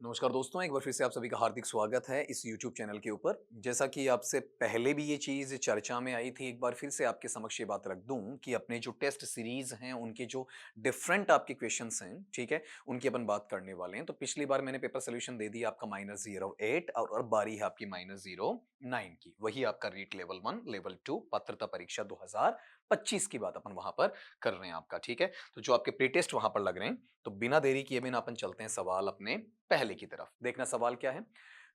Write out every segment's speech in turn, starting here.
नमस्कार दोस्तों, एक बार फिर से आप सभी का हार्दिक स्वागत है इस YouTube चैनल के ऊपर। जैसा कि आपसे पहले भी ये चीज़ चर्चा में आई थी, एक बार फिर से आपके समक्ष ये बात रख दूँ कि अपने जो टेस्ट सीरीज़ हैं, उनके जो डिफरेंट आपके क्वेश्चन्स हैं, ठीक है? उनकी अपन बात करने वाले हैं। तो पिछली बार मैंने पेपर सॉल्यूशन दे दिया आपका -08 और अब बारी है आपकी -09 की। वही आपका रीट लेवल 1, लेवल 2 पात्रता परीक्षा 2025 की बात अपन वहाँ पर कर रहे हैं आपका, ठीक है? तो जो आपके प्री टेस्ट वहाँ पर लग रहे हैं, तो बिना देरी किए बिना अपन चलते हैं सवाल अपने पहले की तरफ। देखना सवाल क्या है।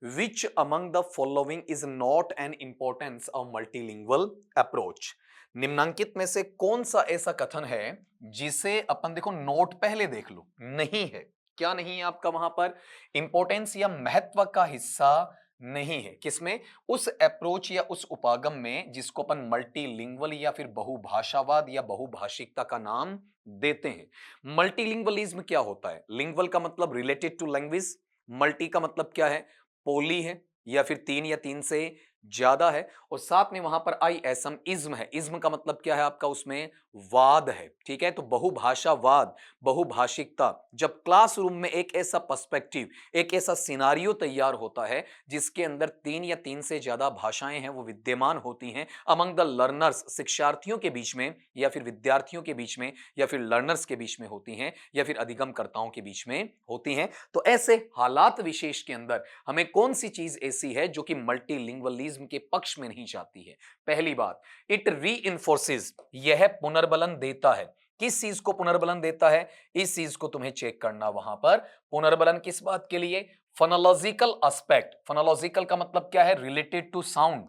Which among the following is not an importance of multilingual approach. निम्नांकित में से कौन सा ऐसा कथन है जिसे अपन देखो नोट पहले देख लो, नहीं है। क्या नहीं है आपका वहां पर? इंपॉर्टेंस या महत्व का हिस्सा नहीं है किसमें? उस अप्रोच या उस उपागम में जिसको अपन मल्टीलिंगुअल या फिर बहुभाषावाद या बहुभाषिकता का नाम देते हैं। मल्टीलिंगुअलिज्म क्या होता है? लिंगुअल का मतलब रिलेटेड टू लैंग्वेज, मल्टी का मतलब क्या है? पोली है या फिर तीन या तीन से ज्यादा है, और साथ में वहां पर आई एसम इज्म है। इज्म का मतलब क्या है आपका? उसमें वाद है, ठीक है? तो बहुभाषावाद, बहुभाषिकता, जब क्लासरूम में एक ऐसा पर्सपेक्टिव, एक ऐसा सिनारियो तैयार होता है जिसके अंदर तीन या तीन से ज्यादा भाषाएं हैं, वो विद्यमान होती हैं अमंग द लर्नर्स, शिक्षार्थियों के बीच में या फिर विद्यार्थियों के बीच में या फिर लर्नर्स के बीच में होती हैं या फिर अधिगमकर्ताओं के बीच में होती हैं, तो ऐसे हालात विशेष के अंदर हमें कौन सी चीज ऐसी है जो कि मल्टीलिंगुअलिज्म के पक्ष में नहीं जाती है? पहली बात, इट रीइंफोर्सेस, यह पुनर्बलन देता है। किस चीज को पुनर्बलन देता है? इस चीज को तुम्हें चेक करना वहां पर। पुनर्बलन किस बात के लिए? Phonological aspect. फोनोलॉजिकल का मतलब क्या है? रिलेटेड टू साउंड,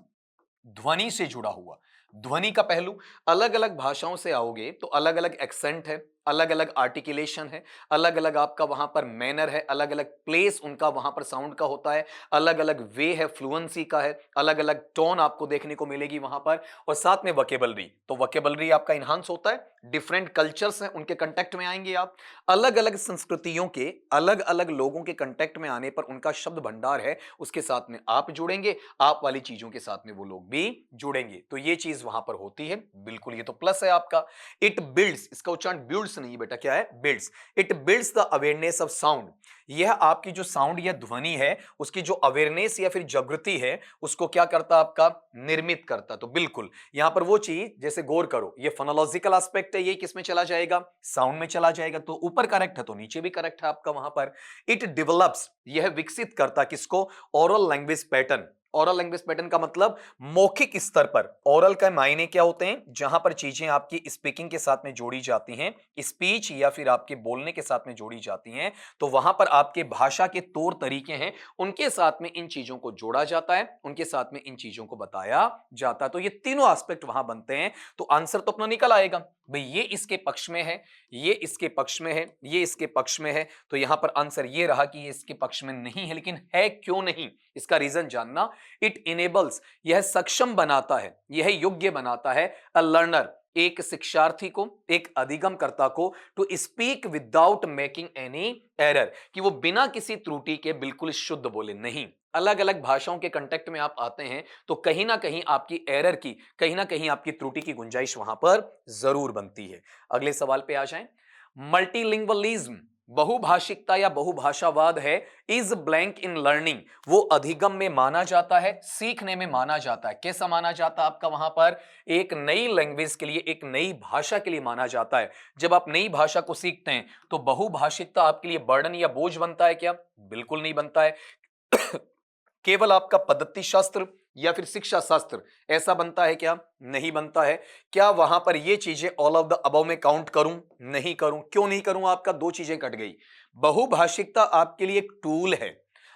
ध्वनि से जुड़ा हुआ। ध्वनि का पहलू, अलग अलग भाषाओं से आओगे तो अलग अलग एक्सेंट है, अलग अलग आर्टिकुलेशन है, अलग अलग आपका वहां पर मैनर है, अलग अलग प्लेस उनका वहां पर साउंड का होता है, अलग अलग वे है, फ्लुएंसी का है, अलग अलग टोन आपको देखने को मिलेगी वहां पर, और साथ में वोकेबलरी। तो वोकेबलरी आपका इनहांस होता है, डिफरेंट कल्चर्स हैं उनके कंटेक्ट में आएंगे आप, अलग अलग संस्कृतियों के अलग अलग लोगों के कंटेक्ट में आने पर उनका शब्द भंडार है, उसके साथ में आप जुड़ेंगे, आप वाली चीजों के साथ में वो लोग भी जुड़ेंगे। तो ये चीज वहां पर होती है, बिल्कुल ये तो प्लस है आपका। इट बिल्ड्स, इसका उच्चारण बिल्ड्स नहीं बेटा, क्या है? Builds. It builds the awareness of sound, यह आपकी जो साउंड या ध्वनि है उसकी जो अवेयरनेस या फिर जागृति है उसको क्या करता? आपका निर्मित करता। तो बिल्कुल यहां पर वो चीज, जैसे गौर करो, ये फोनोलॉजिकल एस्पेक्ट है, ये किस में चला जाएगा? साउंड में चला जाएगा। तो ऊपर करेक्ट है तो नीचे भी करेक्ट है आपका वहां पर। इट डेवलप्स, यह विकसित करता किसको? Oral language pattern. Oral language pattern का मतलब मौखिक स्तर पर। ओरल का मायने क्या होते हैं? जहां पर चीजें आपकी स्पीकिंग के साथ में जोड़ी जाती हैं, स्पीच या फिर आपके बोलने के साथ में जोड़ी जाती हैं, तो वहां पर आपके भाषा के तौर तरीके हैं, उनके साथ में इन चीजों को जोड़ा जाता है, उनके साथ में इन चीजों को बताया जाता है। तो ये तीनों एस्पेक्ट वहां बनते हैं। तो आंसर तो अपना निकल आएगा भाई, ये इसके पक्ष में है, ये इसके पक्ष में है, ये इसके पक्ष में है। तो यहां पर आंसर ये रहा कि ये इसके पक्ष में नहीं है। लेकिन है क्यों नहीं, इसका रीजन जानना। इट इनेबल्स, यह सक्षम बनाता है, यह योग्य बनाता है अ लर्नर, एक शिक्षार्थी को, एक अधिगमकर्ता को, to speak without making any error, कि वो बिना किसी त्रुटि के बिल्कुल शुद्ध बोले। नहीं, अलग अलग भाषाओं के कंटेक्ट में आप आते हैं तो कहीं ना कहीं आपकी एरर की, कहीं ना कहीं आपकी त्रुटि की गुंजाइश वहां पर जरूर बनती है। अगले सवाल पे आ जाएं। मल्टीलिंगुअलिज्म, बहुभाषिकता या बहुभाषावाद है, इज ब्लैंक इन लर्निंग, वो अधिगम में माना जाता है, सीखने में माना जाता है। कैसा माना जाता है आपका वहां पर? एक नई लैंग्वेज के लिए, एक नई भाषा के लिए माना जाता है। जब आप नई भाषा को सीखते हैं तो बहुभाषिकता आपके लिए बर्डन या बोझ बनता है क्या? बिल्कुल नहीं बनता है। केवल आपका पद्धति शास्त्र या फिर शिक्षा शास्त्र ऐसा बनता है क्या? नहीं बनता है। क्या वहां पर ये चीजें ऑल ऑफ द अबव में काउंट करूं? नहीं करूं। क्यों नहीं करूं? आपका दो चीजें कट गई। बहुभाषिकता आपके लिए एक टूल है,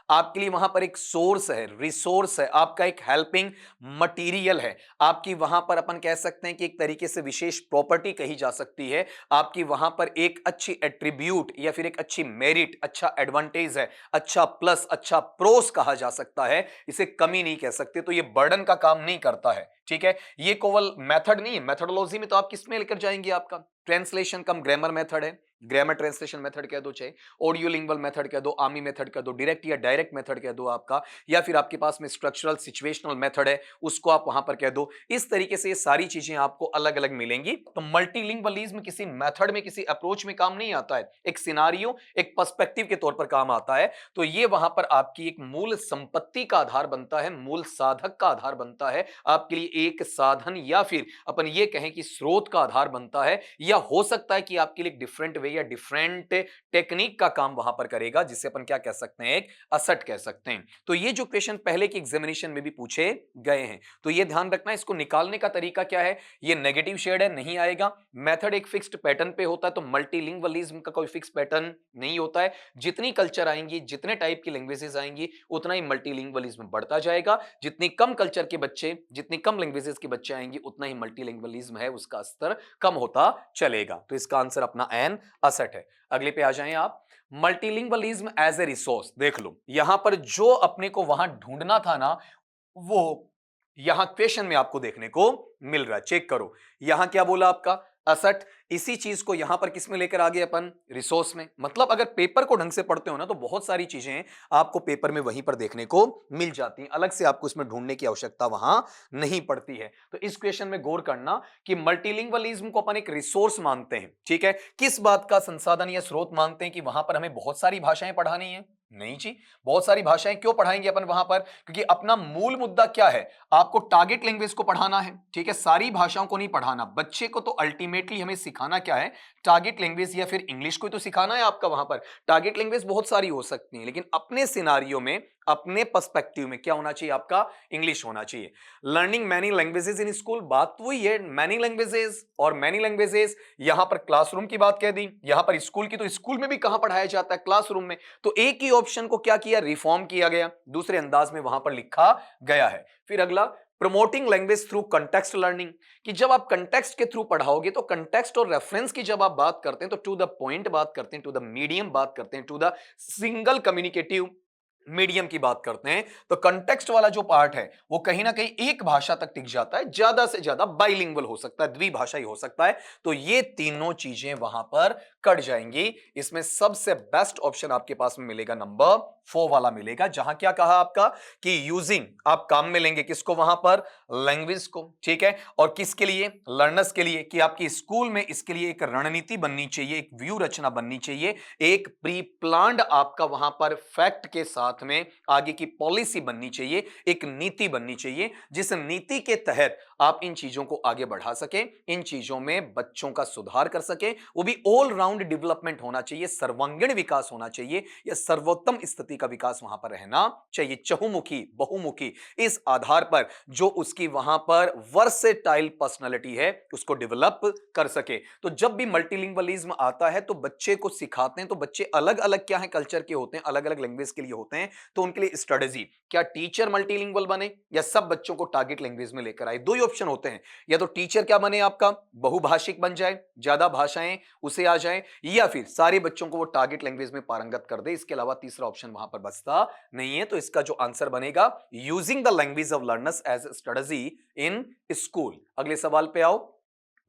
आपके लिए वहां पर एक सोर्स है, रिसोर्स है, आपका एक हेल्पिंग मटेरियल है, आपकी वहां पर अपन कह सकते हैं कि एक तरीके से विशेष प्रॉपर्टी कही जा सकती है, आपकी वहां पर एक अच्छी एट्रीब्यूट या फिर एक अच्छी मेरिट, अच्छा एडवांटेज है, अच्छा प्लस, अच्छा प्रोस कहा जा सकता है, इसे कमी नहीं कह सकते। तो ये बर्डन का काम नहीं करता है, ठीक है? ये केवल मेथड नहीं है, मेथोडोलॉजी में तो आप किस में लेकर जाएंगे? आपका ट्रांसलेशन कम ग्रामर मेथड है, ग्रामर ट्रांसलेशन मेथड कह दो, चाहे ऑडियो लिंगुअल मेथड कह दो, आर्मी मेथड कह दो, डायरेक्ट या डायरेक्ट मेथड कह दो आपका, या फिर आपके पास में स्ट्रक्चरल सिचुएशनल मेथड है, उसको आप वहां पर कह दो। इस तरीके से ये सारी चीजें आपको अलग अलग मिलेंगी। तो मल्टीलिंगुअलिज्म किसी मेथड में, किसी अप्रोच में काम नहीं आता है, एक सिनारियो, एक पर्सपेक्टिव के तौर पर काम आता है। तो ये वहां पर आपकी एक मूल संपत्ति का आधार बनता है, मूल साधक का आधार बनता है, आपके लिए एक साधन या फिर अपन ये कहें कि स्रोत का आधार बनता है, या हो सकता है कि आपके लिए डिफरेंट वे या डिफरेंट टेक्निक का काम वहां पर करेगा, जिसे अपन क्या कह सकते हैं, एक असट कह सकते हैं। तो ये जो क्वेश्चन पहले की एग्जामिनेशन में भी पूछे गए हैं, तो ये ध्यान रखना, इसको निकालने का तरीका क्या है, ये नेगेटिव शेड है, नहीं आएगा। मेथड एक फिक्स्ड पैटर्न पे होता है, तो मल्टीलिंगुअलिज्म का कोई फिक्स पैटर्न नहीं होता है। जितनी कल्चर आएंगी, जितने टाइप की लैंग्वेजेस आएंगी, उतना ही मल्टीलिंगुअलिज्म बढ़ता जाएगा। जितनी कम कल्चर के बच्चे, जितनी कम लैंग्वेजेस के बच्चे आएंगे, उतना ही मल्टीलिंगुअलिज्म है उसका स्तर कम होता चलेगा। तो इसका आंसर अपना एन असट है। अगले पे आ जाएं आप। मल्टीलिंगुअलिज्म एज ए रिसोर्स, देख लो यहां पर जो अपने को वहां ढूंढना था ना, वो यहां क्वेश्चन में आपको देखने को मिल रहा है। चेक करो, यहां क्या बोला आपका, असट। इसी चीज को यहां पर किस में लेकर आ गए अपन, रिसोर्स में। मतलब अगर पेपर को ढंग से पढ़ते हो ना, तो बहुत सारी चीजें आपको पेपर में वहीं पर देखने को मिल जाती हैं, अलग से आपको इसमें ढूंढने की आवश्यकता वहां नहीं पड़ती है। तो इस क्वेश्चन में गौर करना कि मल्टीलिंगुअलिज्म को अपन एक रिसोर्स मानते हैं, ठीक है। किस बात का संसाधन या स्रोत मानते हैं, कि वहां पर हमें बहुत सारी भाषाएं पढ़ानी है? नहीं जी, बहुत सारी भाषाएं क्यों पढ़ाएंगे अपन वहां पर, क्योंकि अपना मूल मुद्दा क्या है, आपको टारगेट लैंग्वेज को पढ़ाना है, ठीक है। सारी भाषाओं को नहीं पढ़ाना बच्चे को, तो अल्टीमेटली हमें सिखाना क्या है, टारगेट लैंग्वेज या फिर इंग्लिश को तो सिखाना है आपका वहां पर। टारगेट लैंग्वेज बहुत सारी हो सकती है, लेकिन अपने सिनारियो में, अपने पर्सपेक्टिव में क्या होना चाहिए आपका, इंग्लिश होना चाहिए। Learning many languages in school, बात तो वही है, मैनी लैंग्वेजेस और मैनी लैंग्वेजेस। यहां पर क्लासरूम की बात कह दी, यहां पर स्कूल की, तो स्कूल में भी कहां पढ़ाया जाता है, क्लासरूम में। तो एक ही ऑप्शन को क्या किया, रिफॉर्म किया गया, दूसरे अंदाज में वहां पर लिखा गया है। फिर अगला, promoting language through context learning, कि जब आप कंटेक्स्ट के थ्रू पढ़ाओगे, तो कंटेक्स्ट और रेफरेंस की जब आप बात करते हैं, तो टू द पॉइंट बात करते हैं, टू द मीडियम बात करते हैं, to the single communicative medium की बात करते हैं। तो कंटेक्स्ट वाला जो पार्ट है, वो कहीं ना कहीं एक भाषा तक टिक जाता है, ज्यादा से ज्यादा बाइलिंगुअल हो सकता है, द्विभाषाई हो सकता है। तो ये तीनों चीजें वहां पर कट जाएंगी। इसमें सबसे बेस्ट ऑप्शन आपके पास में मिलेगा, नंबर 4 वाला मिलेगा, जहां क्या कहा आपका, कि यूजिंग, आप काम में लेंगे किसको वहां पर, लैंग्वेज को, ठीक है। और किसके लिए, लर्नर्स के लिए, कि आपकी स्कूल में इसके लिए एक रणनीति बननी चाहिए, एक व्यू रचना बननी चाहिए, एक प्री प्लान्ड आपका वहां पर फैक्ट के साथ में आगे की पॉलिसी बननी चाहिए, एक नीति बननी चाहिए, जिस नीति के तहत आप इन चीजों को आगे बढ़ा सकें, इन चीजों में बच्चों का सुधार कर सकें। वो भी ऑल राउंड डेवलपमेंट होना चाहिए, सर्वांगीण विकास होना चाहिए, या सर्वोत्तम स्थिति का विकास वहां पर रहना चाहिए, चहुमुखी, बहुमुखी, इस आधार पर जो उसकी वहां पर वर्सेटाइल पर्सनालिटी है, उसको डेवलप कर सके। तो जब भी मल्टीलिंगुअलिज्म आता है, तो बच्चे को सिखाते हैं, तो बच्चे अलग अलग क्या है, कल्चर के होते हैं, अलग अलग लैंग्वेज के लिए होते हैं। तो उनके लिए स्ट्रेटजी क्या, टीचर मल्टीलिंगुअल बने, या सब बच्चों को टारगेट लैंग्वेज में लेकर आए। दो ही ऑप्शन होते हैं, या तो टीचर क्या बने आपका, बहुभाषिक बन जाए, ज्यादा भाषाएं उसे आ जाए, या फिर सारे बच्चों को वो टारगेट लैंग्वेज में पारंगत कर दे। इसके अलावा तीसरा ऑप्शन वहां पर बचता नहीं है। तो इसका जो आंसर बनेगा, using the language of learners as strategy in school. अगले सवाल पे आओ।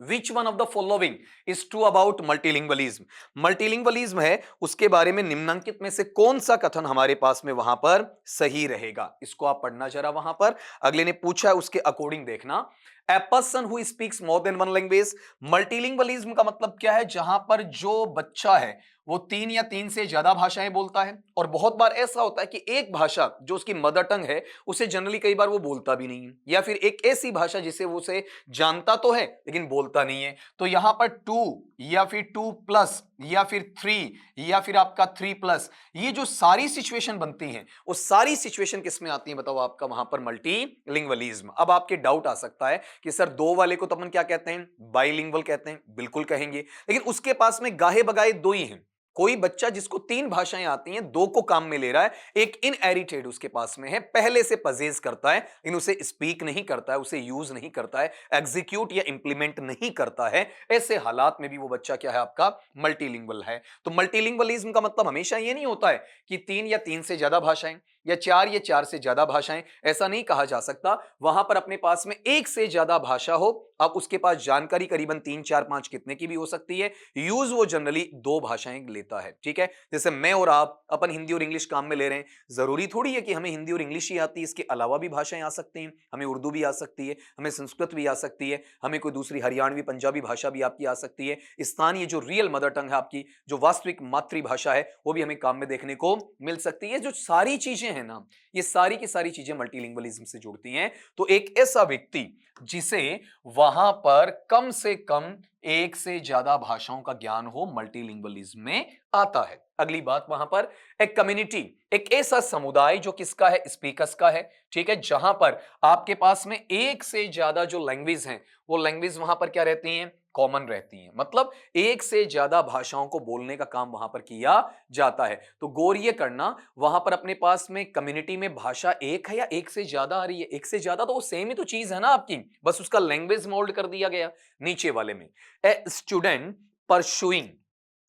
Which one of the following is true about multilingualism? Multilingualism है, उसके बारे में निम्नलिखित में से कौन सा कथन हमारे पास में वहां पर सही रहेगा, इसको आप पढ़ना जरा वहां पर। अगले ने पूछा है, उसके अकॉर्डिंग देखना। A person who speaks more than one language, multilingualism का मतलब क्या है, जहां पर जो बच्चा है वो 3 या 3 से ज्यादा भाषाएं बोलता है। और बहुत बार ऐसा होता है कि एक भाषा जो उसकी मदर टंग है, उसे जनरली कई बार वो बोलता भी नहीं है, या फिर एक ऐसी भाषा जिसे वो उसे जानता तो है लेकिन बोलता नहीं है। तो यहां पर 2 या फिर 2+ या फिर 3 या फिर आपका 3+, ये जो सारी सिचुएशन बनती हैं, वो सारी सिचुएशन किस में आती है बताओ, आपका वहां पर मल्टीलिंगुअलिज्म। अब आपके डाउट आ सकता है कि सर 2 वाले को तो अपन क्या कहते हैं, बाइलिंगुअल कहते हैं। बिल्कुल कहेंगे, लेकिन उसके पास में गाहे बगाए 2 ही हैं। कोई बच्चा जिसको 3 भाषाएं आती हैं, 2 को काम में ले रहा है, एक इनहेरिटेड उसके पास में है, पहले से पजेस करता है, लेकिन उसे स्पीक नहीं करता है, उसे यूज नहीं करता है, एग्जीक्यूट या इंप्लीमेंट नहीं करता है। ऐसे हालात में भी वो बच्चा क्या है, आपका मल्टीलिंगुअल है। तो मल्टीलिंगुअलिज्म का मतलब हमेशा ये नहीं होता है कि 3 या 3 से ज्यादा भाषाएं, या 4 या 4 से ज्यादा भाषाएं, ऐसा नहीं कहा जा सकता। वहां पर अपने पास में 1 से ज्यादा भाषा हो, अब उसके पास जानकारी करीबन 3 4 5 कितने की भी हो सकती है। यूज वो जनरली 2 भाषाएं लेता है, ठीक है। जैसे मैं और आप अपन हिंदी और इंग्लिश काम में ले रहे हैं, जरूरी थोड़ी है कि हमें हिंदी और इंग्लिश ही आती है, इसके अलावा भी भाषाएं आ सकती हैं। हमें उर्दू भी आ सकती है, हमें संस्कृत भी आ सकती है, हमें कोई दूसरी हरियाणवी पंजाबी भाषा भी आपकी आ सकती है। स्थानीय जो रियल मदर टंग है आपकी, जो वास्तविक मातृभाषा है, वो भी हमें काम में देखने को मिल सकती है। जो सारी चीजें हैं ना, ये सारी की सारी चीजें मल्टीलिंगुअलिज्म से जुड़ती हैं। तो एक ऐसा व्यक्ति जिसे वहां पर कम से कम एक से ज्यादा भाषाओं का ज्ञान हो, मल्टीलिंगुअलिज्म में आता है। अगली बात, वहां पर एक कम्युनिटी, एक ऐसा समुदाय जो किसका है, स्पीकर्स का है, ठीक है, जहां पर आपके पास में एक से ज्यादा जो लैंग्वेज हैं, वो लैंग्वेज वहां पर क्या रहती हैं, कॉमन रहती हैं। मतलब एक से ज्यादा भाषाओं को बोलने का काम वहां पर किया जाता है। तो गौर ये करना, वहां पर अपने पास में कम्युनिटी में भाषा एक है या एक से ज्यादा आ रही है। एक से ज्यादा तो वो सेम ही तो चीज है ना आपकी, बस उसका लैंग्वेज मोल्ड कर दिया गया। नीचे वाले में, ए स्टूडेंट परसुइंग,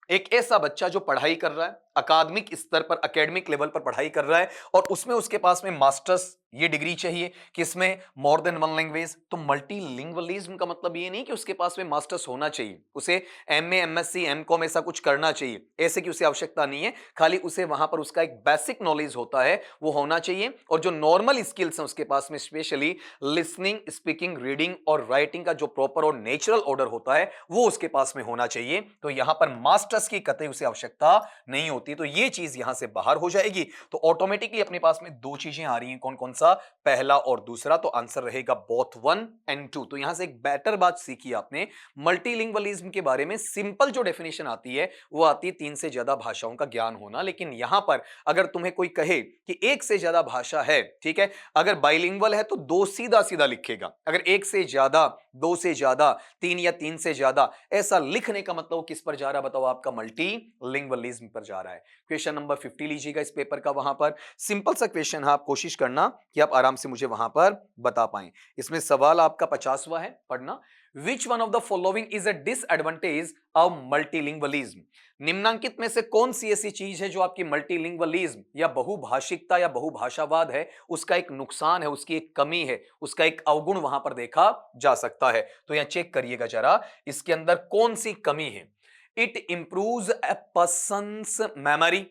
एक ऐसा बच्चा जो पढ़ाई कर रहा है, अकादमिक स्तर पर, एकेडमिक लेवल पर पढ़ाई कर रहा है, और उसमें उसके पास में मास्टर्स ये डिग्री चाहिए, किसमें, मोर देन वन लैंग्वेज। तो मल्टीलिंगुअलिज्म का मतलब ये नहीं कि उसके पास में मास्टर्स होना चाहिए, उसे एमए, एमएससी, एमकॉम ऐसा कुछ करना चाहिए, ऐसे की उसे आवश्यकता नहीं है। खाली उसे वहां पर उसका एक बेसिक नॉलेज होता है, वो होना चाहिए। और जो नॉर्मल स्किल्स हैं उसके पास में, स्पेशली लिसनिंग, स्पीकिंग, रीडिंग और राइटिंग का जो प्रॉपर और नेचुरल ऑर्डर होता है, वो उसके पास में होना चाहिए। तो यहां पर मास्टर्स की कतई उसे आवश्यकता नहीं होती। तो ये चीज यहां से बाहर हो जाएगी। तो ऑटोमेटिकली अपने पास में दो चीजें आ रही हैं, कौन कौन सा, पहला और दूसरा। तो आंसर रहेगा बोथ 1 एंड 2। तो यहां से एक बेटर बात सीखी आपने मल्टीलिंगुअलिज्म के बारे में। सिंपल जो डेफिनेशन आती है वो आती है 3 से ज्यादा भाषाओं का ज्ञान होना। लेकिन यहां पर अगर तुम्हें कोई कहे कि एक से ज्यादा भाषा है, ठीक है, अगर बाइलिंगुअल है तो 2 सीधा सीधा लिखेगा। अगर एक से ज्यादा, 2 से ज्यादा, 3 या 3 से ज्यादा, ऐसा लिखने का मतलब किस पर जा रहा है बताओ, आपका मल्टीलिंगुअलिज्म पर जा रहा है। क्वेश्चन नंबर 50 लीजिएगा इस पेपर का। वहां पर सिंपल सा क्वेश्चन है, आप कोशिश करना कि आप आराम से मुझे वहां पर बता पाएं। इसमें सवाल आपका 50वां है, पढ़ना। Which one of the following is a disadvantage of multilingualism. निम्नांकित में से कौन सी ऐसी चीज है जो आपकी मल्टीलिंगुअलिज्म या बहुभाषिकता या बहुभाषावाद है, उसका एक नुकसान है, उसकी एक कमी है, उसका एक अवगुण वहां पर देखा जा सकता है। तो यहां चेक करिएगा जरा, इसके अंदर कौन सी कमी है। It improves a persons memory,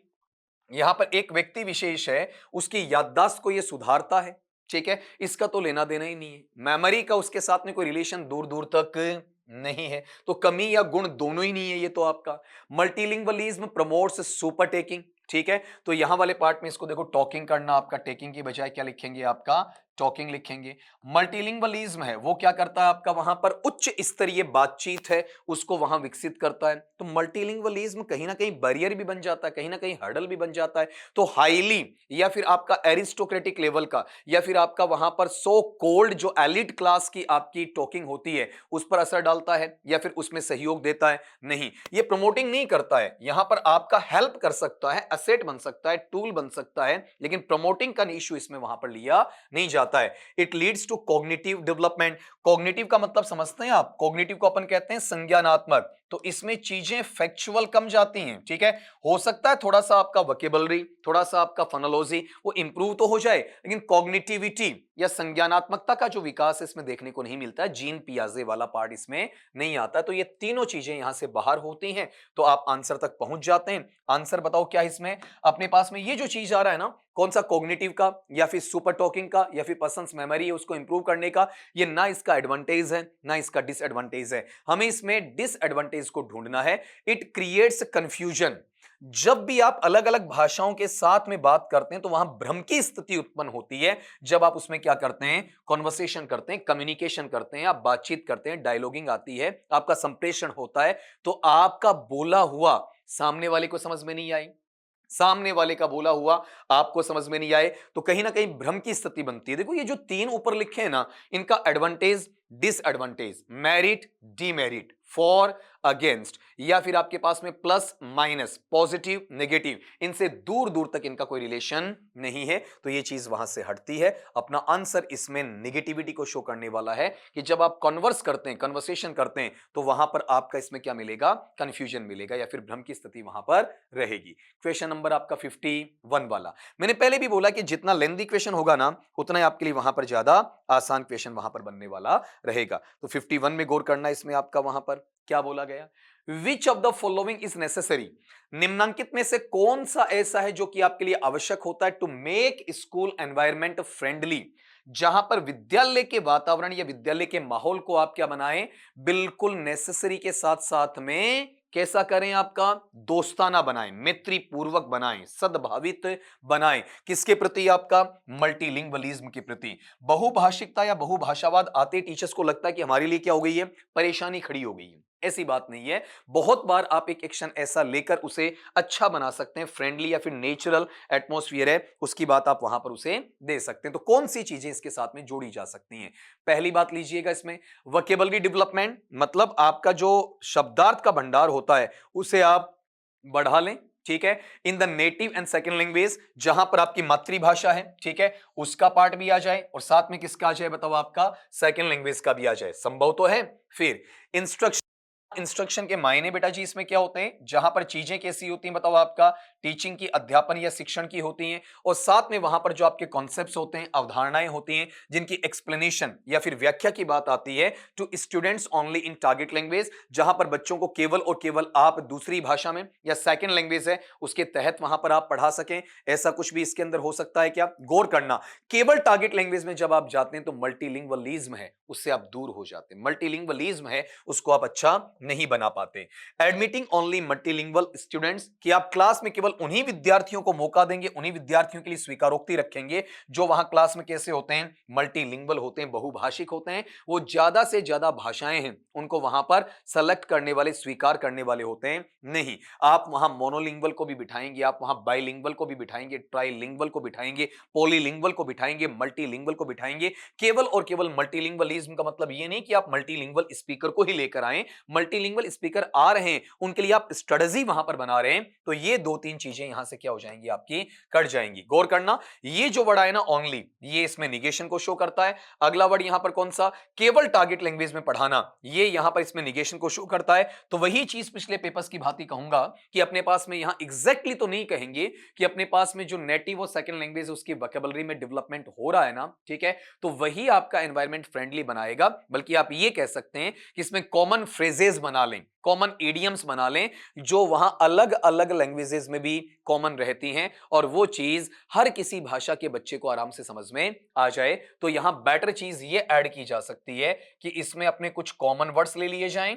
यहां पर एक व्यक्ति विशेष है, उसकी याददाश्त को यह सुधारता है, ठीक है, इसका तो लेना देना ही नहीं है। मेमोरी का उसके साथ में कोई रिलेशन दूर दूर तक नहीं है। तो कमी या गुण दोनों ही नहीं है ये तो आपका। मल्टीलिंगुअलिज्म प्रमोट्स सुपर टेकिंग, ठीक है, तो यहां वाले पार्ट में इसको देखो, टॉकिंग करना, आपका टेकिंग की बजाय क्या लिखेंगे, आपका टॉकिंग लिखेंगे। मल्टीलिंगुअलिज्म है वो क्या करता है आपका, वहां पर उच्च स्तरीय बातचीत है उसको वहां विकसित करता है। तो मल्टीलिंगुअलिज्म कहीं ना कहीं बैरियर भी बन जाता है, कहीं ना कहीं हर्डल भी बन जाता है। तो हाईली या फिर आपका एरिस्टोक्रेटिक लेवल का, या फिर आपका वहां पर सो कोल्ड जो एलिट क्लास की आपकी टॉकिंग होती है, उस पर असर डालता है या फिर उसमें सहयोग देता है, नहीं, ये प्रमोटिंग नहीं करता है। यहां पर आपका हेल्प कर सकता है, एसेट बन सकता है, टूल बन सकता है, लेकिन प्रमोटिंग का इश्यू इसमें वहां पर लिया नहीं जाता है। It leads to cognitive development. Cognitive का मतलब समझते हैं आप, कॉग्निटिव को अपन कहते हैं संज्ञानात्मक। तो इसमें चीजें फैक्चुअल कम जाती हैं, ठीक है, हो सकता है थोड़ा सा आपका वोकैबुलरी, थोड़ा सा आपका फोनोलॉजी वो इंप्रूव तो हो जाए, लेकिन कॉग्निटिविटी या संज्ञानात्मकता का जो विकास है इसमें देखने को नहीं मिलता है। जीन पियाजे वाला पार्ट इसमें नहीं आता। तो ये तीनों चीजें यहां से बाहर होती हैं। तो आप आंसर तक पहुंच जाते हैं। आंसर बताओ क्या इसमें अपने पास में ये जो चीज आ रहा है ना, कौन सा, कॉग्निटिव का या फिर सुपर टॉकिंग का या फिर पर्सन्स मेमोरी है उसको इंप्रूव करने का, ये ना इसका एडवांटेज है ना इसका डिसएडवांटेज है। हमें इसमें डिसएडवांटेज को ढूंढना है। It creates confusion. जब भी आप अलग अलग भाषाओं के साथ में बात करते हैं तो वहां भ्रम की स्थिति उत्पन्न होती है। जब आप उसमें क्या करते हैं, कॉन्वर्सेशन करते हैं, कम्युनिकेशन करते हैं, आप बातचीत करते हैं, डायलॉगिंग आती है, आपका संप्रेषण होता है, तो आपका बोला हुआ सामने वाले को समझ में नहीं आई, सामने वाले का बोला हुआ आपको समझ में नहीं आए, तो कहीं ना कहीं भ्रम की स्थिति बनती है। देखो ये जो 3 ऊपर लिखे हैं ना, इनका advantage, disadvantage, merit, demerit, for, against, या फिर आपके पास में प्लस माइनस, पॉजिटिव नेगेटिव, इनसे दूर दूर तक इनका कोई रिलेशन नहीं है, तो ये चीज वहां से हटती है। अपना आंसर इसमें नेगेटिविटी को शो करने वाला है कि जब आप कन्वर्स करते हैं, कन्वर्सेशन करते हैं, तो वहां पर आपका इसमें क्या मिलेगा, कंफ्यूजन मिलेगा या फिर भ्रम की स्थिति वहां पर रहेगी। क्वेश्चन नंबर आपका 51 वाला, मैंने पहले भी बोला कि जितना लेंथी क्वेश्चन होगा ना, उतना ही आपके लिए वहां पर ज्यादा आसान क्वेश्चन वहां पर बनने वाला रहेगा। तो 51 में गौर करना, इसमें आपका वहां पर क्या बोला गया, विच of the following is necessary, निम्नलिखित में से कौन सा ऐसा है जो कि आपके लिए आवश्यक होता है to make school environment friendly, जहां पर विद्यालय के वातावरण या विद्यालय के माहौल को आप क्या बनाएं, बिल्कुल नेसेसरी के साथ साथ में कैसा करें, आपका दोस्ताना बनाएं, मैत्री पूर्वक बनाएं, सद्भावित बनाएं, किसके प्रति, आपका मल्टीलिंगुअलिज्म के प्रति। बहुभाषिकता या बहुभाषावाद आते टीचर्स को लगता है कि हमारे लिए क्या हो गई है, परेशानी खड़ी हो गई है। ऐसी बात नहीं है, बहुत बार आप एक एक्शन ऐसा लेकर उसे अच्छा बना सकते हैं, फ्रेंडली या फिर नेचुरल एटमॉस्फेयर है उसकी बात आप वहां पर उसे दे सकते हैं। तो कौन सी चीजें इसके साथ में जोड़ी जा सकती हैं, पहली बात लीजिएगा इसमें वोकेबलरी डेवलपमेंट, मतलब आपका जो शब्दार्थ का भंडार होता है उसे आप बढ़ा लें, ठीक है। In the native and second language, जहां पर आपकी मातृभाषा है, ठीक है, उसका पार्ट भी आ जाए और साथ में किसका आ जाए, बताओ, आपका सेकंड लैंग्वेज का भी आ जाए, संभव तो है। फिर इंस्ट्रक्शन, इंस्ट्रक्शन के मायने बेटा जी इसमें क्या होते हैं, जहां पर चीजें कैसी होती हैं, बताओ, आपका टीचिंग की, अध्यापन या शिक्षण की होती हैं, और साथ में वहां पर जो आपके कॉन्सेप्ट्स होते हैं, अवधारणाएं होती हैं, जिनकी एक्सप्लेनेशन या फिर व्याख्या की बात आती है to students only in target language, जहां पर बच्चों को केवल और केवल आप दूसरी भाषा में या सेकंड लैंग्वेज है उसके तहत वहां पर आप पढ़ा सकें, ऐसा कुछ भी इसके अंदर हो सकता है क्या, गौर करना। केवल टारगेट लैंग्वेज में जब आप जाते हैं तो मल्टीलिंगुअलिज्म है उससे आप दूर हो जाते हैं, मल्टीलिंगुअलिज्म है उसको आप अच्छा नहीं बना पाते। एडमिटिंग ओनली मल्टीलिंगुअल स्टूडेंट्स, कि आप क्लास में केवल उन्हीं विद्यार्थियों को मौका देंगे, उन्हीं विद्यार्थियों के लिए स्वीकारोक्ति रखेंगे जो वहां क्लास में कैसे होते हैं, मल्टीलिंगुअल होते हैं, बहुभाषिक होते हैं, वो ज्यादा से ज्यादा भाषाएं हैं उनको वहां पर सेलेक्ट करने वाले, स्वीकार करने वाले होते हैं नहीं। आप वहां मोनोलिंगुअल को भी बिठाएंगे, आप वहां बाइलिंगुअल को भी बिठाएंगे, ट्राइलिंगुअल को बिठाएंगे, पॉलीलिंगुअल को बिठाएंगे, मल्टीलिंगुअल को बिठाएंगे। केवल और केवल मल्टीलिंगुअलिज्म का मतलब ये नहीं कि आप मल्टीलिंगुअल स्पीकर को ही लेकर आए, मल्टीलिंगुअल स्पीकर आ रहे हैं उनके लिए आप स्ट्रेटजी वहां पर बना रहे हैं, तो ये दो तीन चीजें यहां से क्या हो जाएंगी, आपकी कट जाएंगी। गौर करना, ये जो वर्ड है ना ओनली, ये इसमें निगेशन को शो करता है। अगला वर्ड यहां पर कौन सा, केवल टारगेट लैंग्वेज में पढ़ाना, ये यहां पर इसमें निगेशन को शो करता है। तो वही चीज पिछले पेपर्स की भांति कहूंगा कि अपने पास में यहां एग्जैक्टली तो नहीं कहेंगे कि अपने पास में जो नेटिव और सेकंड लैंग्वेज है उसकी वोकैबुलरी में डेवलपमेंट हो रहा है ना, ठीक है, तो वही आपका एनवायरमेंट फ्रेंडली बनाएगा। बल्कि आप ये कह सकते हैं कि इसमें कॉमन फ्रेजेस बना लें, कॉमन इडियम्स बना लें जो वहां अलग अलग लैंग्वेजेस में भी कॉमन रहती हैं, और वो चीज हर किसी भाषा के बच्चे को आराम से समझ में आ जाए। तो यहां बेटर चीज ये ऐड की जा सकती है कि इसमें अपने कुछ कॉमन वर्ड्स ले लिए जाएं,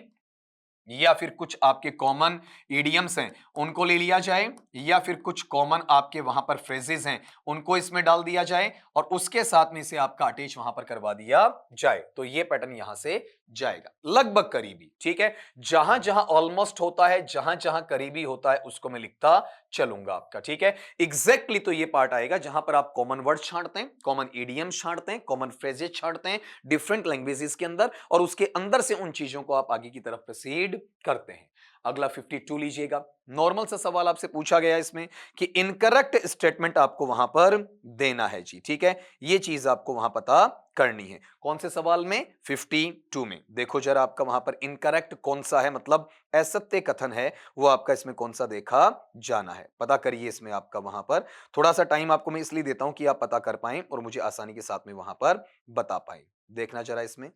या फिर कुछ आपके कॉमन इडियम्स हैं उनको ले लिया जाए, या फिर कुछ कॉमन आपके वहां पर फ्रेजेस हैं उनको इसमें डाल दिया जाए, और उसके साथ में इसे आपका अटैच वहां पर करवा दिया जाए। तो ये पैटर्न यहां से जाएगा लगभग करीबी, ठीक है। जहां जहां ऑलमोस्ट होता है, जहां जहां करीबी होता है, उसको मैं लिखता चलूंगा आपका, ठीक है। एग्जैक्टली तो ये पार्ट आएगा जहां पर आप कॉमन वर्ड छांटते हैं, कॉमन इडियम्स छांटते हैं, कॉमन फ्रेजेस छांटते हैं डिफरेंट लैंग्वेजेस के अंदर, और उसके अंदर से उन चीजों को आप आगे की तरफ प्रोसीड करते हैं। अगला 52 लीजिएगा, नॉर्मल सा सवाल आपसे पूछा गया इसमें कि इनकरेक्ट स्टेटमेंट आपको वहां पर देना है जी, ठीक है, ये चीज आपको वहां पता करनी है। कौन से सवाल में, 52 में। देखो जरा आपका वहां पर इनकरेक्ट कौन सा है, मतलब असत्य कथन है, वो आपका इसमें कौन सा देखा जाना है, पता करिए। इसमें आपका वहां पर थोड़ा सा टाइम आपको मैं इसलिए देता हूं कि आप पता कर पाए और मुझे आसानी के साथ में वहां पर बता पाए। देखना जरा इसमें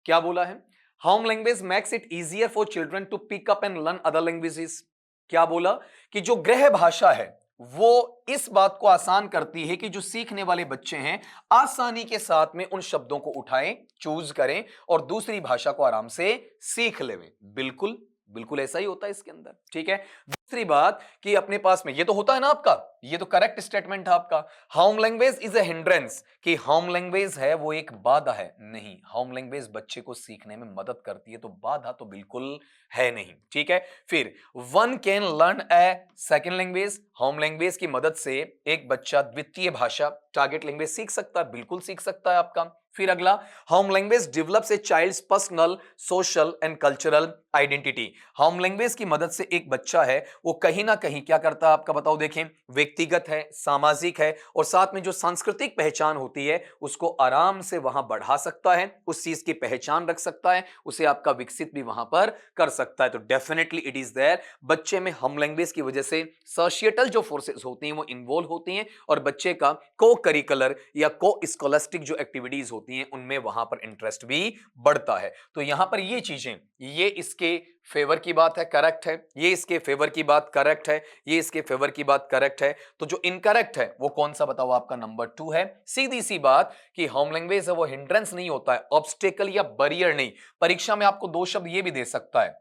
क्या बोला है, home language makes it easier for children to pick up and learn other languages. क्या बोला कि जो गृह भाषा है वो इस बात को आसान करती है कि जो सीखने वाले बच्चे हैं आसानी के साथ में उन शब्दों को उठाएं, चूज करें और दूसरी भाषा को आराम से सीख लें। बिल्कुल बिल्कुल ऐसा ही होता है इसके अंदर, ठीक है। दूसरी बात कि अपने पास में ये तो होता है ना आपका, ये तो करेक्ट स्टेटमेंट है आपका। Home language is a hindrance, कि होम लैंग्वेज है वो एक बाधा है, नहीं। होम लैंग्वेज बच्चे को सीखने में मदद करती है, तो बाधा तो बिल्कुल है नहीं, ठीक है। फिर one can learn A second language, home language की मदद से एक बच्चा द्वितीय भाषा टारगेट लैंग्वेज सीख सकता है, बिल्कुल सीख सकता है आपका। फिर अगला, home language develops a child's personal social and cultural identity. Home language की मदद से एक बच्चा है वो कहीं ना कहीं क्या करता है आपका, बताओ देखें, व्यक्तिगत है, सामाजिक है, और साथ में जो सांस्कृतिक पहचान होती है उसको आराम से वहां बढ़ा सकता है, उस चीज की पहचान रख सकता है, उसे आपका विकसित भी वहां पर कर सकता है। तो डेफिनेटली इट इज देयर, बच्चे में होम लैंग्वेज की वजह से सोशिएटल जो फोर्सेस होती हैं वो इन्वॉल्व होती हैं, और बच्चे का को करिकुलर या को स्कॉलस्टिक जो एक्टिविटीज होती हैं उनमें वहां पर इंटरेस्ट भी बढ़ता है। तो यहां पर ये चीजें, ये इसके फेवर की बात है, करेक्ट है, ये इसके फेवर की बात करेक्ट है, ये इसके फेवर की बात करेक्ट है। तो जो इनकरेक्ट है वो कौन सा बताओ, आपका नंबर 2 है। सीधी सी बात कि होम लैंग्वेज है वो हिंड्रेंस नहीं होता है, ऑब्स्टेकल या बैरियर नहीं। परीक्षा में आपको दो शब्द ये भी दे सकता है,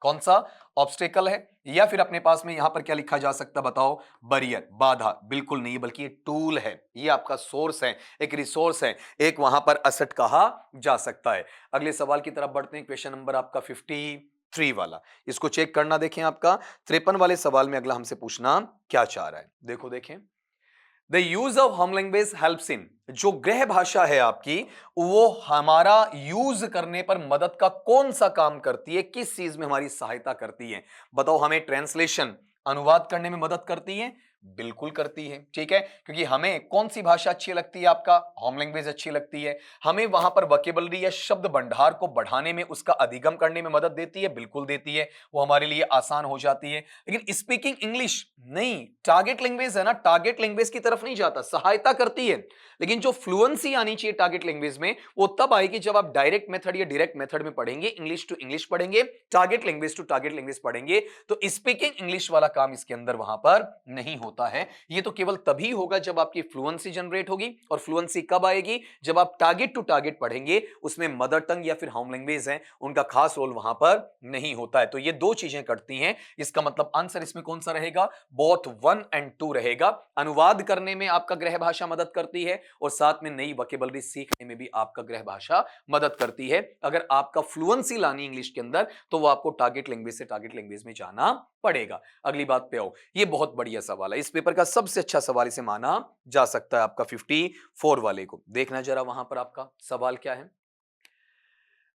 कौन सा, ऑब्स्टेकल है, या फिर अपने पास में यहां पर क्या लिखा जा सकता है बताओ, बैरियर, बाधा, बिल्कुल नहीं, बल्कि ये टूल है, ये आपका सोर्स है, एक रिसोर्स है, एक वहां पर असेट कहा जा सकता है। अगले सवाल की तरफ बढ़ते हैं, क्वेश्चन नंबर आपका 53 वाला, इसको चेक करना, देखें आपका 53 वाले सवाल में अगला हमसे पूछना क्या चाह रहा है, देखो देखें। The use of home language helps in, जो गृह भाषा है आपकी वो हमारा यूज करने पर मदद का कौन सा काम करती है, किस चीज में हमारी सहायता करती है, बताओ। हमें ट्रांसलेशन, अनुवाद करने में मदद करती है, बिल्कुल करती है, ठीक है, क्योंकि हमें कौन सी भाषा अच्छी लगती है, आपका होम लैंग्वेज अच्छी लगती है। हमें वहां पर वोकैबुलरी या शब्द भंडार को बढ़ाने में, उसका अधिगम करने में मदद देती है, बिल्कुल देती है, वो हमारे लिए आसान हो जाती है। लेकिन स्पीकिंग इंग्लिश नहीं, टारगेट लैंग्वेज है ना, टारगेट लैंग्वेज की तरफ नहीं जाता, सहायता करती है, लेकिन जो फ्लुएंसी आनी चाहिए टारगेट लैंग्वेज में वो तब आएगी जब आप डायरेक्ट मेथड या डायरेक्ट मेथड में पढ़ेंगे, इंग्लिश टू इंग्लिश पढ़ेंगे, target language to target language पढ़ेंगे, तो स्पीकिंग इंग्लिश वाला काम इसके अंदर वहां पर नहीं होता है। ये तो केवल तभी होगा जब आपकी फ्लुएंसी जनरेट होगी, और फ्लुएंसी कब आएगी, जब आप टारगेट टू टारगेट पढ़ेंगे, उसमें मदर टंग या फिर होम लैंग्वेज है उनका खास रोल वहां पर नहीं होता है। तो ये दो चीजें करती हैं, इसका मतलब आंसर इसमें कौन सा रहेगा, बोथ 1 एंड 2 रहेगा। अनुवाद करने में आपका गृह भाषा मदद करती है, और साथ में नई वोकैबुलरी सीखने में भी आपका गृह भाषा मदद करती है। अगर आपका फ्लुएंसी लानी इंग्लिश के अंदर, तो वो आपको टारगेट लैंग्वेज से टारगेट लैंग्वेज में जाना पड़ेगा। अगली बात पे आओ, ये बहुत बढ़िया सवाल है, इस पेपर का सबसे अच्छा सवाल इसे माना जा सकता है, आपका 54 वाले को देखना जरा, वहां पर आपका सवाल क्या है।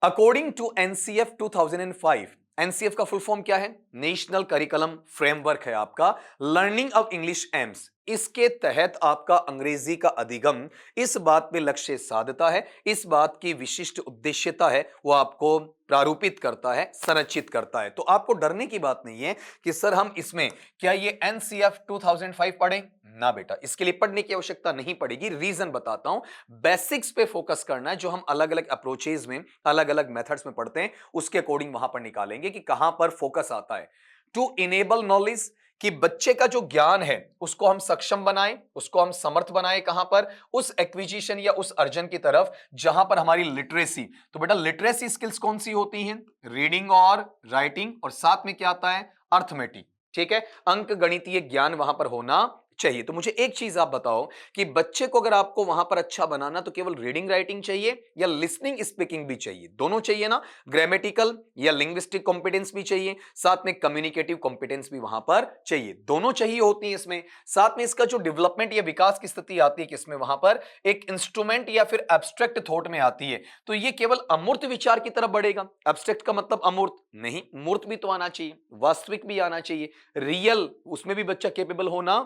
अकॉर्डिंग टू एनसीएफ 2005, एनसीएफ का फुल फॉर्म क्या है, नेशनल करिकुलम फ्रेमवर्क है आपका, लर्निंग ऑफ इंग्लिश एम्स, इसके तहत आपका अंग्रेजी का अधिगम इस बात पे लक्ष्य साधता है, इस बात की विशिष्ट उद्देश्यता है, वो आपको प्रारूपित करता है, संरचित करता है। तो आपको डरने की बात नहीं है कि सर हम इसमें क्या ये एनसीएफ 2005 पढ़ें, ना बेटा, इसके लिए पढ़ने की आवश्यकता नहीं पड़ेगी। रीजन बताता हूं, बेसिक्स पे फोकस करना है, जो हम अलग अलग अप्रोचेज में, अलग अलग मेथड्स में पढ़ते हैं, उसके अकॉर्डिंग वहां पर निकालेंगे कि कहां पर फोकस आता है। टू इनेबल नॉलेज, कि बच्चे का जो ज्ञान है उसको हम सक्षम बनाएं, उसको हम समर्थ बनाएं, कहां पर, उस एक्विजिशन या उस अर्जन की तरफ जहां पर हमारी लिटरेसी, तो बेटा लिटरेसी स्किल्स कौन सी होती हैं, रीडिंग और राइटिंग, और साथ में क्या आता है, अर्थमेटिक, ठीक है, अंक गणितीय ज्ञान वहां पर होना चाहिए। तो मुझे एक चीज आप बताओ कि बच्चे को अगर आपको वहां पर अच्छा बनाना, तो केवल रीडिंग राइटिंग चाहिए या लिसनिंग स्पीकिंग भी चाहिए, दोनों चाहिए ना, ग्रामेटिकल या लिंग्विस्टिक कॉम्पिटेंस भी चाहिए, साथ में कम्युनिकेटिव कॉम्पिटेंस भी वहां पर चाहिए, दोनों चाहिए होती है इसमें। साथ में इसका जो डेवलपमेंट या विकास की स्थिति आती है किसमें, वहां पर एक इंस्ट्रूमेंट या फिर एब्स्ट्रैक्ट थॉट में आती है, तो ये केवल अमूर्त विचार की तरफ बढ़ेगा। एब्स्ट्रैक्ट का मतलब अमूर्त नहीं, मूर्त भी तो आना चाहिए, वास्तविक भी आना चाहिए, रियल, उसमें भी बच्चा केपेबल होना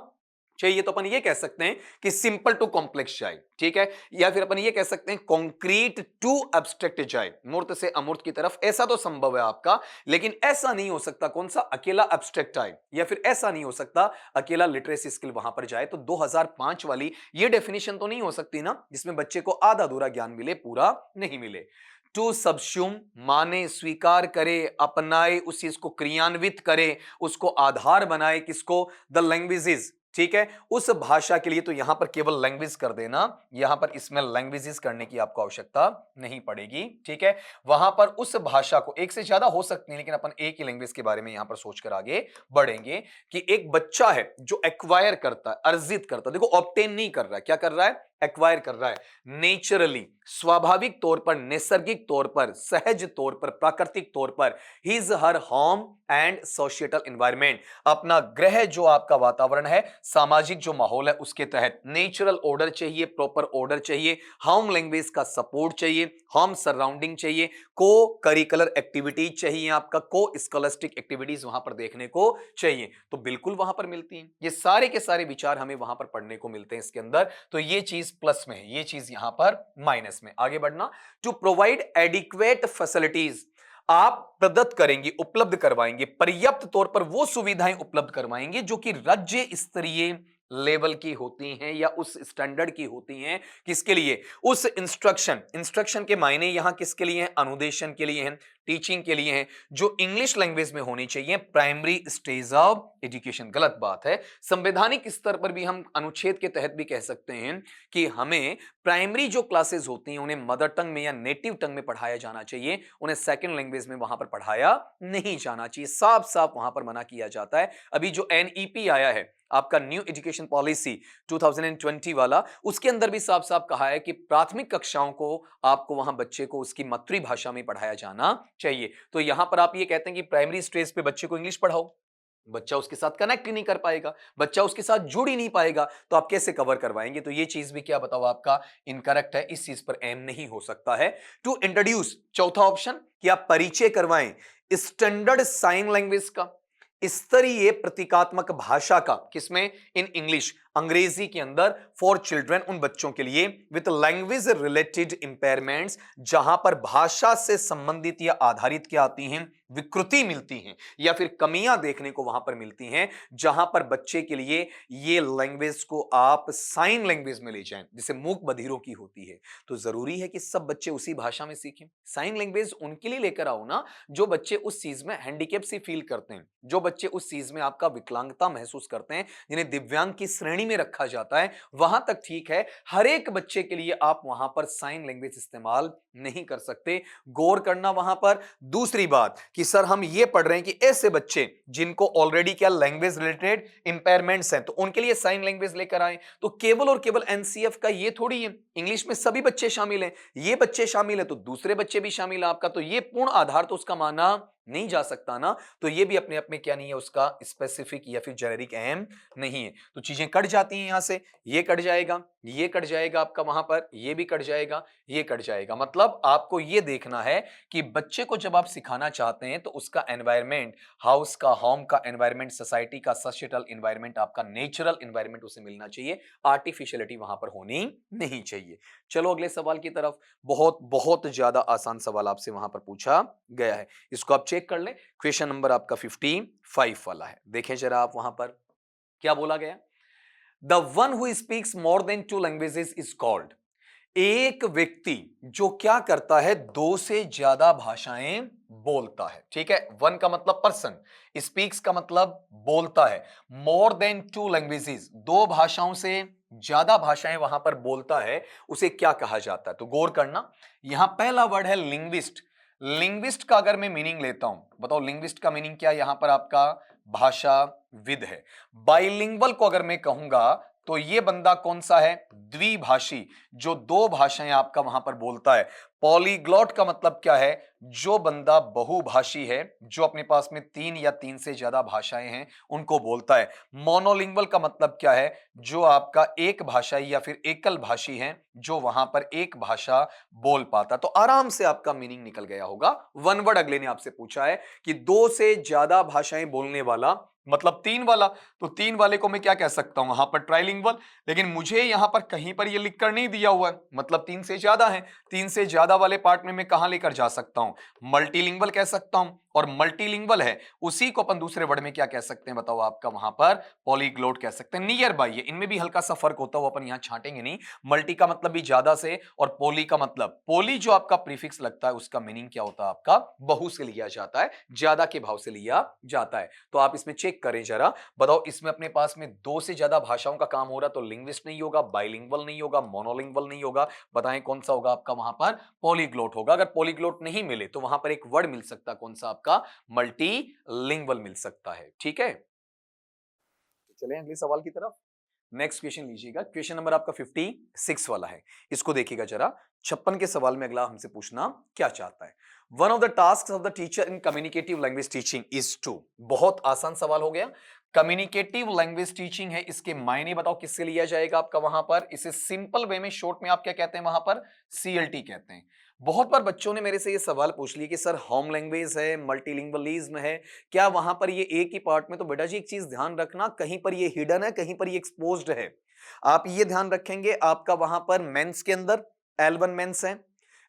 चाहिए। तो अपन ये कह सकते हैं कि सिंपल टू कॉम्प्लेक्स जाए, ठीक है, या फिर अपन ये कह सकते हैं कॉन्क्रीट टू एब्स्ट्रैक्ट जाए, मूर्त से अमूर्त की तरफ, ऐसा तो संभव है आपका, लेकिन ऐसा नहीं हो सकता कौन सा, अकेला एब्स्ट्रैक्ट आए, या फिर ऐसा नहीं हो सकता अकेला लिटरेसी स्किल वहां पर जाए। तो 2005 वाली ये डेफिनेशन तो नहीं हो सकती ना, जिसमें बच्चे को आधा अधूरा ज्ञान मिले, पूरा नहीं मिले। टू सबस्यूम, माने, स्वीकार करे, अपनाए, उस चीज को क्रियान्वित करे, उसको आधार बनाए, किसको, द लैंग्वेजेस, ठीक है, उस भाषा के लिए तो यहां पर केवल लैंग्वेज कर देना, यहां पर इसमें लैंग्वेजेस करने की आपको आवश्यकता नहीं पड़ेगी। ठीक है, वहां पर उस भाषा को, एक से ज्यादा हो सकती है लेकिन अपन एक ही लैंग्वेज के बारे में यहां पर सोचकर आगे बढ़ेंगे कि एक बच्चा है जो एक्वायर करता है, अर्जित करता है, देखो ऑब्टेन नहीं कर रहा है, क्या कर रहा है, एक्वायर कर रहा है, नेचुरली, स्वाभाविक तौर पर, नैसर्गिक तौर पर, सहज तौर पर, प्राकृतिक तौर पर, his her home and societal environment, अपना ग्रह जो आपका वातावरण है, सामाजिक जो माहौल है उसके तहत नेचुरल ऑर्डर चाहिए, प्रॉपर ऑर्डर चाहिए, होम लैंग्वेज का सपोर्ट चाहिए, होम सराउंडिंग चाहिए, को करिकुलर एक्टिविटीज चाहिए, आपका को स्कॉलस्टिक एक्टिविटीज वहां पर देखने को चाहिए, तो बिल्कुल वहां पर मिलती हैं ये सारे के सारे विचार, हमें वहां पर पढ़ने को मिलते हैं इसके अंदर। तो ये चीज प्लस में है, ये चीज यहां पर माइनस में। आगे बढ़ना, टू प्रोवाइड एडिक्वेट फैसिलिटीज, आप प्रदत्त करेंगे, उपलब्ध करवाएंगे, पर्याप्त तौर पर वो सुविधाएं उपलब्ध करवाएंगे जो कि राज्य स्तरीय लेवल की होती हैं या उस स्टैंडर्ड की होती हैं, किसके लिए, उस इंस्ट्रक्शन, इंस्ट्रक्शन के मायने यहां किसके लिए हैं, अनुदेशन के लिए हैं, टीचिंग के लिए हैं, जो इंग्लिश लैंग्वेज में होनी चाहिए प्राइमरी स्टेज ऑफ एजुकेशन। गलत बात है, संवैधानिक स्तर पर भी हम अनुच्छेद के तहत भी कह सकते हैं कि हमें प्राइमरी जो क्लासेस होती हैं उन्हें मदर टंग में या नेटिव टंग में पढ़ाया जाना चाहिए, उन्हें सेकंड लैंग्वेज में वहां पर पढ़ाया नहीं जाना चाहिए, साफ साफ वहां पर मना किया जाता है। अभी जो एनईपी आया है आपका, न्यू एजुकेशन पॉलिसी 2020 वाला, उसके अंदर भी साफ साफ कहा है कि प्राथमिक कक्षाओं को आपको वहां बच्चे को उसकी मातृभाषा में पढ़ाया जाना चाहिए। तो यहां पर आप ये कहते हैं कि प्राइमरी स्टेज पे बच्चे को इंग्लिश पढ़ाओ, बच्चा उसके साथ कनेक्ट ही नहीं कर पाएगा, बच्चा उसके साथ जुड़ ही नहीं पाएगा, तो आप कैसे कवर करवाएंगे? तो ये चीज भी क्या बताओ आपका इनकरेक्ट है, इस चीज पर एम नहीं हो सकता है। टू इंट्रोड्यूस, चौथा ऑप्शन, कि आप परिचय करवाएं स्टैंडर्ड साइन लैंग्वेज का, स्तरीय प्रतीकात्मक भाषा का, किसमें, इन इंग्लिश, अंग्रेजी के अंदर, फॉर चिल्ड्रन, उन बच्चों के लिए, विद लैंग्वेज रिलेटेड इंपेयरमेंट्स, जहां पर भाषा से संबंधित या आधारित क्या आती हैं, विकृति मिलती हैं या फिर कमियां देखने को वहां पर मिलती हैं, जहां पर बच्चे के लिए ये लैंग्वेज को आप साइन लैंग्वेज में ले जाएं, जिसे मूक बधिरों की होती है। तो जरूरी है कि सब बच्चे उसी भाषा में सीखें, साइन लैंग्वेज उनके लिए लेकर आओ ना जो बच्चे उस चीज में हैंडीकेप से फील करते हैं, जो बच्चे उस चीज में आपका विकलांगता महसूस करते हैं, जिन्हें दिव्यांग की श्रेणी में रखा जाता है, वहां तक ठीक है। हर एक बच्चे के लिए आप वहां पर साइन लैंग्वेज इस्तेमाल नहीं कर सकते, गौर करना वहां पर। दूसरी बात कि सर हम ये पढ़ रहे हैं कि ऐसे बच्चे जिनको ऑलरेडी क्या लैंग्वेज रिलेटेड इंपेयरमेंट्स हैं, तो उनके लिए साइन लैंग्वेज लेकर आए, तो केवल और केवल एनसीएफ का ये थोड़ी है, इंग्लिश में सभी बच्चे शामिल हैं, ये बच्चे शामिल है तो दूसरे बच्चे भी शामिल है आपका, तो ये पूर्ण आधार तो उसका माना नहीं जा सकता ना। तो ये भी अपने आप में क्या नहीं है, उसका स्पेसिफिक या फिर जेनेरिक एम नहीं है। तो चीजें कट जाती हैं यहां से, ये कट जाएगा, ये कट जाएगा आपका वहां पर, ये भी कट जाएगा, ये कट जाएगा। मतलब आपको ये देखना है कि बच्चे को जब आप सिखाना चाहते हैं तो उसका एनवायरमेंट, हाउस का, होम का एनवायरमेंट, सोसाइटी का, सोशल एनवायरमेंट, आपका नेचुरल एनवायरमेंट उसे मिलना चाहिए, आर्टिफिशियलिटी वहां पर होनी नहीं चाहिए। चलो अगले सवाल की तरफ, बहुत बहुत ज्यादा आसान सवाल आपसे वहां पर पूछा गया है, इसको आप चेक कर लें। क्वेश्चन नंबर आपका 55 वाला है, देखें जरा आप वहां पर क्या बोला गया। The one who speaks more than to languages is called, एक व्यक्ति जो क्या करता है, दो से ज्यादा भाषाएं बोलता है। ठीक है, वन का मतलब पर्सन, स्पीक्स का मतलब बोलता है, मोर देन टू लैंग्वेजेस, दो भाषाओं से ज्यादा भाषाएं वहां पर बोलता है, उसे क्या कहा जाता है? तो गौर करना, यहां पहला वर्ड है लिंग्विस्ट। लिंग्विस्ट का अगर मैं मीनिंग लेता हूं, बताओ लिंग्विस्ट का मीनिंग क्या है? यहां पर आपका भाषाविद है। बाइलिंगुअल को अगर मैं कहूंगा तो ये बंदा कौन सा है? द्विभाषी, जो दो भाषाएं आपका वहां पर बोलता है। पॉलीग्लॉट का मतलब क्या है? जो बंदा बहुभाषी है, जो अपने पास में तीन या तीन से ज्यादा भाषाएं हैं उनको बोलता है। मोनोलिंगुअल का मतलब क्या है? जो आपका एक भाषाई या फिर एकल भाषी है, जो वहां पर एक भाषा बोल पाता। तो आराम से आपका मीनिंग निकल गया होगा। वन वर्ड अगले ने आपसे पूछा है कि दो से ज्यादा भाषाएं बोलने वाला, मतलब तीन वाला, तो तीन वाले को मैं क्या कह सकता हूं वहां पर? ट्राइलिंगुअल। लेकिन मुझे यहां पर कहीं पर ये लिखकर नहीं दिया हुआ है, मतलब तीन से ज्यादा है, तीन से ज्यादा वाले पार्ट में मैं कहां लेकर जा सकता हूं? मल्टीलिंगुअल कह सकता हूं। और मल्टीलिंगुअल है उसी को अपन दूसरे वर्ड में क्या कह सकते हैं बताओ आपका वहां पर पॉलीग्लोट कह सकते हैं। नियर बाय है, इनमें भी हल्का सा फर्क होता है, वो अपन यहां छांटेंगे नहीं। मल्टी का मतलब भी ज्यादा से, और पोली का मतलब, पोली जो आपका प्रीफिक्स लगता है उसका मीनिंग क्या होता है आपका बहु से लिया जाता है, ज्यादा के भाव से लिया जाता है। तो आप इसमें चेक करें जरा, बताओ इसमें अपने पास में दो से ज्यादा भाषाओं का काम हो रहा, तो लिंग्विस्ट नहीं होगा, बाइलिंगुअल नहीं होगा, मोनोलिंगुअल नहीं होगा, बताएं कौन सा होगा आपका वहां पर पॉलीग्लोट होगा। अगर पॉलीग्लोट नहीं मिले तो वहां पर एक वर्ड मिल सकता है, कौन सा आपका मल्टीलिंगुअल मिल सकता है। ठीक है, तो चलें अगले सवाल की तरफ। नेक्स्ट क्वेश्चन लीजिएगा, क्वेश्चन नंबर आपका 56 वाला है, इसको देखिएगा जरा। 56 के सवाल में अगला हमसे पूछना क्या चाहता है, one of the task of the teacher in communicative language teaching is to. बहुत आसान सवाल हो गया, कम्युनिकेटिव लैंग्वेज टीचिंग है, इसके मायने बताओ किससे लिया जाएगा आपका वहां पर। इसे सिंपल वे में शॉर्ट में आप क्या कहते हैं वहां पर, सीएलटी कहते हैं। बहुत बार बच्चों ने मेरे से ये सवाल पूछ लिया कि सर होम लैंग्वेज है, मल्टीलिंगुअलिज्म है, क्या वहां पर ये एक ही पार्ट में। तो बेटा जी एक चीज ध्यान रखना, कहीं पर ये हिडन है, कहीं पर ये एक्सपोज्ड है। आप ये ध्यान रखेंगे, आपका वहां पर मेंस के अंदर L1 मेंस है,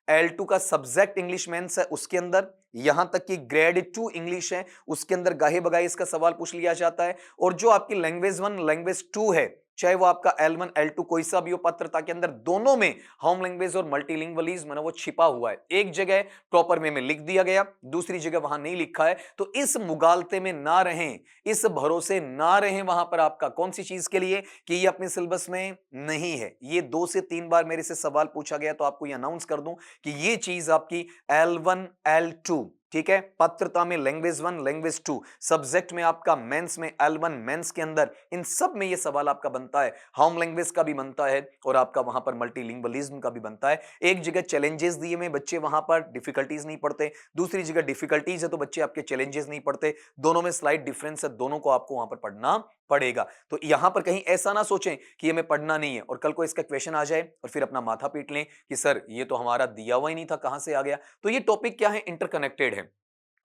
L2 का सब्जेक्ट इंग्लिश मेंस है उसके अंदर, यहां तक कि ग्रेड 2 इंग्लिश है उसके अंदर गाहे बगाहे इसका सवाल पूछ लिया जाता है। और जो आपकी लैंग्वेज 1 लैंग्वेज 2 है, चाहे वो आपका L1 L2 कोई सा भी हो पात्रता के अंदर, दोनों में होम लैंग्वेज और मल्टीलिंगुअलिज्म है वो छिपा हुआ है। एक जगह प्रॉपर वे में लिख दिया गया, दूसरी जगह वहां नहीं लिखा है। तो इस मुगालते में ना रहें, इस भरोसे ना रहें वहां पर आपका कौन सी चीज के लिए कि ये अपने सिलेबस में नहीं है। ये 2 से 3 बार मेरे से सवाल पूछा गया, तो आपको ये अनाउंस कर दूं कि ये चीज आपकी L1 L2, ठीक है, पात्रता में लैंग्वेज 1 लैंग्वेज 2, सब्जेक्ट में आपका मेंस में L1 मेंस के अंदर, इन सब में ये सवाल आपका बनता है। होम लैंग्वेज का भी बनता है और आपका वहां पर मल्टीलिंगुअलिज्म का भी बनता है। एक जगह चैलेंजेस दिए में बच्चे वहां पर डिफिकल्टीज नहीं पढ़ते, दूसरी जगह डिफिकल्टीज है तो बच्चे आपके चैलेंजेस नहीं पढ़ते, दोनों में स्लाइड डिफरेंस है, दोनों को आपको वहां पर पढ़ना पड़ेगा। तो यहां पर कहीं ऐसा ना सोचें कि ये हमें पढ़ना नहीं है और कल को इसका क्वेश्चन आ जाए और फिर अपना माथा पीट लें कि सर ये तो हमारा दिया हुआ ही नहीं था, कहां से आ गया। तो ये टॉपिक क्या है, इंटरकनेक्टेड है,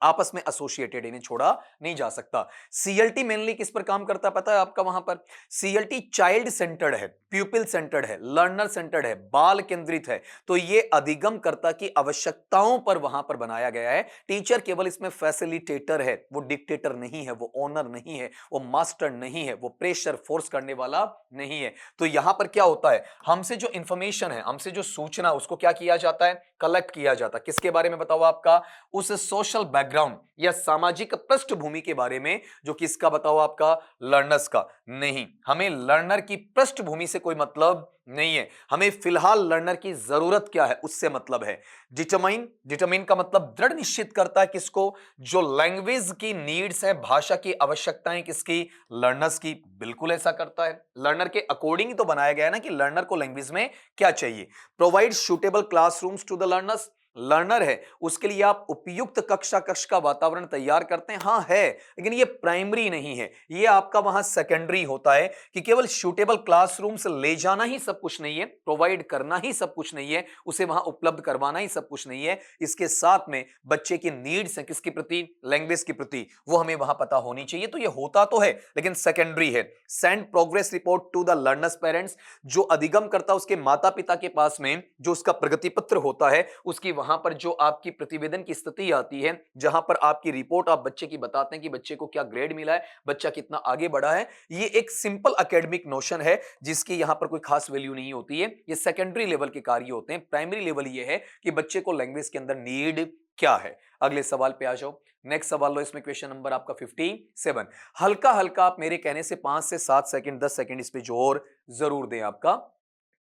आपस में एसोसिएटेड, इन्हें छोड़ा नहीं जा सकता। सीएलटी मेनली किस पर काम करता है पता है आपका वहां पर, सीएलटी चाइल्ड सेंटर्ड है, प्यूपिल सेंटर्ड है, लर्नर सेंटर्ड है, बाल केंद्रित है। तो ये अधिगमकर्ता की आवश्यकताओं पर वहां पर बनाया गया है। टीचर केवल इसमें फैसिलिटेटर है, वो डिक्टेटर नहीं है, वो ओनर नहीं है, वो मास्टर नहीं है, वो प्रेशर फोर्स करने वाला नहीं है। तो यहां पर क्या होता है, हमसे जो इंफॉर्मेशन है, हमसे जो सूचना, उसको क्या किया जाता है, कलेक्ट किया जाता है। किसके बारे में बताओ आपका, उस सोशल बैकग्राउंड या सामाजिक पृष्ठभूमि के बारे में, जो किसका बताओ आपका, लर्नर्स का। नहीं, हमें लर्नर की पृष्ठभूमि से कोई मतलब नहीं है, हमें फिलहाल लर्नर की जरूरत क्या है उससे मतलब है। डिटरमाइन, डिटरमाइन का मतलब दृढ़ निश्चित करता है किसको, जो लैंग्वेज की नीड्स है, भाषा की आवश्यकताएं किसकी, लर्नर्स की। बिल्कुल ऐसा करता है, लर्नर के अकॉर्डिंग ही तो बनाया गया है ना कि लर्नर को लैंग्वेज में क्या चाहिए। Provide suitable classrooms to the learners, learner है उसके लिए आप उपयुक्त कक्षा कक्ष का वातावरण तैयार करते हैं, हाँ है, लेकिन ये प्राइमरी नहीं है, ये आपका वहां सेकेंडरी होता है कि केवल सूटेबल क्लासरूम्स ले जाना ही सब कुछ नहीं है, प्रोवाइड करना ही सब कुछ नहीं है, उसे वहां उपलब्ध करवाना ही सब कुछ नहीं है। इसके साथ में बच्चे की नीड्स है किसके प्रति, लैंग्वेज के प्रति, वो हमें वहां पता होनी चाहिए। तो ये होता तो है लेकिन सेकेंडरी है। Send progress report to the learners parents, जो अधिगम करता उसके माता पिता के पास में जो उसका प्रगति पत्र होता है, उसकी वहां पर जो आपकी प्रतिवेदन की स्थिति आती है, जहां पर आपकी रिपोर्ट आप बच्चे की बताते हैं कि बच्चे को क्या ग्रेड मिला है, बच्चा कितना आगे बढ़ा है। ये एक सिंपल एकेडमिक नोशन है जिसकी यहां पर कोई खास वैल्यू नहीं होती है, ये सेकेंडरी लेवल के कार्य होते हैं। प्राइमरी लेवल ये है कि बच्चे को लैंग्वेज के अंदर नीड क्या है। अगले सवाल पे आ जाओ, नेक्स्ट सवाल लो, इसमें क्वेश्चन नंबर आपका 57। हल्का हल्का आप मेरे कहने से 5 से 7 सेकंड 10 सेकंड इस पे जोर जरूर दें। आपका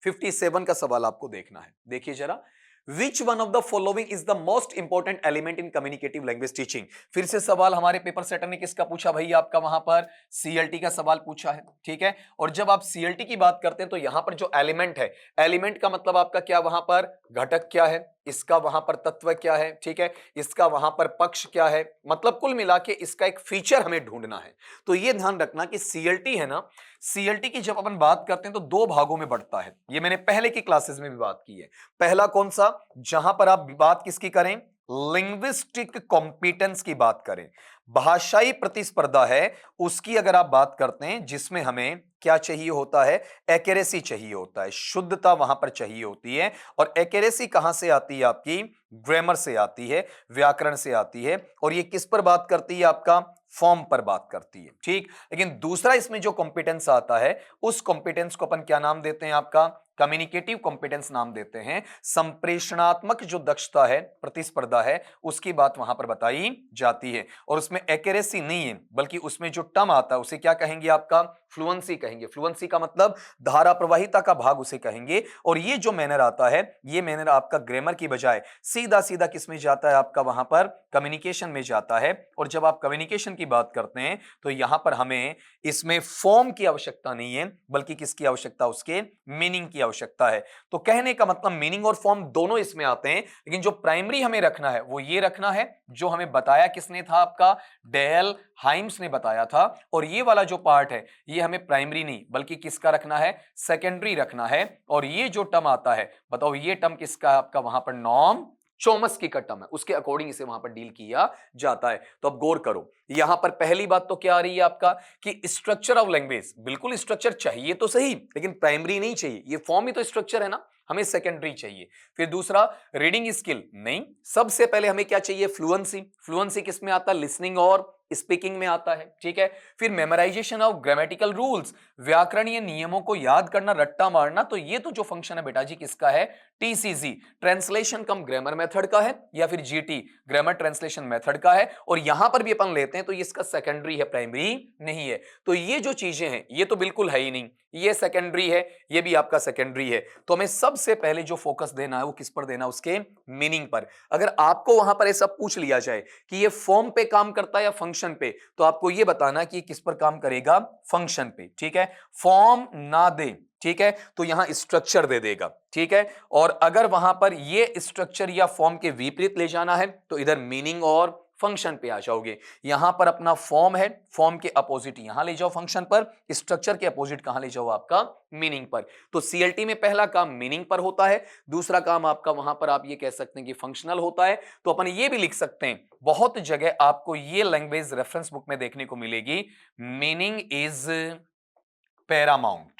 57 का सवाल आपको देखना है, देखिए जरा। Which one of the following is the most important element in communicative language teaching? फिर से सवाल हमारे पेपर सेटर ने किसका पूछा भाई, आपका वहां पर सीएलटी का सवाल पूछा है, ठीक है। और जब आप सीएलटी की बात करते हैं तो यहां पर जो एलिमेंट है, एलिमेंट का मतलब आपका क्या वहां पर घटक क्या है, इसका वहां पर तत्व क्या है, ठीक है, इसका वहां पर पक्ष क्या है, मतलब कुल मिला के इसका एक फीचर हमें ढूंढना है। तो ये ध्यान रखना कि सीएलटी है ना, सीएलटी की जब अपन बात करते हैं तो 2 भागों में बढ़ता है, ये मैंने पहले की क्लासेस में भी बात की है। पहला कौन सा, जहां पर आप बात किसकी करें, लिंग्विस्टिक कॉम्पिटेंस की बात करें, भाषाई प्रतिस्पर्धा है उसकी अगर आप बात करते हैं, जिसमें हमें क्या चाहिए होता है, एक्यूरेसी चाहिए होता है, शुद्धता वहां पर चाहिए होती है। और एक्यूरेसी कहां से आती है आपकी, ग्रामर से आती है, व्याकरण से आती है। और ये किस पर बात करती है, आपका फॉर्म पर बात करती है, ठीक। लेकिन दूसरा इसमें जो कॉम्पिटेंस आता है, उस कॉम्पिटेंस को अपन क्या नाम देते हैं, आपका कम्युनिकेटिव कॉम्पिटेंस नाम देते हैं। संप्रेषणात्मक जो दक्षता है, प्रतिस्पर्धा है, उसकी बात वहां पर बताई जाती है। और उसमें एक्यूरेसी नहीं है, बल्कि उसमें जो टर्म आता है उसे क्या कहेंगे, आपका फ्लुएंसी कहेंगे। फ्लुएंसी का मतलब धारा प्रवाहिता का भाग उसे कहेंगे। और ये जो मैनर आता है, ये मैनर आपका ग्रामर की बजाय सीधा सीधा किस में जाता है, आपका वहां पर कम्युनिकेशन में जाता है। और जब आप कम्युनिकेशन की बात करते हैं, तो यहां पर हमें इसमें फॉर्म की आवश्यकता नहीं है, बल्कि किसकी आवश्यकता, उसके मीनिंग की आवश्यकता है। तो कहने का मतलब मीनिंग और फॉर्म दोनों इसमें आते हैं, लेकिन जो प्राइमरी हमें रखना है वो ये रखना है जो हमें बताया किसने था, आपका डेल हाइम्स ने बताया था। और ये वाला जो पार्ट है, ये हमें प्राइमरी नहीं बल्कि किसका रखना है, सेकेंडरी रखना है। और ये जो टर्म आता है, बताओ ये टर्म किसका है, आपका वहां पर नॉर्म चोमस्की का टर्म है, उसके अकॉर्डिंग इसे वहां पर डील किया जाता है। तो अब गौर करो, यहां पर पहली बात तो क्या आ रही है आपका, कि स्ट्रक्चर ऑफ लैंग्वेज, बिल्कुल स्ट्रक्चर चाहिए तो सही, लेकिन प्राइमरी नहीं चाहिए, ये फॉर्म ही तो स्ट्रक्चर है ना, हमें सेकेंडरी चाहिए। फिर दूसरा, रीडिंग स्किल नहीं, सबसे पहले हमें क्या चाहिए, फ्लुएंसी। फ्लुएंसी किस में आता है, लिसनिंग और स्पीकिंग में आता है, ठीक है। फिर मेमोराइजेशन ऑफ ग्रामेटिकल रूल्स, व्याकरणीय नियमों को याद करना, रट्टा मारना। तो ये तो जो फंक्शन है बेटा जी किसका है, टीसीजी, ट्रांसलेशन कम ग्रामर मेथड का है, या फिर जीटी, ग्रामर ट्रांसलेशन मेथड का है। और यहां पर भी अपन लेते हैं तो ये इसका सेकेंडरी है, प्राइमरी नहीं है। तो ये जो चीजें हैं, ये तो बिल्कुल है ही नहीं, ये सेकेंडरी है, ये भी आपका सेकेंडरी है। तो हमें सबसे पहले जो फोकस देना है वो किस पर देना है, उसके मीनिंग पर। अगर आपको वहां पर ऐसा पूछ लिया जाए कि ये फॉर्म पे काम करता है या फंक्शन पे, तो आपको ये बताना कि किस पर काम करेगा, फंक्शन पे, ठीक है। फॉर्म ना दे, ठीक है, तो यहां स्ट्रक्चर दे देगा, ठीक है। और अगर वहां पर ये स्ट्रक्चर या फॉर्म के विपरीत ले जाना है, तो इधर मीनिंग और फंक्शन पे आ जाओगे। यहां पर अपना फॉर्म है, फॉर्म के अपोजिट यहां ले जाओ फंक्शन पर, स्ट्रक्चर के अपोजिट कहां ले जाओ, आपका मीनिंग पर। तो सीएलटी में पहला काम मीनिंग पर होता है, दूसरा काम आपका वहां पर आप ये कह सकते हैं कि फंक्शनल होता है। तो अपन ये भी लिख सकते हैं, बहुत जगह आपको ये लैंग्वेज रेफरेंस बुक में देखने को मिलेगी, मीनिंग इज पैरामाउंट।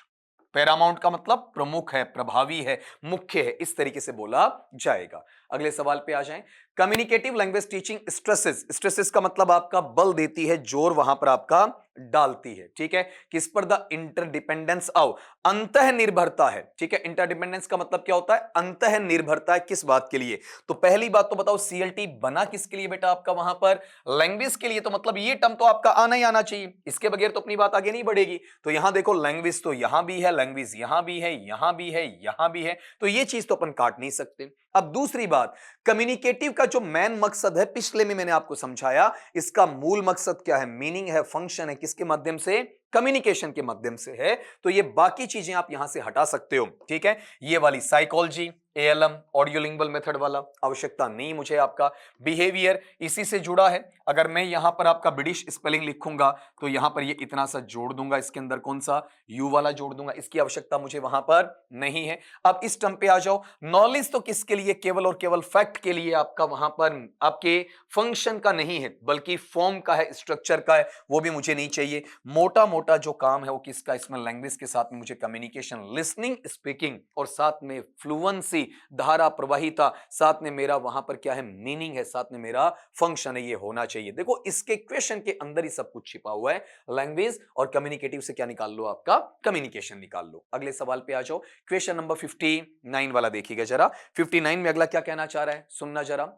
पैरामाउंट का मतलब प्रमुख है, प्रभावी है, मुख्य है, इस तरीके से बोला जाएगा। अगले सवाल पे आ जाएं। Communicative language teaching stresses, stresses का मतलब आपका बल देती है, जोर वहां पर आपका डालती है, ठीक है। किस पर, द इंटरडिपेंडेंस ऑफ, अंतः निर्भरता है, ठीक है। इंटरडिपेंडेंस का मतलब क्या होता है, अंतः निर्भरता है, किस बात के लिए। तो पहली बात तो बताओ, सीएलटी बना किसके लिए बेटा, आपका वहां पर लैंग्वेज के लिए। तो मतलब ये टर्म तो आपका आना ही आना चाहिए, इसके बगैर तो अपनी बात आगे नहीं बढ़ेगी। तो यहां देखो, लैंग्वेज तो यहां भी है, लैंग्वेज यहां भी है, यहां भी है, यहां भी है, तो ये चीज तो अपन काट नहीं सकते। अब दूसरी बात, कम्युनिकेटिव का जो मेन मकसद है, पिछले में मैंने आपको समझाया, इसका मूल मकसद क्या है, मीनिंग है, फंक्शन है, किसके माध्यम से, कम्युनिकेशन के माध्यम से है। तो ये बाकी चीजें आप यहां से हटा सकते हो, ठीक है। ये वाली साइकोलॉजी, एएलएम, ऑडियोलिंगुअल मेथड वाला आवश्यकता नहीं मुझे। आपका बिहेवियर इसी से जुड़ा है। अगर मैं यहां पर आपका ब्रिटिश स्पेलिंग लिखूंगा, तो यहां पर ये इतना सा जोड़ दूंगा, इसके अंदर कौन सा, यू वाला जोड़ दूंगा, इसकी आवश्यकता मुझे वहां पर नहीं है। अब इस टर्म पे आ जाओ, नॉलेज तो किसके लिए, केवल और केवल फैक्ट के लिए, आपका वहां पर आपके फंक्शन का नहीं है, बल्कि फॉर्म का है, स्ट्रक्चर का है, वो भी मुझे नहीं चाहिए। मोटा मोटा जो काम है वो किसका, इसमें लैंग्वेज के साथ में मुझे कम्युनिकेशन, लिसनिंग, स्पीकिंग, और साथ में फ्लुएंसी, धारा प्रवाहिता, साथ में मेरा वहां पर क्या है, मीनिंग है, साथ में मेरा फंक्शन है, ये होना चाहिए। देखो इसके क्वेश्चन के अंदर ही सब कुछ छिपा हुआ है। लैंग्वेज और कम्युनिकेटिव से क्या निकाल लो, आपका कम्युनिकेशन निकाल लो। अगले सवाल पे आ जाओ, क्वेश्चन नंबर 59 वाला देखिएगा जरा। 59 में अगला क्या कहना चाह रहा है, सुनना जरा।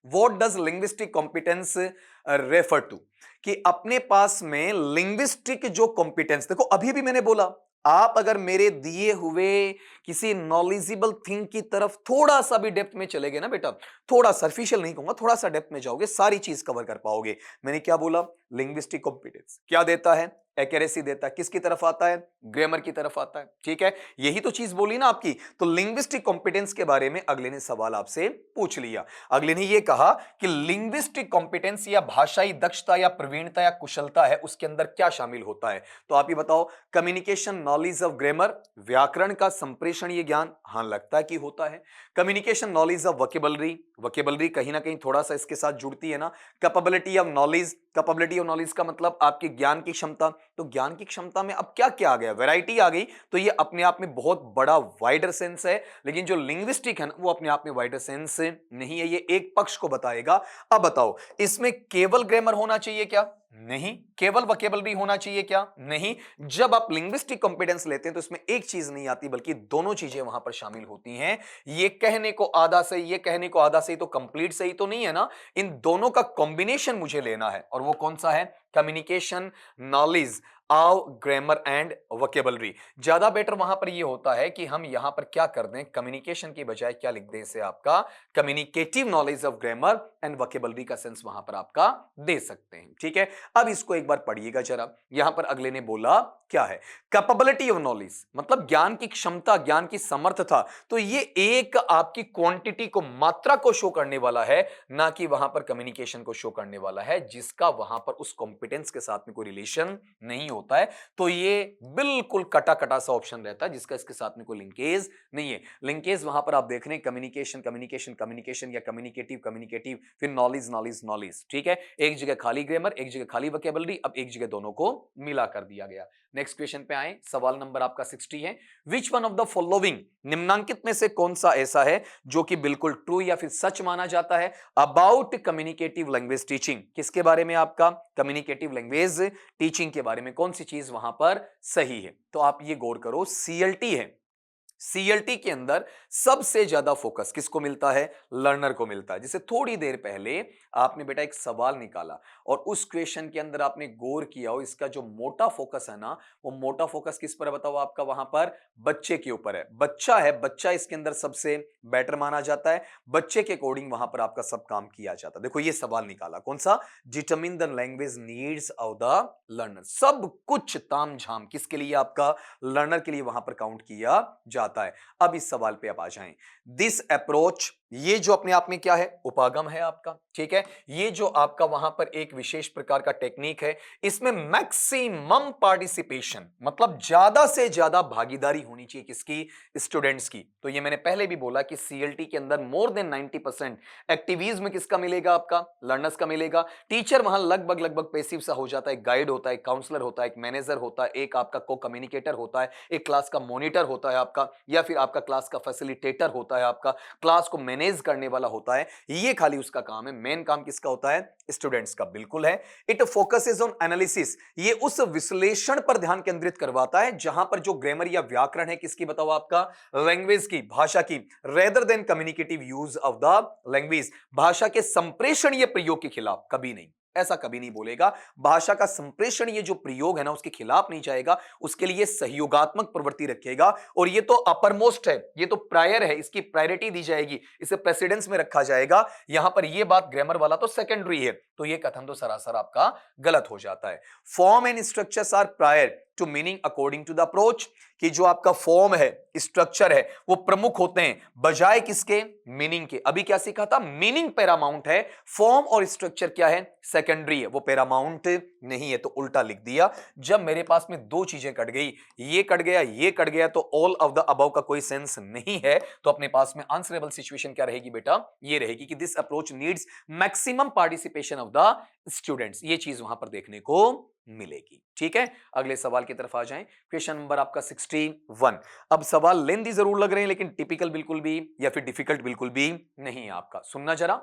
What does linguistic competence refer to, कि अपने पास में लिंग्विस्टिक जो कॉम्पिटेंस, देखो अभी भी मैंने बोला, आप अगर मेरे दिए हुए किसी नॉलेजेबल थिंग की तरफ थोड़ा सा भी डेप्थ में चले गए ना बेटा, थोड़ा सरफिशियल नहीं कहूंगा, थोड़ा सा डेप्थ में जाओगे, सारी चीज कवर कर पाओगे। मैंने क्या बोला, लिंग्विस्टिक कॉम्पिटेंस क्या देता है, एक्यूरेसी देता है, किसकी तरफ आता है, ग्रामर की तरफ आता है, ठीक है। यही तो चीज बोली ना आपकी। तो लिंग्विस्टिक कॉम्पिटेंस के बारे में अगले ने सवाल आपसे पूछ लिया। अगले ने यह कहा कि लिंग्विस्टिक कॉम्पिटेंस या भाषाई दक्षता या प्रवीणता या कुशलता है, उसके अंदर क्या शामिल होता है। तो आप ये बताओ, कम्युनिकेशन, नॉलेज ऑफ ग्रामर, व्याकरण का संप्रेषणीय ज्ञान, हाँ, लगता है कि होता है। Communication knowledge of vocabulary, vocabulary कहीं ना कहीं थोड़ा सा इसके साथ जुड़ती है ना। Capability of knowledge, capability of knowledge का मतलब आपके ज्ञान की क्षमता। तो ज्ञान की क्षमता में अब क्या क्या आ गया, वैरायटी आ गई, तो ये अपने आप में बहुत बड़ा वाइडर सेंस है। लेकिन जो लिंग्विस्टिक है ना, वो अपने आप में वाइडर सेंस नहीं है, ये एक पक्ष को बताएगा। अब बताओ, इसमें केवल ग्रामर होना चाहिए क्या? नहीं। केवल वोकेबलरी होना चाहिए क्या? नहीं। जब आप लिंग्विस्टिक कॉम्पिटेंस लेते हैं तो इसमें एक चीज नहीं आती, बल्कि दोनों चीजें वहां पर शामिल होती हैं। ये कहने को आधा सही, ये कहने को आधा सही, तो कंप्लीट सही तो नहीं है ना। इन दोनों का कॉम्बिनेशन मुझे लेना है, और वो कौन सा है? Communication knowledge of grammar and vocabulary. ज्यादा बेटर वहां पर ये होता है कि हम यहां पर क्या कर दें, कम्युनिकेशन की बजाय क्या लिख दें, इसे आपका communicative knowledge of grammar and vocabulary का सेंस वहां पर आपका दे सकते हैं। ठीक है, अब इसको एक बार पढ़िएगा जरा। यहां पर अगले ने बोला क्या है, कैपेबिलिटी ऑफ नॉलेज, मतलब ज्ञान की क्षमता, ज्ञान की समर्थता। तो ये एक आपकी क्वांटिटी को, मात्रा को शो करने वाला है, ना कि वहां पर कम्युनिकेशन को शो करने वाला है, जिसका वहां पर उस कॉम्पिटेंस के साथ में कोई रिलेशन नहीं होता है। तो ये बिल्कुल कटा कटा सा ऑप्शन रहता है, जिसका इसके साथ में कोई लिंकेज नहीं है। लिंकेज वहां पर आप देख रहे हैं, कम्युनिकेशन कम्युनिकेशन कम्युनिकेशन, या कम्युनिकेटिव कम्युनिकेटिव, फिर नॉलेज नॉलेज नॉलेज। ठीक है, एक जगह खाली ग्रामर, एक जगह खाली वोकैबुलरी, अब एक जगह दोनों को मिला कर दिया गया। नेक्स्ट क्वेश्चन पे आए, सवाल नंबर आपका 60 है। Which one of the following, निम्नांकित में से कौन सा ऐसा है जो कि बिल्कुल ट्रू या फिर सच माना जाता है अबाउट कम्युनिकेटिव लैंग्वेज टीचिंग? किसके बारे में? आपका कम्युनिकेटिव लैंग्वेज टीचिंग के बारे में कौन सी चीज वहां पर सही है? तो आप ये गौर करो, सीएलटी है। सीएलटी के अंदर सबसे ज्यादा फोकस किसको मिलता है? लर्नर को मिलता है। जिसे थोड़ी देर पहले आपने बेटा एक सवाल निकाला और उस क्वेश्चन के अंदर आपने गौर किया हो, इसका जो मोटा फोकस है ना, वो मोटा फोकस किस पर है बताओ? आपका वहां पर बच्चे के ऊपर है। बच्चा है, बच्चा इसके अंदर सबसे बेटर माना जाता है। बच्चे के अकॉर्डिंग वहां पर आपका सब काम किया जाता है। देखो ये सवाल निकाला कौन सा, determine the language needs of the learner. सब कुछ तामझाम किसके लिए? आपका लर्नर के लिए वहां पर काउंट किया जाता है। अब इस सवाल पे आप आ जाएं, दिस अप्रोच, ये जो अपने आप में क्या है? उपागम है आपका। ठीक है, ये जो आपका वहां पर एक विशेष प्रकार का टेक्निक है, इसमें मैक्सिमम पार्टिसिपेशन, मतलब ज्यादा से ज्यादा भागीदारी होनी चाहिए किसकी? स्टूडेंट्स की। तो ये मैंने पहले भी बोला कि सीएलटी के अंदर मोर देन 90% एक्टिविज्म किसका मिलेगा? आपका लर्नर्स का मिलेगा। टीचर वहां लगभग लगभग पैसिव सा हो जाता है, गाइड होता है, काउंसलर होता है, एक मैनेजर होता है, एक आपका को कम्युनिकेटर होता है, एक क्लास का मॉनिटर होता है आपका, या फिर आपका क्लास का फैसिलिटेटर होता है, आपका क्लास को मैनेज करने वाला होता है। ये खाली उसका काम है। मेन काम किसका होता है? स्टूडेंट्स का। बिल्कुल है। इट फोकसेस ऑन एनालिसिस, ये उस विश्लेषण पर ध्यान केंद्रित करवाता है जहां पर जो ग्रामर या व्याकरण है किसकी बताओ? आपका लैंग्वेज की, भाषा की, rather than communicative use of the language. भाषा के संप्रेषण या प्रयोग के खिलाफ कभी नहीं, ऐसा कभी नहीं बोलेगा। भाषा का संप्रेषण ये जो प्रयोग है ना, उसके खिलाफ नहीं जाएगा, उसके लिए सहयोगात्मक प्रवृत्ति रखेगा। और ये तो अपर मोस्ट है, ये तो प्रायर है, इसकी प्रायोरिटी दी जाएगी, इसे प्रेसिडेंस में रखा जाएगा। यहां पर ये बात ग्रामर वाला तो सेकेंडरी है। तो ये कथन तो सरासर आपका गलत हो जाता है। Form and structures are prior to meaning according to the approach, कि जो आपका फॉर्म है, स्ट्रक्चर है, वो प्रमुख होते हैं बजाय किसके? मीनिंग के। अभी क्या सीखा था? मीनिंग पैरामाउंट है, फॉर्म और स्ट्रक्चर क्या है? सेकेंडरी है, वो पैरामाउंट नहीं है। तो उल्टा लिख दिया। जब मेरे पास में दो चीजें कट गई, ये कट गया, ये कट गया, तो ऑल ऑफ द अबव का कोई सेंस नहीं है। तो अपने पास में आंसरेबल सिचुएशन क्या रहेगी बेटा? ये रहेगी कि this approach needs maximum participation of the students. ये चीज वहां पर देखने को मिलेगी। ठीक है, अगले सवाल की तरफ आ जाएं। क्वेश्चन नंबर आपका 61। अब सवाल लेंथी जरूर लग रहे हैं, लेकिन टिपिकल बिल्कुल भी या फिर डिफिकल्ट बिल्कुल भी नहीं है आपका। सुनना जरा,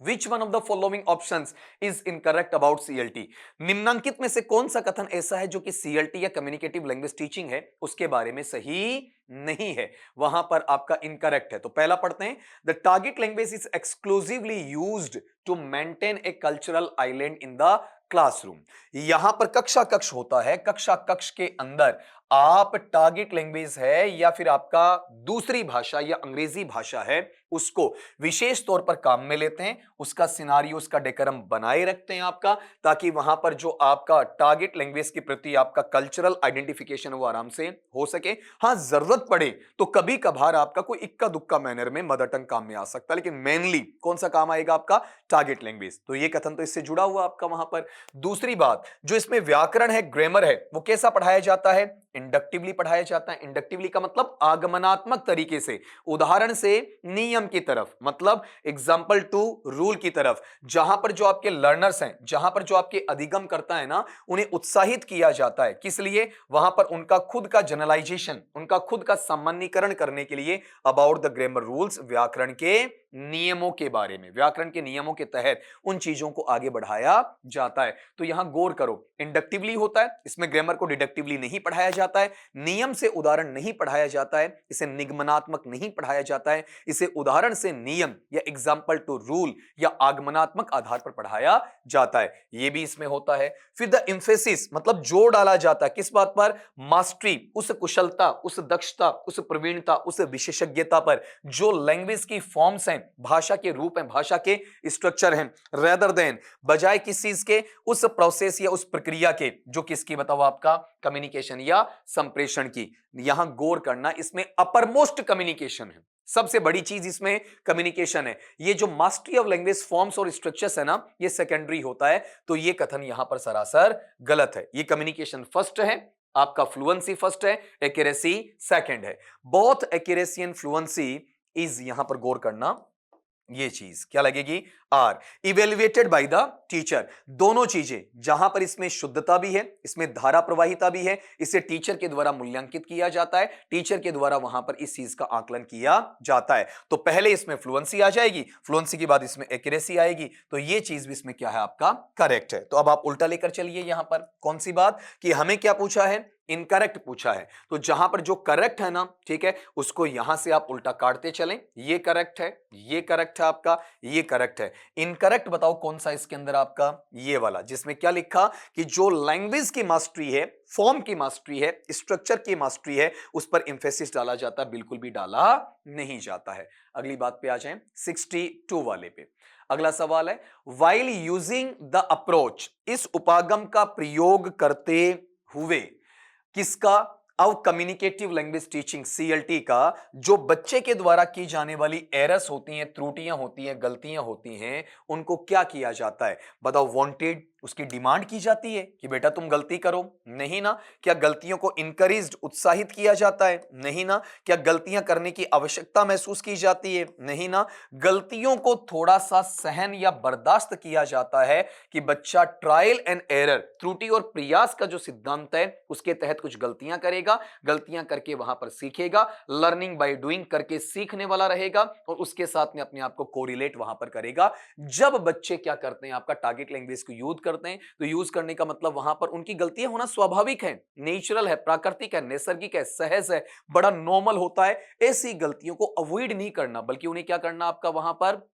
Which one of the following options is incorrect about CLT? निम्नांकित में से कौन सा कथन ऐसा है जो कि CLT या कम्युनिकेटिव लैंग्वेज टीचिंग है उसके बारे में सही नहीं है? वहां पर आपका इनकरेक्ट है। तो पहला पढ़ते हैं, the target language is exclusively used to maintain a cultural island in the classroom. यहां पर कक्षा कक्ष होता है, कक्षा कक्ष के अंदर आप टारगेट लैंग्वेज है या फिर आपका दूसरी भाषा या अंग्रेजी भाषा है, उसको विशेष तौर पर काम में लेते हैं, उसका सिनारियो, उसका डेकोरम बनाए रखते हैं आपका, ताकि वहां पर जो आपका टारगेट लैंग्वेज के प्रति आपका कल्चरल आइडेंटिफिकेशन वो आराम से हो सके। हां, जरूरत पड़े तो कभी कभार आपका कोई इक्का दुक्का मैनर में मदर टंग काम में आ सकता है, लेकिन मेनली कौन सा काम आएगा? आपका टारगेट लैंग्वेज। तो ये कथन तो इससे जुड़ा हुआ आपका वहां पर। दूसरी बात, जो इसमें व्याकरण है, ग्रामर है, वो कैसा पढ़ाया जाता है? इंडक्टिवली पढ़ाया जाता है। इंडक्टिवली का मतलब आगमनात्मक तरीके से, उदाहरण से नियम की तरफ, मतलब एग्जाम्पल टू रूल की तरफ, जहां पर जो आपके लर्नर्स हैं, जहां पर जो आपके अधिगम करता है ना, उन्हें उत्साहित किया जाता है। किस लिए? वहां पर उनका खुद का जनरलाइजेशन, उनका खुद का सामान्यीकरण करने के लिए अबाउट द ग्रामर रूल्स, व्याकरण के नियमों के बारे में, व्याकरण के नियमों के तहत उन चीजों को आगे बढ़ाया जाता है। तो यहां गौर करो, इंडक्टिवली होता है, इसमें ग्रामर को डिडक्टिवली नहीं पढ़ाया जाता है, नियम से उदाहरण नहीं पढ़ाया जाता है, इसे निगमनात्मक नहीं पढ़ाया जाता है, इसे उदाहरण से नियम या एग्जाम्पल टू रूल या आगमनात्मक आधार पर पढ़ाया जाता है। यह भी इसमें होता है। फिर द एम्फेसिस मतलब जोर डाला जाता है किस बात पर? मास्टरी, उस कुशलता, उस दक्षता, उस प्रवीणता, उस विशेषज्ञता पर जो लैंग्वेज की फॉर्म्स हैं, भाषा के रूप हैं, भाषा के स्ट्रक्चर हैं, रेदर देन, बजाय किस चीज के? उस प्रोसेस या उस प्रक्रिया के जो किसकी? बताओ आपका कम्युनिकेशन या संप्रेषण की। यहां गौर करना, इसमें अपरमोस्ट कम्युनिकेशन है, सबसे बड़ी चीज इसमें कम्युनिकेशन है। ये जो मास्टरी ऑफ लैंग्वेज फॉर्म्स और स्ट्रक्चर्स है ना, ये सेकेंडरी होता है। तो ये कथन यहां पर सरासर गलत है। ये कम्युनिकेशन फर्स्ट है, आपका फ्लुएंसी फर्स्ट है, एक्यूरेसी सेकंड है। Both accuracy and fluency is, यहां पर गौर करना, ये चीज क्या लगेगी? Are evaluated by the teacher. दोनों चीजें, जहां पर इसमें शुद्धता भी है, इसमें धारा प्रवाहिता भी है, इसे टीचर के द्वारा मूल्यांकित किया जाता है, टीचर के द्वारा वहां पर इस चीज का आकलन किया जाता है। तो पहले इसमें फ्लुएंसी आ जाएगी, फ्लुएंसी के बाद इसमें एक्यूरेसी आएगी, तो ये चीज भी इसमें क्या है? आपका करेक्ट है। तो अब आप उल्टा लेकर चलिए, यहां पर कौन सी बात कि हमें क्या पूछा है? इनकरेक्ट पूछा है। तो जहां पर जो करेक्ट है ना, ठीक है, उसको यहां से आप उल्टा काटते चलें। ये करेक्ट है, ये करेक्ट है आपका, ये करेक्ट है। इनकरेक्ट बताओ कौन सा इसके अंदर? आपका ये वाला, जिसमें क्या लिखा कि जो लैंग्वेज की मास्टरी है, फॉर्म की मास्टरी है, स्ट्रक्चर की मास्टरी है, उस पर इंफेसिस डाला जाता है, बिल्कुल भी डाला नहीं जाता है। अगली बात पे आ जाएं, 62 वाले पे। अगला सवाल है, वाइल यूजिंग द अप्रोच, इस उपागम का प्रयोग करते हुए, किसका? अब कम्युनिकेटिव लैंग्वेज टीचिंग सीएलटी का, जो बच्चे के द्वारा की जाने वाली एरर्स होती हैं, त्रुटियां होती हैं, गलतियां होती हैं, उनको क्या किया जाता है? बताओ। वांटेड, उसकी डिमांड की जाती है कि बेटा तुम गलती करो? नहीं ना। क्या गलतियों को इनकरेज्ड, उत्साहित किया जाता है? नहीं ना। क्या गलतियां करने की आवश्यकता महसूस की जाती है? नहीं ना। गलतियों को थोड़ा सा सहन या बर्दाश्त किया जाता है कि बच्चा ट्रायल एंड एरर, त्रुटि और प्रयास का जो सिद्धांत है उसके तहत कुछ गलतियां करेगा, गलतियां करके वहां पर सीखेगा, लर्निंग बाय डूइंग करके सीखने वाला रहेगा, और उसके साथ में अपने आप को कोरिलेट वहां पर करेगा। जब बच्चे क्या करते हैं? आपका टारगेट लैंग्वेज को यूज करते हैं, तो यूज करने का मतलब वहां पर उनकी गलतियां होना स्वाभाविक है, नेचुरल है, प्राकृतिक है, नैसर्गिक है, सहज है, बड़ा नॉर्मल होता है। ऐसी गलतियों को अवॉइड नहीं करना, बल्कि उन्हें क्या करना? आपका वहां पर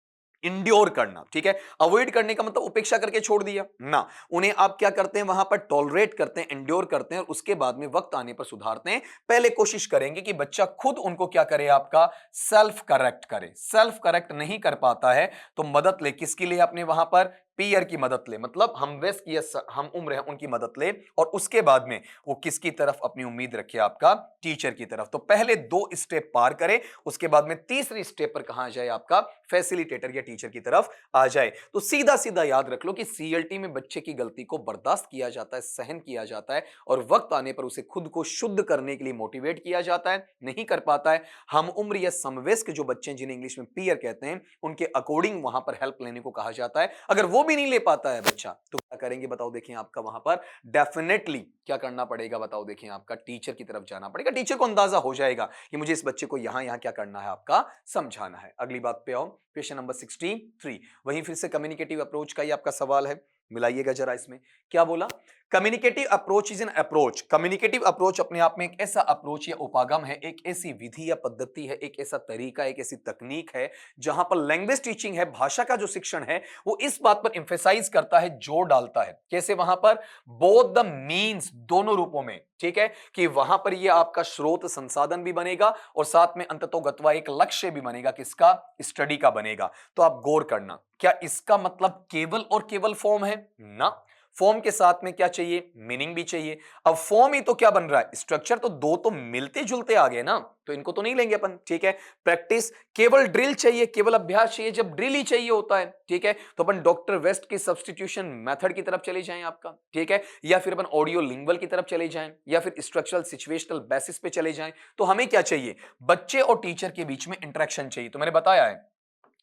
इंड्योर करना। ठीक है, अवॉइड करने का मतलब उपेक्षा करके छोड़ दिया ना, उन्हें आप क्या करते हैं? वहां पर टॉलरेट करते हैं, इंड्योर करते हैं, और उसके बाद में वक्त आने पर सुधारते हैं। पहले कोशिश करेंगे कि बच्चा खुद उनको क्या करे? आपका सेल्फ करेक्ट करे। सेल्फ करेक्ट नहीं कर पाता है तो मदद ले, किसकी ले? अपने वहां पर पीयर की मदद ले, मतलब हम वयस्क या हम उम्र है उनकी मदद ले, और उसके बाद में वो किसकी तरफ अपनी उम्मीद रखे? आपका टीचर की तरफ। तो पहले 2 स्टेप पार करे, उसके बाद में तीसरी स्टेप पर कहां जाए? आपका फैसिलिटेटर या टीचर की तरफ आ जाए। तो सीधा सीधा याद रख लो कि सीएलटी में बच्चे की गलती को बर्दाश्त किया जाता है, सहन किया जाता है, और वक्त आने पर उसे खुद को शुद्ध करने के लिए मोटिवेट किया जाता है। नहीं कर पाता है, हम उम्र या समवयस्क जो बच्चे जिन्हें इंग्लिश में पीयर कहते हैं, उनके अकॉर्डिंग वहां पर हेल्प लेने को कहा जाता है। अगर वो भी नहीं ले पाता है बच्चा, तो क्या करेंगे? बताओ। देखें, आपका वहां पर डेफिनेटली क्या करना पड़ेगा? बताओ। देखें, आपका टीचर की तरफ जाना पड़ेगा। टीचर को अंदाजा हो जाएगा कि मुझे इस बच्चे को यहां यहां क्या करना है, आपका समझाना है। अगली बात पे आओ, क्वेश्चन नंबर 63। वहीं फिर से कम्युनिकेटिव अप्रोच का ही आपका सवाल है, मिलाइएगा जरा इसमें। क्या बोला? Communicative approach is an approach. Communicative approach अपने आप में एक ऐसा अप्रोच या उपागम है, एक ऐसी विधि या पद्धति है, एक ऐसा तरीका, एक ऐसी तकनीक है जहां पर लैंग्वेज टीचिंग है, भाषा का जो शिक्षण है, वो इस बात पर एम्फेसाइज करता है, जोर डालता है। कैसे? वहां पर बोथ द मीन्स, दोनों रूपों में, ठीक है, कि वहां पर ये आपका स्रोत संसाधन भी बनेगा और साथ में अंततोगत्वा एक लक्ष्य भी बनेगा। किसका? स्टडी का बनेगा। तो आप गौर करना, क्या इसका मतलब केवल और केवल फॉर्म है? ना, फॉर्म के साथ में क्या चाहिए, मीनिंग भी चाहिए। अब फॉर्म ही तो क्या बन रहा है, स्ट्रक्चर, तो दो तो मिलते जुलते आ गए ना, तो इनको तो नहीं लेंगे अपन, ठीक है। प्रैक्टिस, केवल ड्रिल चाहिए, केवल अभ्यास चाहिए, जब ड्रिल ही चाहिए होता है, ठीक है, तो अपन डॉक्टर वेस्ट की सब्स्टिट्यूशन मेथड की तरफ चले जाएं आपका, ठीक है, या फिर अपन ऑडियो लिंगुअल की तरफ चले जाएं, या फिर स्ट्रक्चरल सिचुएशनल बेसिस पे चले जाएं। तो हमें क्या चाहिए, बच्चे और टीचर के बीच में इंटरेक्शन चाहिए। तो मैंने बताया है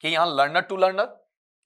कि यहां लर्नर टू लर्नर,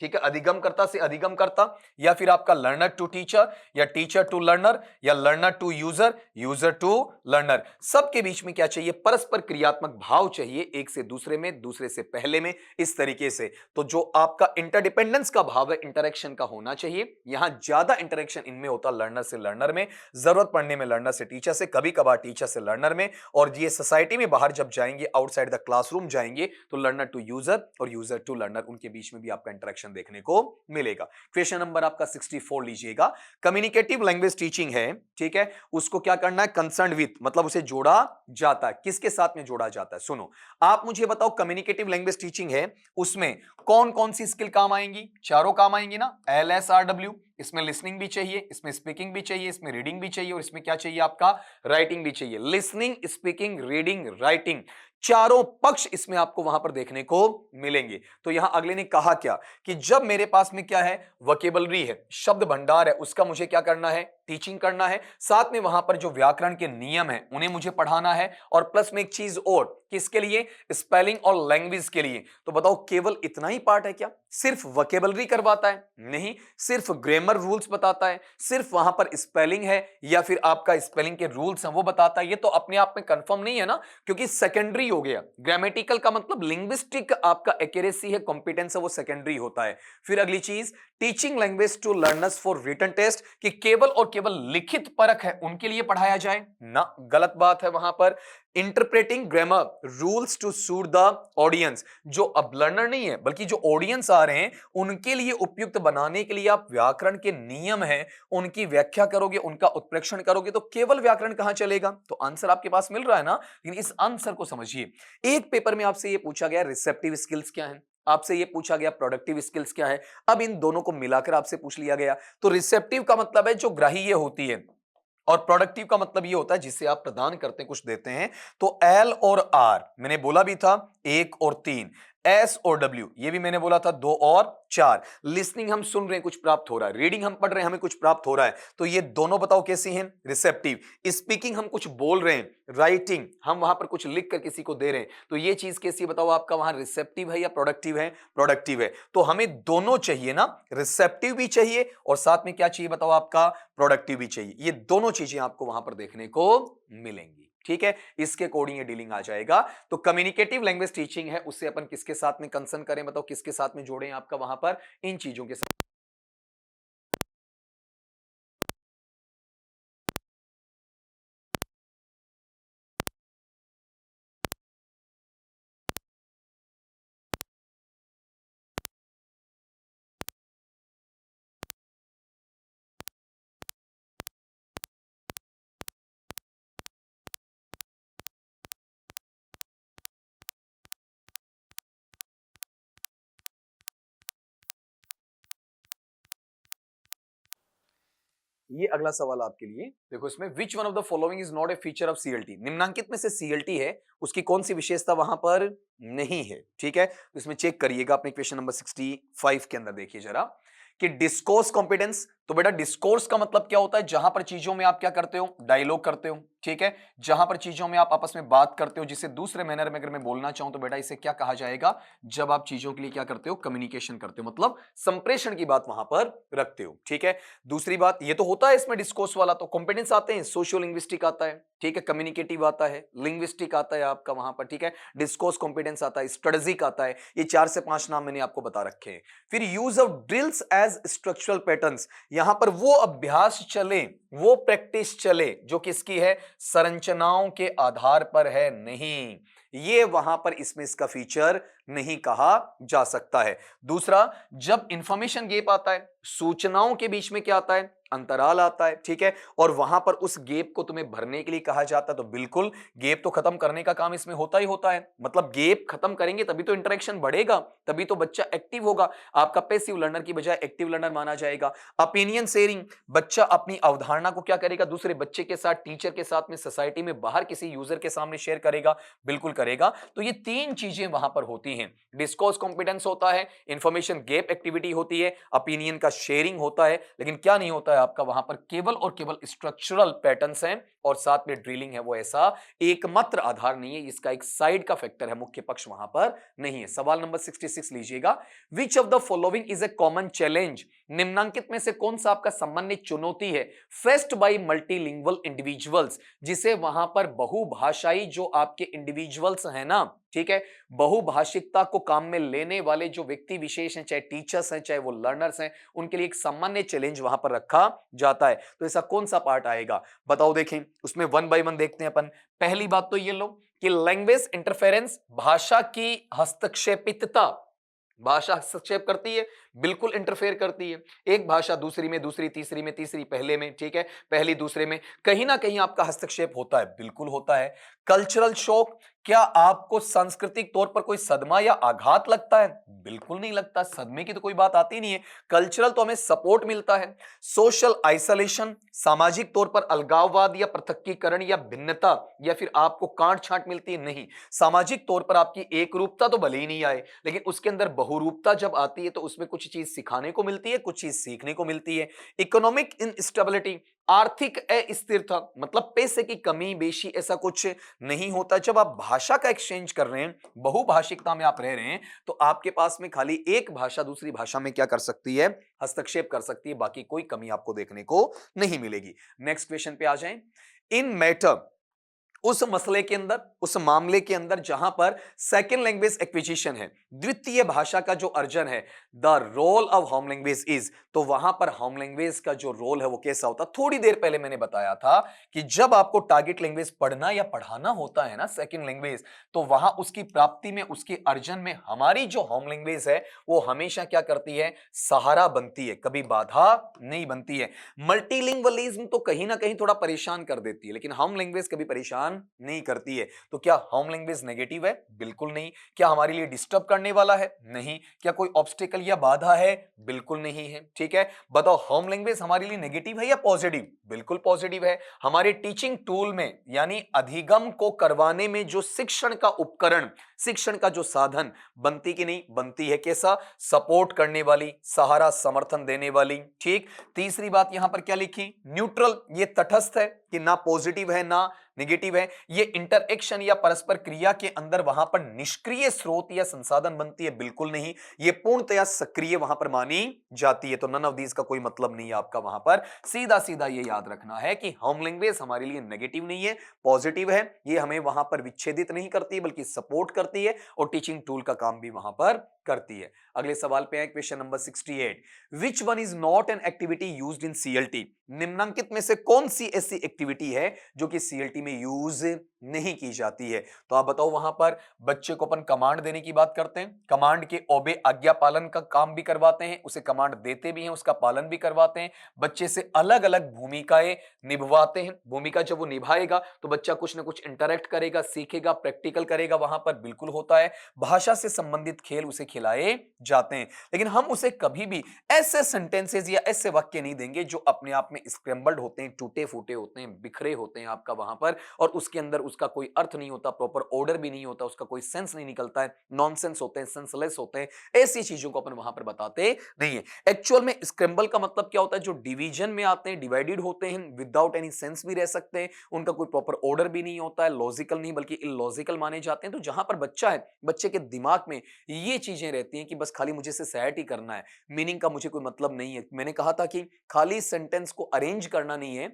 ठीक है, अधिगमकर्ता से अधिगमकर्ता, या फिर आपका लर्नर टू टीचर, या टीचर टू लर्नर, या learner to user, user to learner. सबके बीच में क्या चाहिए, परस्पर क्रियात्मक भाव चाहिए, एक से दूसरे में, दूसरे से पहले में, इस तरीके से। तो जो आपका इंटरडिपेंडेंस का भाव है, इंटरेक्शन का होना चाहिए। यहां ज्यादा इंटरेक्शन इनमें होता लर्नर से लर्नर में, जरूरत पड़ने में लर्नर से टीचर से, कभी कभार टीचर से लर्नर में, और ये सोसाइटी में बाहर जब जाएंगे, आउटसाइड द क्लासरूम जाएंगे, तो लर्नर टू यूजर और यूजर टू लर्नर, उनके बीच में भी आपका इंटरेक्शन देखने को मिलेगा। क्वेश्चन नंबर आपका 64 लीजिएगा। कम्युनिकेटिव लैंग्वेज टीचिंग है, ठीक है, उसको क्या करना है, कंसर्न विथ, मतलब उसे जोड़ा जाता है, किसके साथ में जोड़ा जाता है। सुनो, आप मुझे बताओ, कम्युनिकेटिव लैंग्वेज टीचिंग है, उसमें कौन कौन सी स्किल काम आएंगी, चारों काम आएंगी ना, LSRW, इसमें लिसनिंग भी चाहिए, इसमें स्पीकिंग भी चाहिए, इसमें रीडिंग भी चाहिए, और इसमें क्या चाहिए आपका, राइटिंग भी चाहिए। लिसनिंग, स्पीकिंग, रीडिंग, राइटिंग, चारों पक्ष इसमें आपको वहां पर देखने को मिलेंगे। तो यहां अगले ने कहा क्या, कि जब मेरे पास में क्या है, वोकेबलरी है, शब्द भंडार है, उसका मुझे क्या करना है, टीचिंग करना है, साथ में वहां पर जो व्याकरण के नियम है उन्हें मुझे पढ़ाना है, और प्लस में एक चीज और, किसके लिए, स्पेलिंग और लैंग्वेज के लिए। तो बताओ, केवल इतना ही पार्ट है क्या, सिर्फ वोकेबलरी करवाता है, नहीं, सिर्फ ग्रामर रूल्स बताता है, सिर्फ वहां पर स्पेलिंग है, या फिर आपका स्पेलिंग के रूल्स हैं वो बताता है, ये तो अपने आप में कंफर्म नहीं है ना, क्योंकि सेकेंडरी हो गया। ग्रामेटिकल का मतलब लिंग्विस्टिक आपका एक्यूरेसी है, कॉम्पिटेंस है, वो सेकेंडरी होता है। फिर अगली चीज, teaching language to learners for written test, कि केवल और केवल लिखित परख है उनके लिए पढ़ाया जाए ना, गलत बात है वहां पर। Interpreting grammar rules to suit the audience, जो अब लर्नर नहीं है बल्कि जो ऑडियंस आ रहे हैं उनके लिए उपयुक्त बनाने के लिए आप व्याकरण के नियम हैं उनकी व्याख्या करोगे, उनका उत्प्रेक्षण करोगे, तो केवल व्याकरण कहां चलेगा। तो आंसर आपके पास मिल रहा है ना, लेकिन इस आंसर को समझिए। एक पेपर में आपसे यह पूछा गया रिसेप्टिव स्किल्स क्या है, आपसे यह पूछा गया प्रोडक्टिव स्किल्स क्या है, अब इन दोनों को मिलाकर आपसे पूछ लिया गया। तो रिसेप्टिव का मतलब है जो ग्राह्य होती है, और प्रोडक्टिव का मतलब ये होता है जिससे आप प्रदान करते हैं, कुछ देते हैं। तो L और R मैंने बोला भी था, 1 और 3, S और W ये भी मैंने बोला था, 2 और 4। लिसनिंग हम सुन रहे हैं, कुछ प्राप्त हो रहा है, रीडिंग हम पढ़ रहे हैं, हमें कुछ प्राप्त हो रहा है, तो ये दोनों बताओ कैसी हैं, रिसेप्टिव। स्पीकिंग हम कुछ बोल रहे हैं, राइटिंग हम वहां पर कुछ लिख कर किसी को दे रहे हैं, तो ये चीज कैसी बताओ, आपका वहां रिसेप्टिव है या प्रोडक्टिव है, प्रोडक्टिव है। तो हमें दोनों चाहिए ना, रिसेप्टिव भी चाहिए और साथ में क्या चाहिए बताओ, आपका प्रोडक्टिव भी चाहिए। ये दोनों चीजें आपको वहां पर देखने को मिलेंगी, ठीक है, इसके अकॉर्डिंग ये डीलिंग आ जाएगा। तो कम्युनिकेटिव लैंग्वेज टीचिंग है, उससे अपन किसके साथ में कंसर्न करें, बताओ किसके साथ में जोड़ें आपका वहां पर, इन चीजों के साथ। ये अगला सवाल आपके लिए, देखो इसमें which one of the following is not a feature of CLT, निम्नांकित में से सीएलटी है उसकी कौन सी विशेषता वहां पर नहीं है, ठीक है। तो इसमें चेक करिएगा अपने क्वेश्चन नंबर 65 के अंदर, देखिए जरा कि डिस्कोर्स कॉम्पिटेंस। तो बेटा डिस्कोर्स का मतलब क्या होता है, जहां पर चीजों में आप क्या करते हो, डायलॉग करते हो, ठीक है, जहां पर चीजों में आप आपस में बात करते हो, जिसे दूसरे मैनर में अगर मैं बोलना चाहूं तो बेटा इसे क्या कहा जाएगा, जब आप चीजों के लिए क्या करते हो, कम्युनिकेशन करते हो, मतलब संप्रेषण की बात वहां पर रखते हो, ठीक है। दूसरी बात ये तो होता है इसमें डिस्कोर्स वाला, तो कॉम्पिटेंस आते हैं, सोशियो लिंग्विस्टिक आता है, ठीक है, कम्युनिकेटिव आता है, लिंग्विस्टिक आता है आपका वहां पर, ठीक है, डिस्कोर्स कॉम्पिटेंस आता है, स्ट्रेटेजिक आता है, ये 4 से 5 नाम मैंने आपको बता रखे हैं। फिर use of drills as structural patterns, यहां पर वो अभ्यास चले, वो प्रैक्टिस चले जो किसकी है, संरचनाओं के आधार पर है, नहीं, ये वहां पर इसमें इसका फीचर नहीं कहा जा सकता है। दूसरा, जब इंफॉर्मेशन गैप आता है, सूचनाओं के बीच में क्या आता है, अंतराल आता है, ठीक है, और वहां पर उस गैप को तुम्हें भरने के लिए कहा जाता है। तो बिल्कुल गैप तो खत्म करने का काम इसमें होता ही होता है। मतलब गैप खत्म करेंगे तभी तो इंटरेक्शन बढ़ेगा, तभी तो बच्चा एक्टिव होगा। आपका पैसिव लर्नर की बजाय एक्टिव लर्नर माना जाएगा। ओपिनियन शेयरिंग, बच्चा अपनी अवधारणा को क्या करेगा, दूसरे बच्चे के साथ, टीचर के साथ में, सोसाइटी में, बाहर किसी यूजर के सामने शेयर करेगा, बिल्कुल करेगा। तो ये तीन चीजें वहां पर होती हैं। डिस्कोर्स कॉम्पिटेंस होता है, इंफॉर्मेशन गैप एक्टिविटी होती है, ओपिनियन का शेयरिंग होता है, लेकिन क्या नहीं होता है आपका वहां पर, केवल और केवल स्ट्रक्चरल पैटर्न्स हैं और साथ में ड्रिलिंग है। वो ऐसा एकमात्र आधार नहीं है, इसका एक साइड का फैक्टर है, मुख्य पक्ष वहां पर नहीं है। सवाल नंबर 66 लीजिएगा। विच of the following is a common challenge, निम्नांकित में से कौन सा आपका सामान्य चुनौती है फेस्ड बाय मल्टीलिंगुअल इंडिविजुअल्स, जिसे वहां पर बहुभाषाई जो आपके इंडिविजुअल्स हैं ना, ठीक है, बहुभाषिकता को काम में लेने वाले जो व्यक्ति विशेष हैं, चाहे टीचर्स हैं चाहे वो लर्नर्स हैं, उनके लिए एक सामान्य चैलेंज वहां पर रखा जाता है। तो ऐसा कौन सा पार्ट आएगा बताओ, देखें उसमें वन बाय वन देखते हैं अपन। पहली बात तो ये लो कि लैंग्वेज इंटरफेरेंस, भाषा की हस्तक्षेपितता, भाषा हस्तक्षेप करती है, बिल्कुल इंटरफेयर करती है। एक भाषा दूसरी में, दूसरी तीसरी में, तीसरी पहले में, ठीक है, पहली दूसरे में, कहीं ना कहीं आपका हस्तक्षेप होता है, बिल्कुल होता है। कल्चरल शॉक, क्या आपको सांस्कृतिक तौर पर कोई सदमा या आघात लगता है? बिल्कुल नहीं लगता, सदमे की तो कोई बात आती नहीं है। कल्चरल तो हमें सपोर्ट मिलता है। सोशल आइसोलेशन, सामाजिक तौर पर अलगाववाद या पृथक्कीकरण या भिन्नता, या फिर आपको कांट छांट मिलती है? नहीं, सामाजिक तौर पर आपकी एक रूपता तो भले ही नहीं आए, लेकिन उसके अंदर बहुरूपता जब आती है तो उसमें कुछ चीज सिखाने को मिलती है, कुछ चीज सीखने को मिलती है। इकोनॉमिक इनस्टेबिलिटी, आर्थिक अस्थिरता, मतलब पैसे की कमी बेशी ऐसा कुछ नहीं होता। जब आप भाषा का एक्सचेंज कर रहे हैं, बहुभाषिकता में आप रह रहे हैं, तो आपके पास में खाली एक भाषा दूसरी भाषा में क्या कर सकती है, हस्तक्षेप कर सकती है, बाकी कोई कमी आपको देखने को नहीं मिलेगी। नेक्स्ट क्वेश्चन पे आ जाएं। इन मैटर, उस मसले के अंदर, उस मामले के अंदर जहां पर सेकेंड लैंग्वेज एक्विजिशन है, द्वितीय भाषा का जो अर्जन है, the role of home language is, तो वहां पर होम लैंग्वेज का जो रोल है वो कैसा होता? थोड़ी देर पहले मैंने बताया था कि जब आपको टारगेट लैंग्वेज पढ़ना या पढ़ाना होता है ना, सेकेंड लैंग्वेज, तो वहां उसकी प्राप्ति में, उसके अर्जन में हमारी जो होम लैंग्वेज है वो हमेशा क्या करती है, सहारा बनती है, कभी बाधा नहीं बनती है। मल्टीलिंगुअलिज्म तो कहीं ना कहीं थोड़ा परेशान कर देती है, लेकिन होम लैंग्वेज कभी परेशान नहीं करती है। तो क्या होम लैंग्वेज नेगेटिव है? बिल्कुल नहीं। क्या हमारे लिए डिस्टर्ब करने वाला है? नहीं। क्या कोई ऑब्स्टेकल या बाधा है? बिल्कुल नहीं है। ठीक है, बताओ होम लैंग्वेज हमारे लिए नेगेटिव है या पॉजिटिव? बिल्कुल पॉजिटिव है। हमारे टीचिंग टूल में, यानी अधिगम को करवाने में जो शिक्षण का उपकरण, शिक्षण का जो साधन बनती कि नहीं बनती है? कैसा? सपोर्ट करने वाली, सहारा समर्थन देने वाली। ठीक। तीसरी बात यहां पर क्या लिखी? न्यूट्रल, ये तटस्थ है कि ना पॉजिटिव है ना नेगेटिव है। ये इंटरएक्शन या परस्पर क्रिया के अंदर वहां पर निष्क्रिय स्रोत या संसाधन बनती है? बिल्कुल नहीं, ये पूर्णतया सक्रिय वहां पर मानी जाती है। तो नन ऑफ दीज का कोई मतलब नहीं है आपका वहां पर। सीधा सीधा ये याद रखना है कि होम लैंग्वेज हमारे लिए नेगेटिव नहीं है, पॉजिटिव है। ये हमें वहां पर विच्छेदित नहीं करती बल्कि सपोर्ट करती है और टीचिंग टूल का काम भी वहां पर करती है। अगले सवाल पे है, question number 68। Which one is not an activity used in CLT? निम्नांकित में से कौन सी ऐसी एक्टिविटी है जो कि सीएलटी में यूज नहीं की जाती है? तो आप बताओ। वहां पर बच्चे को अपन कमांड देने की बात करते हैं, कमांड के ओबे, आज्ञा पालन का काम भी करवाते हैं, उसे कमांड देते भी हैं, उसका पालन भी करवाते हैं, बच्चे से अलग अलग भूमिकाएं निभवाते हैं। भूमिका जब वो निभाएगा तो बच्चा कुछ ना कुछ इंटरेक्ट करेगा, सीखेगा, प्रैक्टिकल करेगा, वहां पर बिल्कुल होता है। भाषा से संबंधित खेल उसे खिलाए जाते हैं, लेकिन हम उसे कभी भी ऐसे सेंटेंसेस या ऐसे वाक्य नहीं देंगे जो अपने आप में स्क्रैम्बल्ड होते हैं, टूटे फूटे होते हैं, बिखरे होते हैं आपका वहां पर, और उसके अंदर उसका कोई अर्थ नहीं होता, प्रॉपर ऑर्डर भी नहीं होता, उसका कोई सेंस नहीं निकलता है, नॉनसेंस होते हैं, सेंसलेस होते हैं। ऐसी चीजों को अपन वहां पर बताते नहीं है। एक्चुअल में स्क्रैम्बल का मतलब क्या होता है? जो डिवीजन में आते हैं, डिवाइडेड होते हैं, विदाउट एनी सेंस भी रह सकते हैं, उनका कोई प्रॉपर ऑर्डर भी नहीं होता है, लॉजिकल नहीं बल्कि इलॉजिकल माने जाते हैं। तो जहां पर बच्चा है, बच्चे के दिमाग में ये चीजें रहती हैं कि बस खाली मुझे से सेट ही करना है, मीनिंग का मुझे कोई मतलब नहीं है। मैंने कहा था कि खाली सेंटेंस को अरेंज करना नहीं है,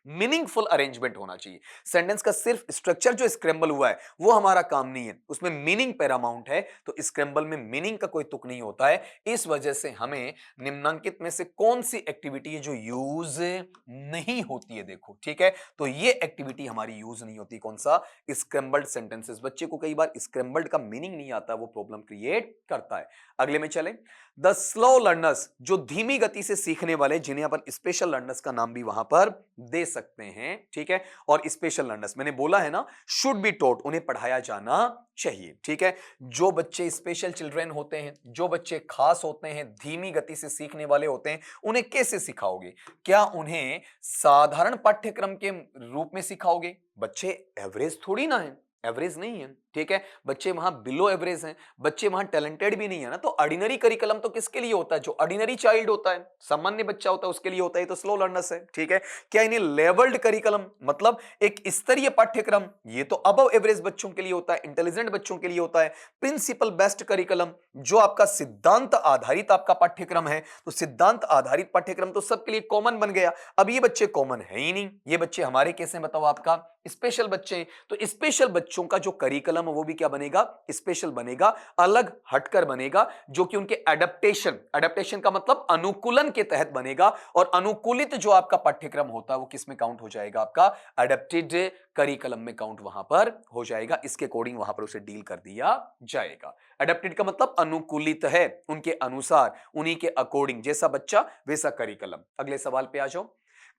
मीनिंगफुल अरेंजमेंट होना चाहिए। सेंटेंस का सिर्फ स्ट्रक्चर जो स्क्रैम्बल हुआ है वो हमारा काम नहीं है, उसमें मीनिंग पैरामाउंट है, तो स्क्रैम्बल में मीनिंग का कोई तुक नहीं होता है। इस वजह से हमें निम्नांकित में से कौन सी एक्टिविटी है जो यूज नहीं होती है, देखो ठीक है, तो ये एक्टिविटी हमारी यूज नहीं होती। कौन सा? Scrambled sentences. बच्चे को कई बार स्क्रैम्बल्ड का मीनिंग नहीं आता, वो प्रॉब्लम क्रिएट करता है। अगले में चले, द स्लो लर्नर्स, जो धीमी गति से सीखने वाले, जिन्हें अपन स्पेशल लर्नर्स का नाम भी वहां पर दे सकते हैं, ठीक है। और स्पेशल लर्नर्स मैंने बोला है ना, शुड बी टॉट, उन्हें पढ़ाया जाना चाहिए, ठीक है। जो बच्चे स्पेशल चिल्ड्रन होते हैं, जो बच्चे खास होते हैं, धीमी गति से सीखने वाले होते हैं, उन्हें कैसे सिखाओगे? क्या उन्हें साधारण पाठ्यक्रम के रूप में सिखाओगे? बच्चे एवरेज थोड़ी ना है, एवरेज नहीं है, ठीक है। बच्चे वहां बिलो एवरेज हैं, बच्चे वहां टैलेंटेड भी नहीं है ना। तो ऑर्डिनरी करिकुलम तो किसके लिए होता है? जो ऑर्डिनरी चाइल्ड होता है, सामान्य बच्चा होता है, उसके लिए होता है। तो स्लो लर्नर्स है, ठीक है। क्या इन्हें लेवल्ड करिकुलम, मतलब एक स्तरीय पाठ्यक्रम, ये तो अबव एवरेज बच्चों के लिए होता है, इंटेलिजेंट बच्चों के लिए होता है। प्रिंसिपल बेस्ड करिकुलम, जो आपका सिद्धांत आधारित आपका पाठ्यक्रम है, तो सिद्धांत आधारित पाठ्यक्रम तो सबके लिए कॉमन बन गया। अब ये बच्चे कॉमन है ही नहीं, ये बच्चे हमारे कैसे हैं बताओ? आपका स्पेशल बच्चे हैं। तो स्पेशल बच्चों का जो करिकुलम है वो भी क्या बनेगा? स्पेशल बनेगा, अलग हटकर बनेगा, जो कि उनके एडेप्टेशन, एडेप्टेशन का मतलब अनुकूलन के तहत बनेगा। और अनुकूलित जो आपका पाठ्यक्रम होता है वो किस में काउंट हो जाएगा? आपका एडेप्टेड करिकुलम में काउंट वहां पर हो जाएगा। इसके अकॉर्डिंग वहां पर उसे डील कर दिया जाएगा। एडेप्टेड का मतलब अनुकूलित है, उनके अनुसार, उन्हीं के अकॉर्डिंग, जैसा बच्चा वैसा करिकुलम। अगले सवाल पे आ जाओ।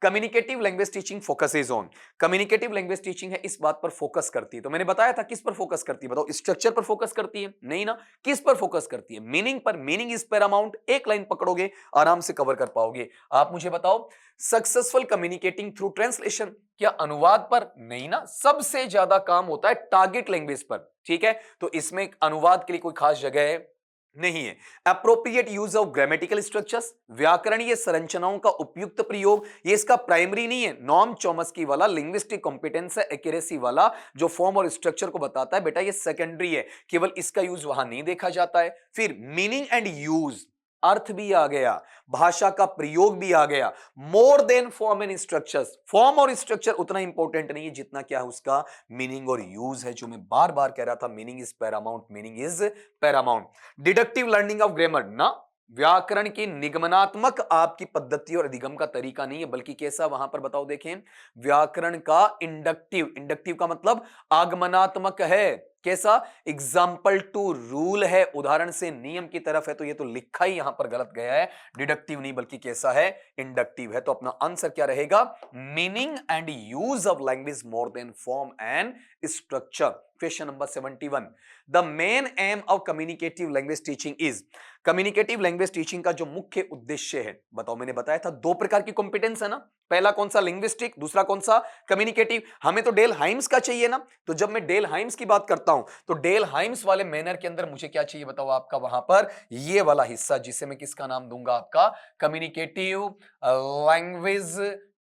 Communicative language teaching focuses on, communicative language teaching है इस बात पर फोकस करती है। तो मैंने बताया था किस पर फोकस करती है, बताओ? स्ट्रक्चर पर फोकस करती है? नहीं ना। किस पर फोकस करती है? मीनिंग पर। Meaning is Paramount. एक लाइन पकड़ोगे आराम से कवर कर पाओगे। आप मुझे बताओ, सक्सेसफुल कम्युनिकेटिंग थ्रू ट्रांसलेशन, क्या अनुवाद पर? नहीं ना। सबसे ज्यादा काम होता है टारगेट लैंग्वेज पर, ठीक है। तो इसमें अनुवाद के लिए कोई खास जगह है नहीं है। Appropriate use of grammatical structures, व्याकरणीय संरचनाओं का उपयुक्त प्रयोग, ये इसका प्राइमरी नहीं है। नॉर्म चॉम्स्की वाला लिंग्विस्टिक कॉम्पिटेंस है, एक्यूरेसी वाला जो फॉर्म और स्ट्रक्चर को बताता है, बेटा ये सेकेंडरी है, केवल इसका यूज वहां नहीं देखा जाता है। फिर मीनिंग एंड यूज, अर्थ भी आ गया, भाषा का प्रयोग भी आ गया। More than form and structures, form और स्ट्रक्चर उतना इंपॉर्टेंट नहीं है जितना क्या है उसका मीनिंग और यूज है, जो मैं बार बार कह रहा था, meaning is Paramount, meaning is Paramount. Deductive learning of grammar ना, व्याकरण की निगमनात्मक आपकी पद्धति और अधिगम का तरीका नहीं है, बल्कि कैसा वहां पर बताओ देखें, व्याकरण का इंडक्टिव, इंडक्टिव का मतलब आगमनात्मक है। कैसा? एग्जाम्पल टू रूल है, उदाहरण से नियम की तरफ है। तो ये तो लिखा ही यहां पर गलत गया है, डिडक्टिव नहीं बल्कि कैसा है? इंडक्टिव है। तो अपना आंसर क्या रहेगा? Meaning and use of language more than form and structure. Question number 71, the main M of communicative language teaching is, communicative language teaching का जो मुख्य उद्देश्य है बताओ? मैंने बताया था दो प्रकार की कॉम्पिटेंस है ना, पहला कौन सा? लिंग्विस्टिक, दूसरा कौन सा? कम्युनिकेटिव। हमें तो डेल हाइम्स का चाहिए ना, तो जब मैं डेल हाइम्स की बात करता हूं तो डेल हाइम्स वाले मैनर के अंदर मुझे क्या चाहिए बताओ? आपका वहां पर ये वाला हिस्सा, जिसे मैं किसका नाम दूंगा? आपका कम्युनिकेटिव लैंग्वेज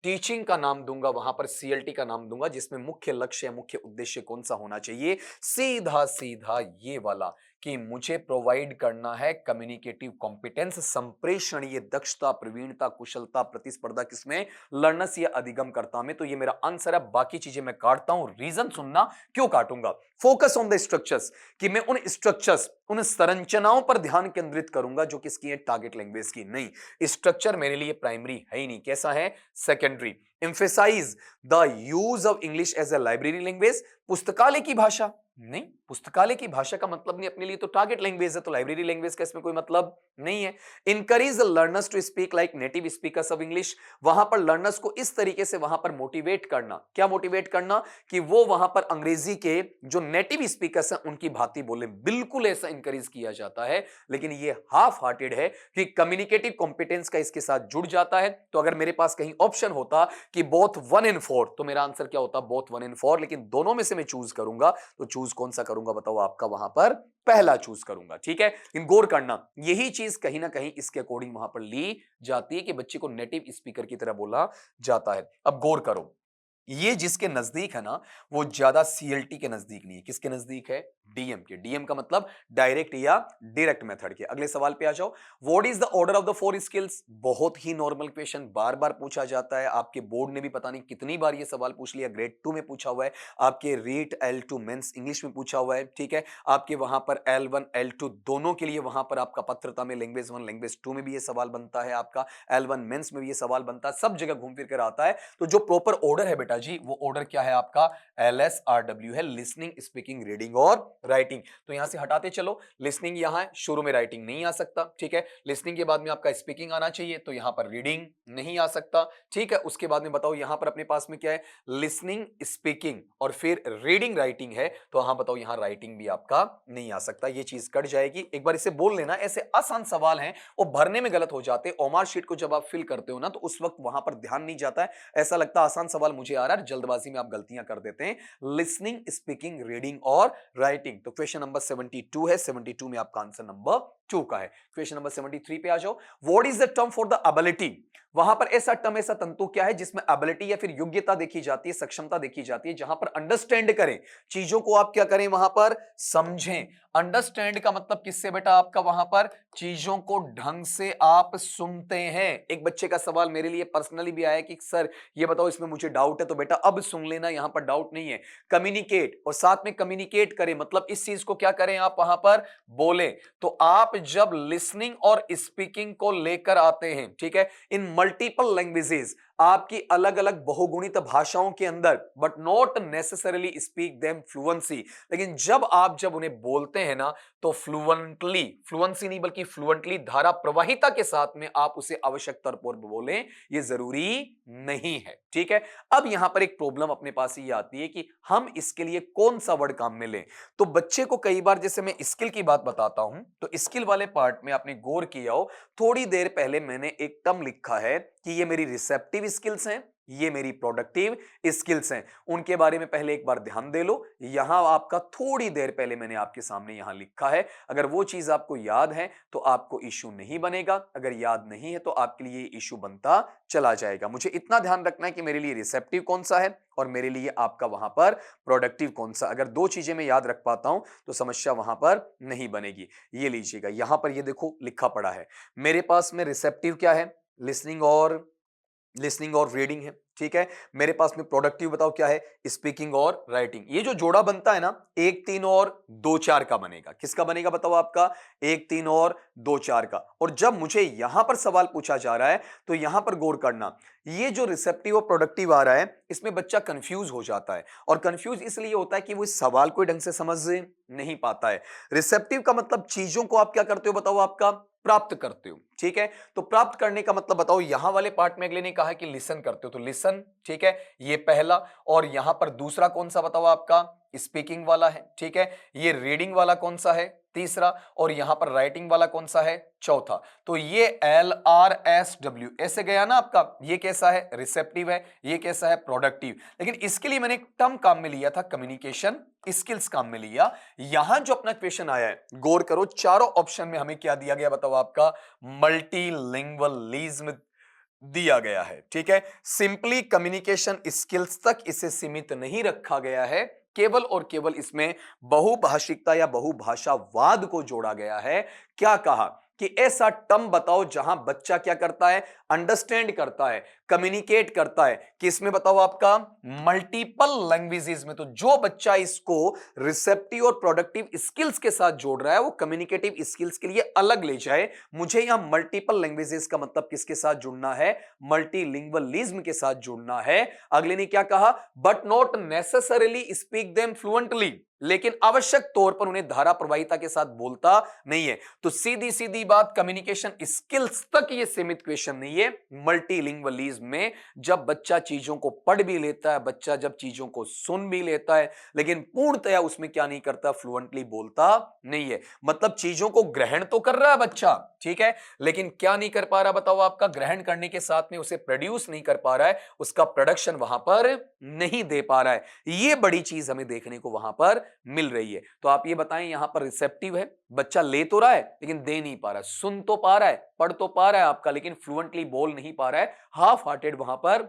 टीचिंग का नाम दूंगा, वहां पर सीएलटी का नाम दूंगा, जिसमें मुख्य लक्ष्य, मुख्य उद्देश्य कौन सा होना चाहिए? सीधा सीधा ये वाला, कि मुझे प्रोवाइड करना है कम्युनिकेटिव कॉम्पिटेंस, संप्रेषणीय दक्षता, प्रवीणता, कुशलता, प्रतिस्पर्धा, किसमें? लर्नर्स या अधिगमकर्ता में। तो ये मेरा आंसर है। बाकी चीजें मैं काटता हूं, रीजन सुनना क्यों काटूंगा। फोकस ऑन द स्ट्रक्चर्स, कि मैं उन स्ट्रक्चर्स, उन संरचनाओं पर ध्यान केंद्रित करूंगा जो किसकी है? टारगेट लैंग्वेज की। नहीं, स्ट्रक्चर मेरे लिए प्राइमरी है ही नहीं, कैसा है? Secondary. Emphasize the use of English as a library language, पुस्तकालय की भाषा। नहीं, पुस्तकालय की भाषा का मतलब नहीं अपने लिए, तो टारगेट लैंग्वेज है, तो लाइब्रेरी लैंग्वेज का इसमें कोई मतलब नहीं है। Encourage the learners to speak like native speakers of English, वहां पर लर्नर्स को इस तरीके से वहां पर मोटिवेट करना। क्या मोटिवेट करना? कि वो वहां पर अंग्रेजी के जो नेटिव स्पीकर्स हैं उनकी भांति बोले, बिल्कुल ऐसा इंकरेज किया जाता है। लेकिन ये हाफ हार्टेड है कि कम्युनिकेटिव कॉम्पिटेंस का इसके साथ जुड़ जाता है। तो अगर मेरे पास कहीं ऑप्शन होता कि बोथ 1 in 4, तो मेरा आंसर क्या होता? Both 1 in 4। लेकिन दोनों में से मैं चूज करूंगा, तो चूज कौन सा करूंगा बताओ? आपका वहां पर पहला चूज करूंगा, ठीक है। इन गौर करना, यही चीज कहीं ना कहीं इसके अकॉर्डिंग वहां पर ली जाती है कि बच्चे को नेटिव स्पीकर की तरह बोला जाता है। अब गौर करो, ये जिसके नजदीक है ना, वो ज्यादा सीएलटी के नजदीक नहीं है। किसके नजदीक है? डीएम के। डीएम का मतलब डायरेक्ट या डायरेक्ट मेथड के। अगले सवाल पे आ जाओ। What is the order of the four skills? बहुत ही नॉर्मल क्वेश्चन, बार बार पूछा जाता है। आपके बोर्ड ने भी पता नहीं कितनी बार ये सवाल पूछ लिया। ग्रेड 2 में पूछा हुआ है, आपके रीट L2 मेंस इंग्लिश में पूछा हुआ है, ठीक है। आपके वहां पर L1 L2 दोनों के लिए वहां पर आपका पत्रता में लैंग्वेज 1 लैंग्वेज 2 में भी ये सवाल बनता है, आपका L1 मेंस में भी ये सवाल बनता है, सब जगह घूम फिर कर आता है। तो जो प्रॉपर ऑर्डर है बेटा जी, वो ऑर्डर क्या है आपका? LSRW है, लिसनिंग, स्पीकिंग, रीडिंग और राइटिंग। तो यहां से हटाते चलो, लिसनिंग यहां है, शुरू में राइटिंग नहीं आ सकता, ठीक है। लिसनिंग के बाद में आपका स्पीकिंग आना चाहिए, तो यहां पर रीडिंग नहीं आ सकता, ठीक है। उसके बाद में बताओ यहां पर अपने पास में क्या है? लिसनिंग, स्पीकिंग और फिर रीडिंग, राइटिंग है, तो हाँ बताओ यहां राइटिंग भी आपका नहीं आ सकता। ये चीज कट जाएगी। एक बार इसे बोल लेना, ऐसे आसान सवाल हैं वो भरने में गलत हो जाते। ओमार शीट को जब आप फिल करते हो ना, तो उस वक्त वहां पर ध्यान नहीं जाता है, ऐसा लगता है आसान सवाल मुझे आ रहा है, जल्दबाजी में आप गलतियां कर देते हैं। लिसनिंग, स्पीकिंग, रीडिंग और राइटिंग। तो क्वेश्चन नंबर 72 है, 72 में आपका आंसर नंबर 2 का है। क्वेश्चन नंबर 73 पे आ जाओ। What is the term for the ability? वहां पर ऐसा टर्म, ऐसा तंतु क्या है जिसमें एबिलिटी या फिर योग्यता देखी जाती है, सक्षमता देखी जाती है, जहां पर अंडरस्टैंड करें चीजों को, आप क्या करें वहां पर? समझें। अंडरस्टैंड का मतलब किससे बेटा आपका? वहां पर चीजों को ढंग से आप सुनते हैं। एक बच्चे का सवाल मेरे लिए पर्सनली भी आया कि सर ये बताओ इसमें मुझे डाउट है, तो बेटा अब सुन लेना, यहां पर डाउट नहीं है। कम्युनिकेट, और साथ में कम्युनिकेट करें मतलब इस चीज को क्या करें आप वहां पर? बोले। तो आप जब लिसनिंग और स्पीकिंग को लेकर आते हैं, ठीक है, इन मल्टीपल लैंग्वेजेस, आपकी अलग अलग बहुगुणित भाषाओं के अंदर, but not necessarily speak them fluency, लेकिन जब उन्हें बोलते हैं ना, तो फ्लुएंटली, फ्लुएंसी नहीं बल्कि फ्लुएंटली, धारा प्रवाहिता के साथ में आप उसे आवश्यक तौर पर बोलें, ये जरूरी नहीं है, ठीक है। अब यहां पर एक प्रॉब्लम अपने पास ये आती है कि हम इसके लिए कौन सा वर्ड काम में लें। तो बच्चे को कई बार, जैसे मैं स्किल की बात बताता हूं, तो स्किल वाले पार्ट में आपने गौर किया हो, थोड़ी देर पहले मैंने एक टर्म लिखा है कि ये मेरी रिसेप्टिव स्किल्स हैं, ये मेरी प्रोडक्टिव स्किल्स हैं। उनके बारे में पहले एक बार ध्यान दे लो। यहां आपका थोड़ी देर पहले मैंने आपके सामने यहां लिखा है। अगर वो चीज आपको याद है तो आपको इश्यू नहीं बनेगा, अगर याद नहीं है तो आपके लिए इश्यू बनता चला जाएगा। मुझे इतना ध्यान रखना है कि मेरे लिए रिसेप्टिव कौन सा है और मेरे लिए आपका वहां पर प्रोडक्टिव कौन सा। अगर दो चीजें मैं याद रख पाता हूं तो समस्या वहां पर नहीं बनेगी। ये लीजिएगा, यहां पर ये देखो लिखा पड़ा है मेरे पास में, रिसेप्टिव क्या है? लिसनिंग और रीडिंग है, ठीक है। मेरे पास में प्रोडक्टिव बताओ क्या है? स्पीकिंग और राइटिंग। ये जो जोड़ा बनता है ना, 1 3 और 2 4 का बनेगा। किसका बनेगा बताओ आपका? 1 3 और 2 4 का। और जब मुझे यहां पर सवाल पूछा जा रहा है तो यहां पर गौर करना, ये जो रिसेप्टिव और प्रोडक्टिव आ रहा है, इसमें बच्चा कंफ्यूज हो जाता है। और कंफ्यूज इसलिए होता है कि वो इस सवाल को ढंग से समझ नहीं पाता है। रिसेप्टिव का मतलब चीजों को आप क्या करते हो बताओ? आपका प्राप्त करते हो, ठीक है। तो प्राप्त करने का मतलब बताओ, यहां वाले पार्ट में अगले ने कहा कि लिसन करते हो, तो लिसन, ठीक है, ये पहला। और यहां पर दूसरा कौन सा बताओ? आपका स्पीकिंग वाला है, ठीक है। ये रीडिंग वाला कौन सा है? तीसरा। और यहां पर राइटिंग वाला कौन सा है? चौथा। तो ये LRSW ऐसे गया ना आपका। ये कैसा है? रिसेप्टिव है। ये कैसा है? प्रोडक्टिव। लेकिन इसके लिए मैंने एक टर्म काम में लिया था, कम्युनिकेशन स्किल्स काम में लिया। यहां जो अपना क्वेश्चन आया है, गौर करो, चारों ऑप्शन में हमें क्या दिया गया बताओ? आपका मल्टीलिंगुअलिज्म दिया गया है, ठीक है। सिंपली कम्युनिकेशन स्किल्स तक इसे सीमित नहीं रखा गया है, केवल और केवल इसमें बहुभाषिकता या बहुभाषावाद को जोड़ा गया है। क्या कहा कि ऐसा टर्म बताओ जहां बच्चा क्या करता है? अंडरस्टैंड करता है, कम्युनिकेट करता है। किसमें बताओ? आपका मल्टीपल लैंग्वेजेस में। तो जो बच्चा इसको रिसेप्टिव और प्रोडक्टिव स्किल्स के साथ जोड़ रहा है, वो कम्युनिकेटिव स्किल्स के लिए अलग ले जाए। मुझे यहां मल्टीपल लैंग्वेजेस का मतलब किसके साथ जुड़ना है? मल्टीलिंगुअलिज्म के साथ जुड़ना है। अगले ने क्या कहा? But not necessarily speak them fluently, लेकिन आवश्यक तौर पर उन्हें धारा प्रवाहिता के साथ बोलता नहीं है। तो सीधी सीधी बात, कम्युनिकेशन स्किल्स तक ये सीमित क्वेश्चन नहीं है। मल्टीलिंगुअलिज्म में जब बच्चा चीजों को पढ़ भी लेता है, बच्चा जब चीजों को सुन भी लेता है, लेकिन पूर्णतया उसमें क्या नहीं करता? फ्लुएंटली बोलता नहीं है। मतलब चीजों को ग्रहण तो कर रहा है बच्चा, ठीक है, लेकिन क्या नहीं कर पा रहा बताओ? आपका ग्रहण करने के साथ में उसे प्रोड्यूस नहीं कर पा रहा है, उसका प्रोडक्शन वहां पर नहीं दे पा रहा है। ये बड़ी चीज हमें देखने को वहां पर मिल रही है। तो आप ये बताएं, यहां पर रिसेप्टिव है, बच्चा ले तो रहा है लेकिन दे नहीं पा रहा है, सुन तो पा रहा है, पढ़ तो पा रहा है आपका, लेकिन फ्लुएंटली बोल नहीं पा रहा है, हाफ हार्टेड वहां पर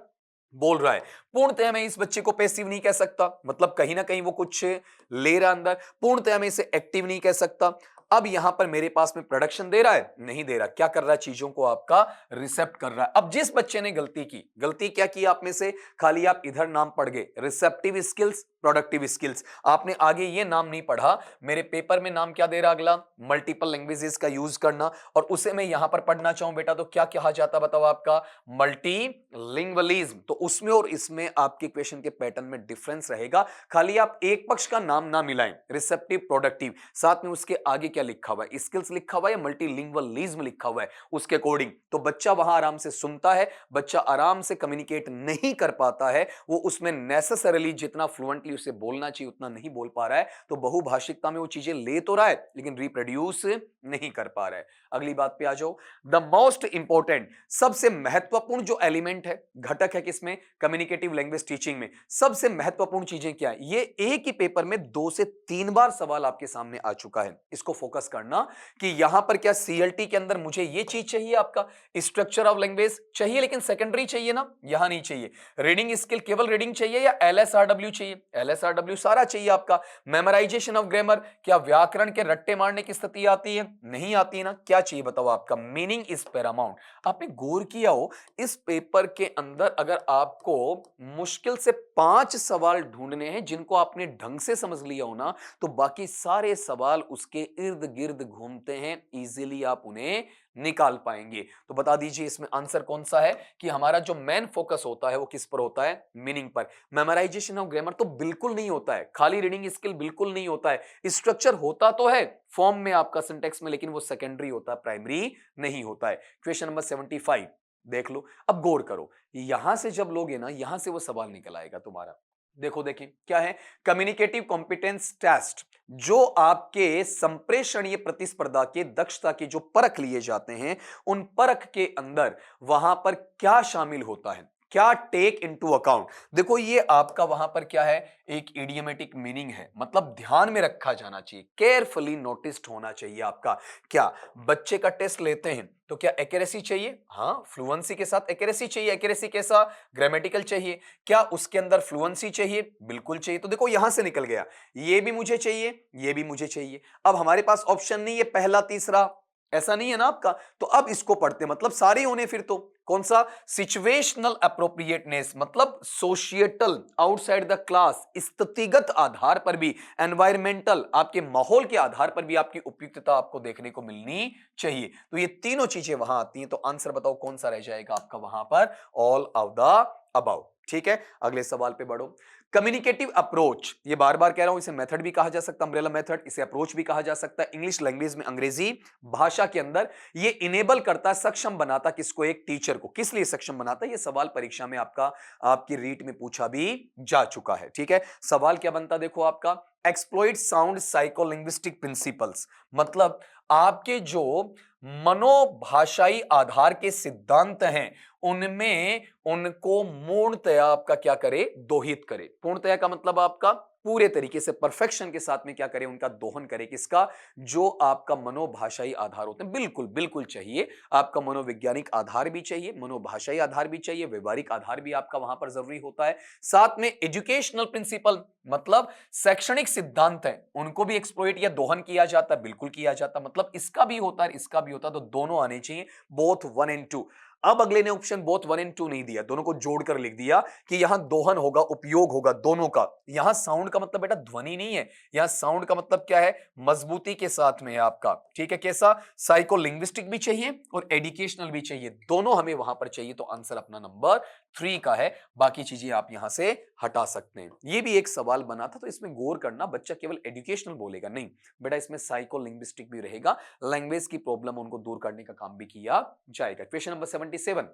बोल रहा है। पूर्णतः मैं इस बच्चे को पैसिव नहीं कह सकता, मतलब कहीं ना कहीं वो कुछ ले रहा अंदर। पूर्णतः मैं इसे एक्टिव नहीं कह सकता। अब यहां पर मेरे पास में प्रोडक्शन दे रहा है, नहीं दे रहा। क्या कर रहा है? चीजों को आपका रिसेप्ट कर रहा है। अब जिस बच्चे ने गलती की, गलती क्या की आप में से? खाली आप इधर नाम पढ़ गए, रिसेप्टिव स्किल्स, प्रोडक्टिव स्किल्स। आपने आगे ये नाम नहीं पढ़ा। मेरे पेपर में नाम क्या दे रहा अगला? मल्टीपल लैंग्वेजेस का यूज करना। और उसे मैं यहां पर पढ़ना चाहूं बेटा तो क्या कहा जाता बताओ आपका? मल्टीलिंगुअलिज्म। तो उसमें और इसमें आपके क्वेश्चन के पैटर्न में डिफरेंस रहेगा। खाली आप एक पक्ष का नाम ना मिलाएं, रिसेप्टिव प्रोडक्टिव, साथ में उसके आगे क्या लिखा हुआ है? स्किल्स लिखा हुआ है या मल्टीलिंगुअलिज्म लिखा हुआ है, उसके अकॉर्डिंग तो बच्चा वहां आराम से सुनता है, बच्चा आराम से कम्युनिकेट नहीं कर पाता है, वो उसमें नेसेसरली जितना फ्लुएंटली उसे बोलना चाहिए उतना नहीं बोल पा रहा है। तो बहुभाषिकता में वो चीजें ले तो रहा है लेकिन रिप्रोड्यूस नहीं कर पा रहा है। अगली बात पे आ जाओ। द मोस्ट इंपॉर्टेंट, सबसे महत्वपूर्ण जो एलिमेंट है, घटक है किसमें? कम्युनिकेटिव लैंग्वेज टीचिंग में। सबसे महत्वपूर्ण चीजें क्या है? ये एक ही पेपर में 2 से 3 बार सवाल आपके सामने आ चुका है। इसको फोकस करना कि यहां पर क्या सीएलटी के अंदर मुझे ये चीज चाहिए, आपका स्ट्रक्चर ऑफ लैंग्वेज चाहिए लेकिन सेकेंडरी चाहिए ना, यहां नहीं चाहिए। रीडिंग स्किल केवल रीडिंग चाहिए या एलएसआरडब्ल्यू चाहिए? एलएसआरडब्ल्यू सारा चाहिए आपका। मेमोराइजेशन ऑफ ग्रामर, क्या व्याकरण के रट्टे मारने की स्थिति आती है? नहीं आती है ना। क्या चाहिए बताओ आपका? Meaning is Paramount. आपने गौर किया हो इस पेपर के अंदर अगर आपको मुश्किल से 5 सवाल ढूंढने हैं जिनको आपने ढंग से समझ लिया हो ना, तो बाकी सारे सवाल उसके इर्द गिर्द घूमते हैं, इजीली आप उन्हें निकाल पाएंगे। तो बता दीजिए इसमें आंसर कौन सा है कि हमारा जो मेन फोकस होता है वो किस पर होता है? मीनिंग पर। मेमोराइजेशन ऑफ ग्रामर तो बिल्कुल नहीं होता है, खाली रीडिंग स्किल बिल्कुल नहीं होता है। स्ट्रक्चर होता तो है फॉर्म में आपका सिंटेक्स में, लेकिन वो सेकेंडरी होता है, प्राइमरी नहीं होता है। क्वेश्चन नंबर 75 देख लो। अब गौर करो, यहां से जब लोगे ना, यहां से वो सवाल निकल आएगा तुम्हारा। देखो देखिए क्या है? कम्युनिकेटिव कॉम्पिटेंस टेस्ट, जो आपके संप्रेषणीय प्रतिस्पर्धा के दक्षता के जो परख लिए जाते हैं, उन परख के अंदर वहां पर क्या शामिल होता है, क्या टेक इनटू अकाउंट। देखो ये आपका वहां पर क्या है? एक इडियोमेटिक मीनिंग है, मतलब ध्यान में रखा जाना चाहिए, केयरफुली नोटिस्ड होना चाहिए आपका। क्या बच्चे का टेस्ट लेते हैं तो क्या एक्यूरेसी चाहिए? हाँ, फ्लुएंसी के साथ एक्यूरेसी चाहिए। एक्यूरेसी कैसा? ग्रामेटिकल चाहिए। क्या उसके अंदर फ्लुएंसी चाहिए? बिल्कुल चाहिए। तो देखो यहां से निकल गया, ये भी मुझे चाहिए, ये भी मुझे चाहिए। अब हमारे पास ऑप्शन नहीं है पहला तीसरा, ऐसा नहीं है ना आपका। तो अब इसको पढ़ते, मतलब सारे होने फिर तो कौन सा? सिचुएशनल अप्रोप्रिएटनेस, मतलब सोशिएटल, आउटसाइड द क्लास, स्थितिगत आधार पर भी, एनवायरमेंटल, आपके माहौल के आधार पर भी आपकी उपयुक्तता आपको देखने को मिलनी चाहिए। तो ये तीनों चीजें वहां आती हैं। तो आंसर बताओ कौन सा रह जाएगा आपका वहां पर? All of the above. ठीक है, अगले सवाल पे बढ़ो। कम्युनिकेटिव अप्रोच, ये बार बार कह रहा हूं, इसे मेथड भी कहा जा सकता है, अम्ब्रेला मेथड, इसे अप्रोच भी कहा जा सकता है। इंग्लिश लैंग्वेज में, अंग्रेजी भाषा के अंदर ये इनेबल करता, सक्षम बनाता किसको? एक टीचर को। किस लिए सक्षम बनाता? ये सवाल परीक्षा में आपका, आपकी रीट में पूछा भी जा चुका है। ठीक है, सवाल क्या बनता देखो आपका? एक्सप्लॉइट साउंड साइकोलिंग्विस्टिक प्रिंसिपल्स, मतलब आपके जो मनोभाषाई आधार के सिद्धांत हैं उनमें उनको पूर्णतया आपका क्या करे? दोहित करे। पूर्णतया का मतलब आपका पूरे तरीके से परफेक्शन के साथ में क्या करे? उनका दोहन करे। किसका? जो आपका मनोभाषाई आधार होते हैं। बिल्कुल बिल्कुल चाहिए, आपका मनोवैज्ञानिक आधार भी चाहिए, मनोभाषाई आधार भी चाहिए, व्यवहारिक आधार भी आपका वहां पर जरूरी होता है। साथ में एजुकेशनल प्रिंसिपल, मतलब शैक्षणिक सिद्धांत है, उनको भी एक्सप्लॉइट या दोहन किया जाता है। बिल्कुल किया जाता, मतलब इसका भी होता है, इसका भी होता है। तो दोनों आने चाहिए, बोथ 1 एंड 2। अब अगले ने ऑप्शन बोथ 1 एंड 2 नहीं दिया, दोनों को जोड़कर लिख दिया कि यहां दोहन होगा, उपयोग होगा दोनों का। यहां साउंड का मतलब बेटा ध्वनि नहीं है, यहां साउंड का मतलब क्या है? मजबूती के साथ में है आपका। ठीक है, कैसा? साइकोलिंग्विस्टिक भी चाहिए और एजुकेशनल भी चाहिए, दोनों हमें वहां पर चाहिए। तो आंसर अपना नंबर 3 का है। बाकी चीजें आप यहां से हटा सकते हैं। ये भी एक सवाल बना था, तो इसमें गौर करना, बच्चा केवल एजुकेशनल बोलेगा नहीं बेटा, इसमें साइकोलिंग्विस्टिक भी रहेगा, लैंग्वेज की प्रॉब्लम उनको दूर करने का काम भी किया जाएगा। Question number 77,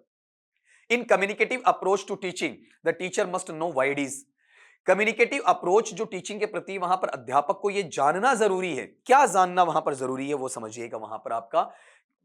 in communicative approach to teaching the teacher must know wide is. Communicative approach जो टीचिंग के प्रति वहां पर अध्यापक को यह जानना जरूरी है। क्या जानना वहां पर जरूरी है वो समझिएगा। वहां पर आपका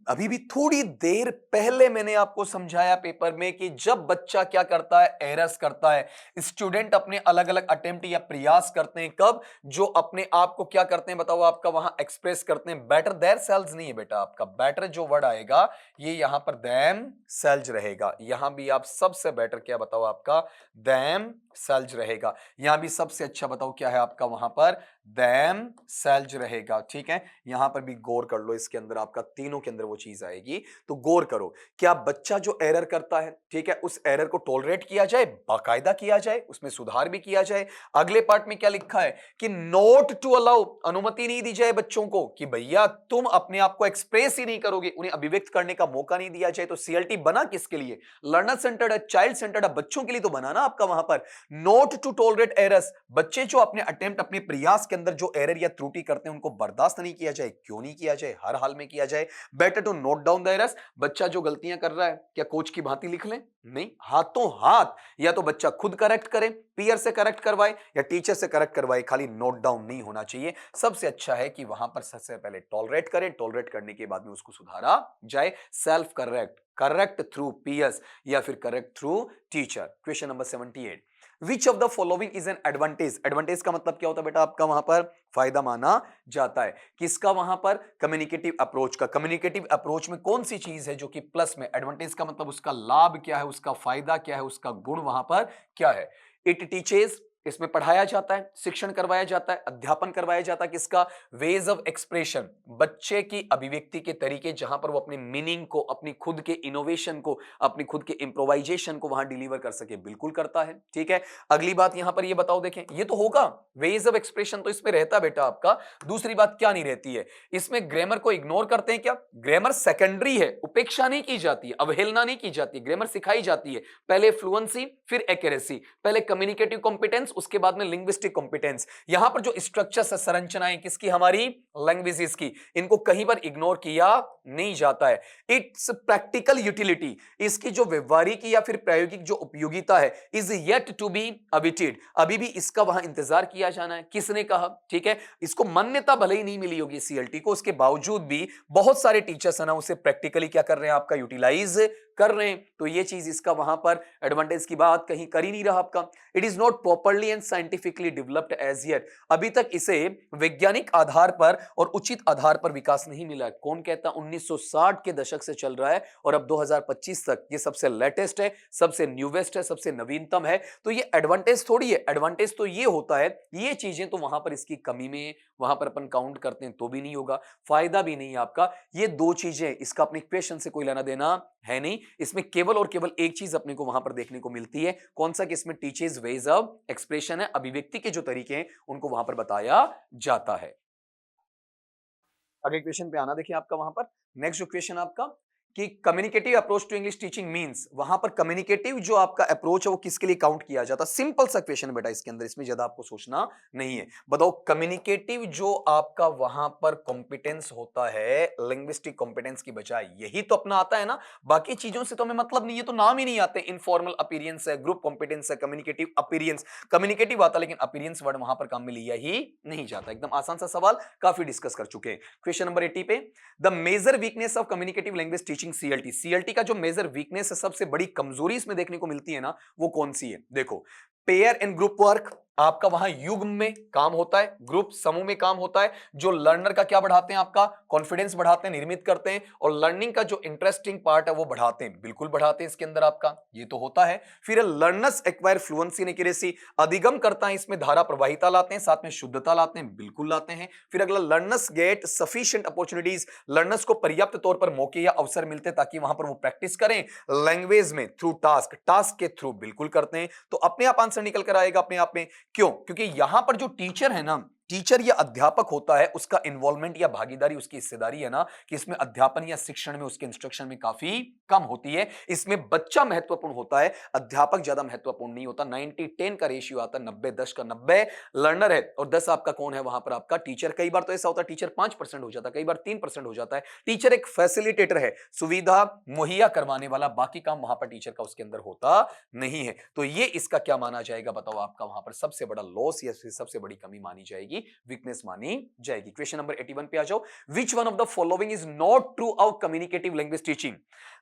अभी भी थोड़ी देर पहले मैंने आपको समझाया पेपर में कि जब बच्चा क्या करता है, एरर्स करता है, स्टूडेंट अपने अलग अलग अटेम्प्ट या प्रयास करते हैं, कब, जो अपने आप को क्या करते हैं बताओ, आपका वहां एक्सप्रेस करते हैं। बेटर देयर सेल्स नहीं है बेटा, आपका बेटर जो वर्ड आएगा ये यहां पर देम सेल्ज रहेगा। यहां भी आप सबसे बेटर क्या बताओ, आपका देम सेल्ज रहेगा। यहां भी सबसे अच्छा बताओ क्या है आपका वहां पर, देम सेल्ज रहेगा। ठीक है, यहां पर भी गौर कर लो, इसके अंदर आपका तीनों के अंदर वो चीज आएगी, तो गौर करो। क्या बच्चा जो एरर करता है, ठीक है, उस एरर को टॉलरेट किया जाए, बाकायदा किया जाए, उसमें सुधार भी किया जाए। अगले पार्ट में क्या लिखा है कि नॉट टू अलाउ, अनुमति नहीं दी जाए बच्चों को कि भैया तुम अपने आप को एक्सप्रेस ही नहीं करोगे, उन्हें अभिव्यक्त करने का मौका नहीं दिया जाए। तो सीएलटी बना किसके लिए, लर्नर सेंटर्ड है, चाइल्ड सेंटर्ड है, बच्चों के लिए तो बना ना आपका वहां पर। नॉट टू टॉलरेट एरर्स, बच्चे जो अपने अटेम्प्ट, अपने प्रयास के अंदर जो एरर या त्रुटि करते हैं उनको बर्दाश्त नहीं किया जाए। क्यों नहीं किया जाए, हर हाल में किया जाए। Better to note down the errors, बच्चा जो गलतियां कर रहा है क्या कोच की भांति लिख लें, नहीं, हाथों हाथ या तो बच्चा खुद करेक्ट करे, पीयर से करेक्ट करवाए या टीचर से करेक्ट करवाए, खाली नोट डाउन नहीं होना चाहिए। सबसे अच्छा है कि वहां पर सबसे पहले टॉलरेट करें, टॉलरेट करने के बाद में उसको सुधारा जाए। Self correct, correct through peers या फिर correct through teacher. Question number 78, which of the following is an advantage. Advantage का मतलब क्या होता है बेटा, आपका वहां पर फायदा माना जाता है। किसका, वहां पर कम्युनिकेटिव अप्रोच का। कम्युनिकेटिव अप्रोच में कौन सी चीज है जो कि प्लस में, एडवांटेज का मतलब उसका लाभ क्या है, उसका फायदा क्या है, उसका गुण वहां पर क्या है। इट टीचेस, इसमें पढ़ाया जाता है, शिक्षण करवाया जाता है, अध्यापन करवाया जाता है। किसका, वेज ऑफ एक्सप्रेशन, बच्चे की अभिव्यक्ति के तरीके, जहां पर वो अपने मीनिंग को, अपनी खुद के इनोवेशन को, अपनी खुद के इंप्रोवाइजेशन को वहां डिलीवर कर सके, बिल्कुल करता है। ठीक है, अगली बात यहां पर ये बताओ, देखें ये तो होगा, वेज ऑफ एक्सप्रेशन तो इसमें रहता बेटा आपका। दूसरी बात क्या नहीं रहती है, इसमें ग्रामर को इग्नोर करते हैं क्या, ग्रामर सेकेंडरी है, उपेक्षा नहीं की जाती है, अवहेलना नहीं की जाती है, ग्रामर सिखाई जाती है। पहले फ्लुएंसी, फिर एक्यूरेसी, पहले कम्युनिकेटिव कॉम्पिटेंस, उसके बाद में लिंग्विस्टिक कॉम्पिटेंस। यहां पर जो स्ट्रक्चर संरचनाएं किसकी, हमारी लैंग्वेजेस की, इनको कहीं पर इग्नोर किया नहीं जाता है। इट्स प्रैक्टिकल यूटिलिटी, इसकी जो व्यवहारिक या फिर प्रायोगिक जो उपयोगिता है, इज येट टू बी अविटेड, अभी भी इसका वहां इंतजार किया जाना है। किसने कहा, ठीक है, इसको मान्यता भले ही नहीं मिली होगी सीएलटी को, उसके बावजूद भी बहुत सारे टीचर्स है ना उसे प्रैक्टिकली क्या कर रहे हैं, आपका यूटिलाइज कर रहे हैं। तो ये चीज इसका वहां पर एडवांटेज की बात कहीं कर ही नहीं रहा आपका। It is not properly and scientifically developed as yet, अभी तक इसे वैज्ञानिक आधार पर और उचित आधार पर विकास नहीं मिला है। कौन कहता, 1960 के दशक से चल रहा है और अब 2025 तक ये सबसे लेटेस्ट है, सबसे न्यूवेस्ट है, सबसे नवीनतम है। तो ये एडवांटेज थोड़ी है, एडवांटेज तो ये होता है, ये चीजें तो वहां पर इसकी कमी में वहां पर अपन काउंट करते हैं तो भी नहीं होगा, फायदा भी नहीं है आपका। ये दो चीजें, इसका अपने इक्वेशन से कोई लेना देना है नहीं। इसमें केवल और केवल एक चीज अपने को वहां पर देखने को मिलती है, कौन सा, कि इसमें टीचर्स वेज ऑफ एक्सप्रेशन है, अभिव्यक्ति के जो तरीके हैं उनको वहां पर बताया जाता है। अगले क्वेश्चन पे आना, देखिए आपका वहां पर नेक्स्ट जो क्वेश्चन आपका कि communicative approach to English teaching means, वहां पर कम्युनिकेटिव जो आपका अप्रोच है वो किसके लिए काउंट किया जाता है। सिंपल सा क्वेश्चन है बेटा, इसके अंदर इसमें ज्यादा आपको सोचना नहीं है। बताओ कम्युनिकेटिव जो आपका वहां पर कॉम्पिटेंस होता है, लिंग्विस्टिक कॉम्पिटेंस की बजाय यही तो अपना आता है ना, बाकी चीजों से तो हमें मतलब नहीं है, तो नाम ही नहीं आते। इनफॉर्मल अपीरियंस है, ग्रुप कॉम्पिटेंस है, कम्युनिकेटिव अपीरियंस, कम्युनिकेटिव आता लेकिन अपीरियंस वर्ड वहां पर काम में लिया ही नहीं जाता। एकदम आसान सा सवाल, काफी डिस्कस कर चुके हैं। क्वेश्चन नंबर 80 पे, the major weakness of communicative language teaching CLT, CLT का जो मेजर वीकनेस है, सबसे बड़ी कमजोरी इसमें देखने को मिलती है ना, वो कौन सी है। देखो, पेयर एंड ग्रुप वर्क, आपका वहां युग्म में काम होता है, ग्रुप समूह में काम होता है, जो लर्नर का क्या बढ़ाते हैं, आपका कॉन्फिडेंस बढ़ाते हैं, निर्मित करते हैं, और लर्निंग का जो इंटरेस्टिंग पार्ट है वो बढ़ाते हैं, बिल्कुल बढ़ाते हैं इसके अंदर आपका, ये तो होता है। फिर learners acquire fluency in accuracy, अधिगम करता है, इसमें धारा प्रवाहिता लाते हैं, साथ में शुद्धता लाते हैं, बिल्कुल लाते हैं। फिर अगला, learners get sufficient opportunities, learners को पर्याप्त तौर पर मौके या अवसर मिलते हैं ताकि वहां पर वो प्रैक्टिस करें लैंग्वेज में, थ्रू टास्क, टास्क के थ्रू, बिल्कुल करते हैं। तो अपने आप आंसर निकल कर आएगा अपने आप में। क्यों, क्योंकि यहां पर जो टीचर है ना, टीचर या अध्यापक होता है, उसका इन्वॉल्वमेंट या भागीदारी, उसकी हिस्सेदारी है ना, कि इसमें अध्यापन या शिक्षण में, उसके इंस्ट्रक्शन में काफी कम होती है। इसमें बच्चा महत्वपूर्ण होता है, अध्यापक ज्यादा महत्वपूर्ण नहीं होता। 90-10 का रेशियो आता है, 90-10 का। 90 लर्नर है और 10 आपका कौन है वहां पर, आपका टीचर। कई बार तो ऐसा होता है टीचर 5% हो जाता है, कई बार 3% हो जाता है। टीचर एक फैसिलिटेटर है, सुविधा मुहैया करवाने वाला, बाकी काम वहां पर टीचर का उसके अंदर होता नहीं है। तो ये इसका क्या माना जाएगा बताओ, आपका वहां पर सबसे बड़ा लॉस या सबसे बड़ी कमी मानी जाएगी। वीकनेस मानी जाएगी। क्वेश्चन नंबर 81 पे आ जाओ। Which one of the following is not true of communicative language teaching?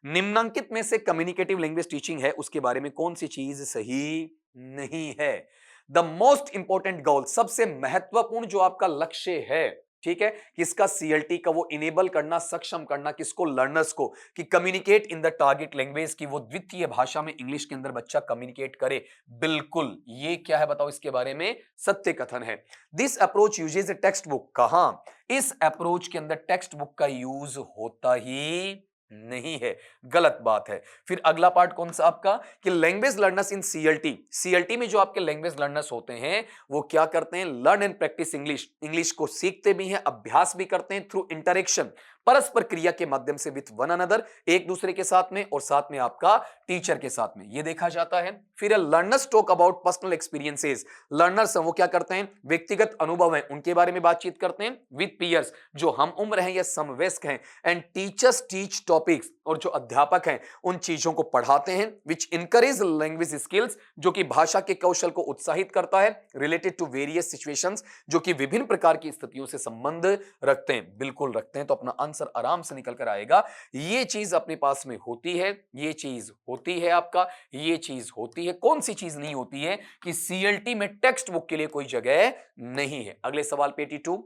निम्नलिखित में से कम्युनिकेटिव लैंग्वेज टीचिंग है उसके बारे में कौन सी चीज सही नहीं है? द मोस्ट इंपॉर्टेंट गोल, सबसे महत्वपूर्ण जो आपका लक्ष्य है, ठीक है, किसका? सीएलटी का, वो इनेबल करना, सक्षम करना किसको? लर्नर्स को, कि communicate in the target language, की वो द्वितीय भाषा में इंग्लिश के अंदर बच्चा कम्युनिकेट करे। बिल्कुल, ये क्या है बताओ इसके बारे में? सत्य कथन है। This approach uses A text book, कहां? इस अप्रोच के अंदर टेक्स्ट बुक का यूज होता ही नहीं है, गलत बात है। फिर अगला पार्ट कौन सा आपका? कि लैंग्वेज लर्नर्स इन सीएलटी, सीएलटी में जो आपके लैंग्वेज लर्नर्स होते हैं वो क्या करते हैं? Learn and practice English, English को सीखते भी हैं, अभ्यास भी करते हैं थ्रू इंटरेक्शन, परस्पर क्रिया के माध्यम से विथ वन अनदर, एक दूसरे के साथ में और साथ में आपका टीचर के साथ में, ये देखा जाता है। फिर learners talk about personal experiences, learners वो क्या करते हैं? व्यक्तिगत अनुभव है उनके बारे में बातचीत करते हैं विद पीयर्स, जो हम उम्र हैं या समवयस्क हैं, एंड टीचर्स टीच टॉपिक्स, और जो अध्यापक हैं उन चीजों को पढ़ाते हैं, विच इनकरेज लैंग्वेज स्किल्स, जो कि भाषा के कौशल को उत्साहित करता है, रिलेटेड टू वेरियस सिचुएशंस, जो कि विभिन्न प्रकार की स्थितियों से संबंध रखते हैं। बिल्कुल रखते हैं, तो अपना आंसर आराम से निकल कर आएगा। ये चीज अपने पास में होती है, ये चीज होती है आपका, ये चीज होती है। कौन सी चीज नहीं होती है? कि सीएलटी में टेक्स्ट बुक के लिए कोई जगह नहीं है। अगले सवाल पे 82,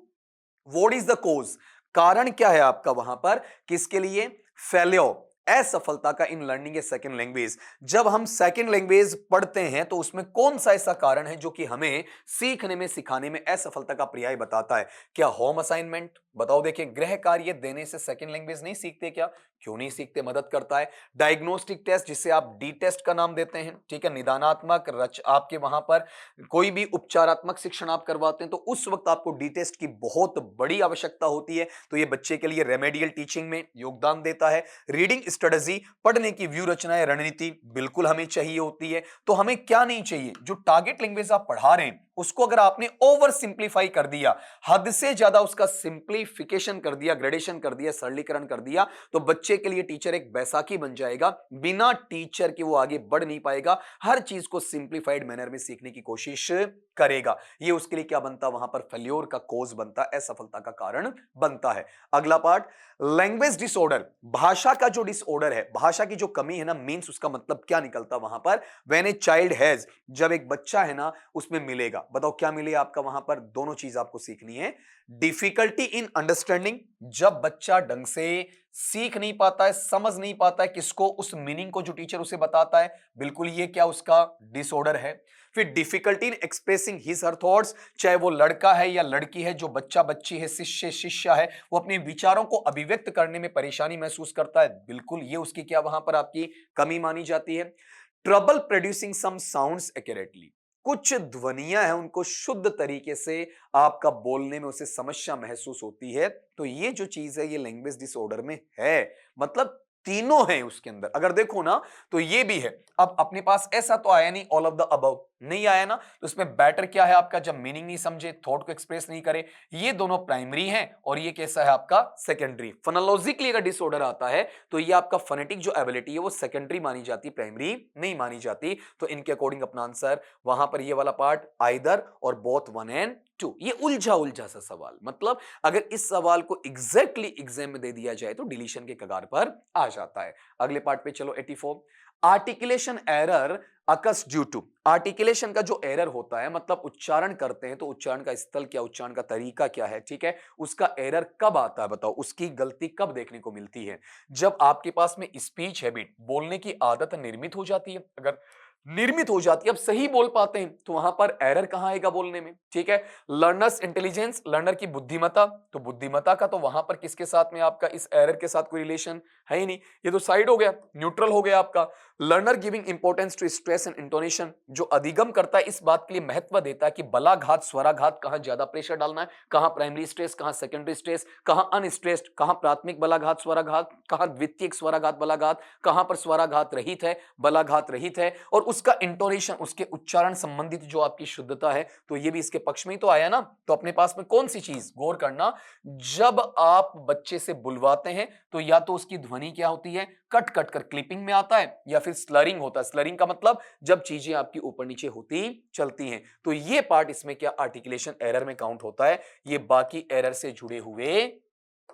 व्हाट इज द कॉज, कारण क्या है आपका वहां पर? किसके लिए? फेल्योर, असफलता का, in learning A second language. जब हम सेकेंड लैंग्वेज पढ़ते हैं तो उसमें कौन सा ऐसा कारण है जो कि हमें सीखने में, सिखाने में असफलता का पर्याय बताता है? क्या होम असाइनमेंट? बताओ, देखिए, गृह कार्य देने से सेकेंड लैंग्वेज नहीं सीखते क्या? क्यों नहीं सीखते? मदद करता है। डायग्नोस्टिक टेस्ट, जिसे आप डी टेस्ट का नाम देते हैं, ठीक है, निदानात्मक आपके वहां पर कोई भी उपचारात्मक शिक्षण आप करवाते हैं तो उस वक्त आपको डी टेस्ट की बहुत बड़ी आवश्यकता होती है, तो ये बच्चे के लिए रेमेडियल टीचिंग में योगदान देता है। रीडिंग स्ट्रेटजी, पढ़ने की व्यू रचनाएं, रणनीति बिल्कुल हमें चाहिए होती है। तो हमें क्या नहीं चाहिए? जो टारगेट लैंग्वेज आप पढ़ा रहे हैं उसको अगर आपने ओवर सिंप्लीफाई कर दिया, हद से ज्यादा उसका सिंप्लीफिकेशन कर दिया, ग्रेडेशन कर दिया, सरलीकरण कर दिया, तो बच्चे के लिए टीचर एक बैसाखी बन जाएगा। बिना टीचर के वो आगे बढ़ नहीं पाएगा, हर चीज को सिंप्लीफाइड मैनर में सीखने की कोशिश करेगा। ये उसके लिए क्या बनता? वहां पर फेल्योर का कोज बनता, असफलता का कारण बनता है। अगला पार्ट, लैंग्वेज डिसऑर्डर, भाषा का जो डिसऑर्डर है, भाषा की जो कमी है ना, मींस उसका मतलब क्या निकलता वहां पर? व्हेन ए चाइल्ड हैज, जब एक बच्चा है ना उसमें मिलेगा, बताओ क्या मिले आपका वहां पर? दोनों चीज आपको सीखनी है। डिफिकल्टी इन अंडरस्टैंडिंग, जब बच्चा ढंग से सीख नहीं पाता है, समझ नहीं पाता है किसको, उस मीनिंग को जो टीचर उसे बताता है, बिल्कुल ये क्या उसका डिसऑर्डर है। फिर difficulty in expressing his her thoughts, चाहे वो लड़का है या लड़की है, जो बच्चा बच्ची है, शिष्य शिष्या है, वो अपने विचारों को अभिव्यक्त करने में परेशानी महसूस करता है, बिल्कुल ये उसकी क्या वहां पर आपकी कमी मानी जाती है। ट्रबल प्रोड्यूसिंग सम साउंड्स एक्यूरेटली, कुछ ध्वनियां हैं उनको शुद्ध तरीके से आपका बोलने में उसे समस्या महसूस होती है, तो ये जो चीज है ये लैंग्वेज डिसऑर्डर में है। मतलब तीनों हैं उसके अंदर, अगर देखो ना तो ये भी है। अब अपने पास ऐसा तो आया नहीं ऑल ऑफ द अबव, नहीं आया ना, तो इसमें बेटर क्या है आपका? जब मीनिंग नहीं समझे, थॉट को एक्सप्रेस नहीं करे, ये दोनों प्राइमरी हैं और ये कैसा है आपका? सेकेंडरी। फोनोलॉजिकली अगर डिसऑर्डर आता है तो ये आपका फोनेटिक जो एबिलिटी है वो सेकेंडरी मानी जाती, प्राइमरी नहीं मानी जाती। तो इनके अकॉर्डिंग अपना आंसर वहां पर ये वाला पार्ट आइदर और बोथ 1 एंड 2। ये उलझा उलझा सा सवाल, मतलब अगर इस सवाल को एग्जैक्टली एग्जाम में दे दिया जाए तो डिलीशन के कगार पर आ जाता है। अगले पार्ट पे चलो, 84, articulation error occurs due to, articulation का जो एरर होता है, मतलब उच्चारण करते हैं तो उच्चारण का स्थल क्या, उच्चारण का तरीका क्या है, ठीक है, उसका एरर कब आता है बताओ? उसकी गलती कब देखने को मिलती है? जब आपके पास में स्पीच हैबिट, बोलने की आदत निर्मित हो जाती है, अगर निर्मित हो जाती है, अब सही बोल पाते हैं, तो वहां पर एरर कहां आएगा बोलने में, ठीक है। लर्नर्स इंटेलिजेंस, लर्नर की बुद्धिमत्ता, तो बुद्धिमत्ता का तो वहां पर किसके साथ में आपका इस एरर के साथ कोई रिलेशन है ही नहीं, ये तो साइड हो गया, न्यूट्रल हो गया आपका। Learner giving importance to stress and intonation, जो अधिगम करता है इस बात के लिए महत्व देता है कि बलाघात स्वराघात कहां ज्यादा प्रेशर डालना है, कहां प्राइमरी स्ट्रेस, कहां सेकेंडरी स्ट्रेस, कहां अनस्ट्रेस्ड, कहां प्राथमिक बलाघात स्वराघात, कहां द्वितीयक स्वराघात बलाघात, कहां पर स्वराघात रहित है, बलाघात रहित है, और उसका इंटोनेशन, उसके उच्चारण संबंधित जो आपकी शुद्धता है, तो ये भी इसके पक्ष में ही तो आया ना। तो अपने पास में कौन सी चीज गौर करना, जब आप बच्चे से बुलवाते हैं तो या तो उसकी ध्वनि क्या होती है, कट कट कर क्लिपिंग में आता है, या फिर स्लरिंग होता है। स्लरिंग का मतलब जब चीजें आपकी ऊपर नीचे होती चलती हैं। तो ये पार्ट इसमें क्या आर्टिकुलेशन एरर में काउंट होता है, ये बाकी एरर से जुड़े हुए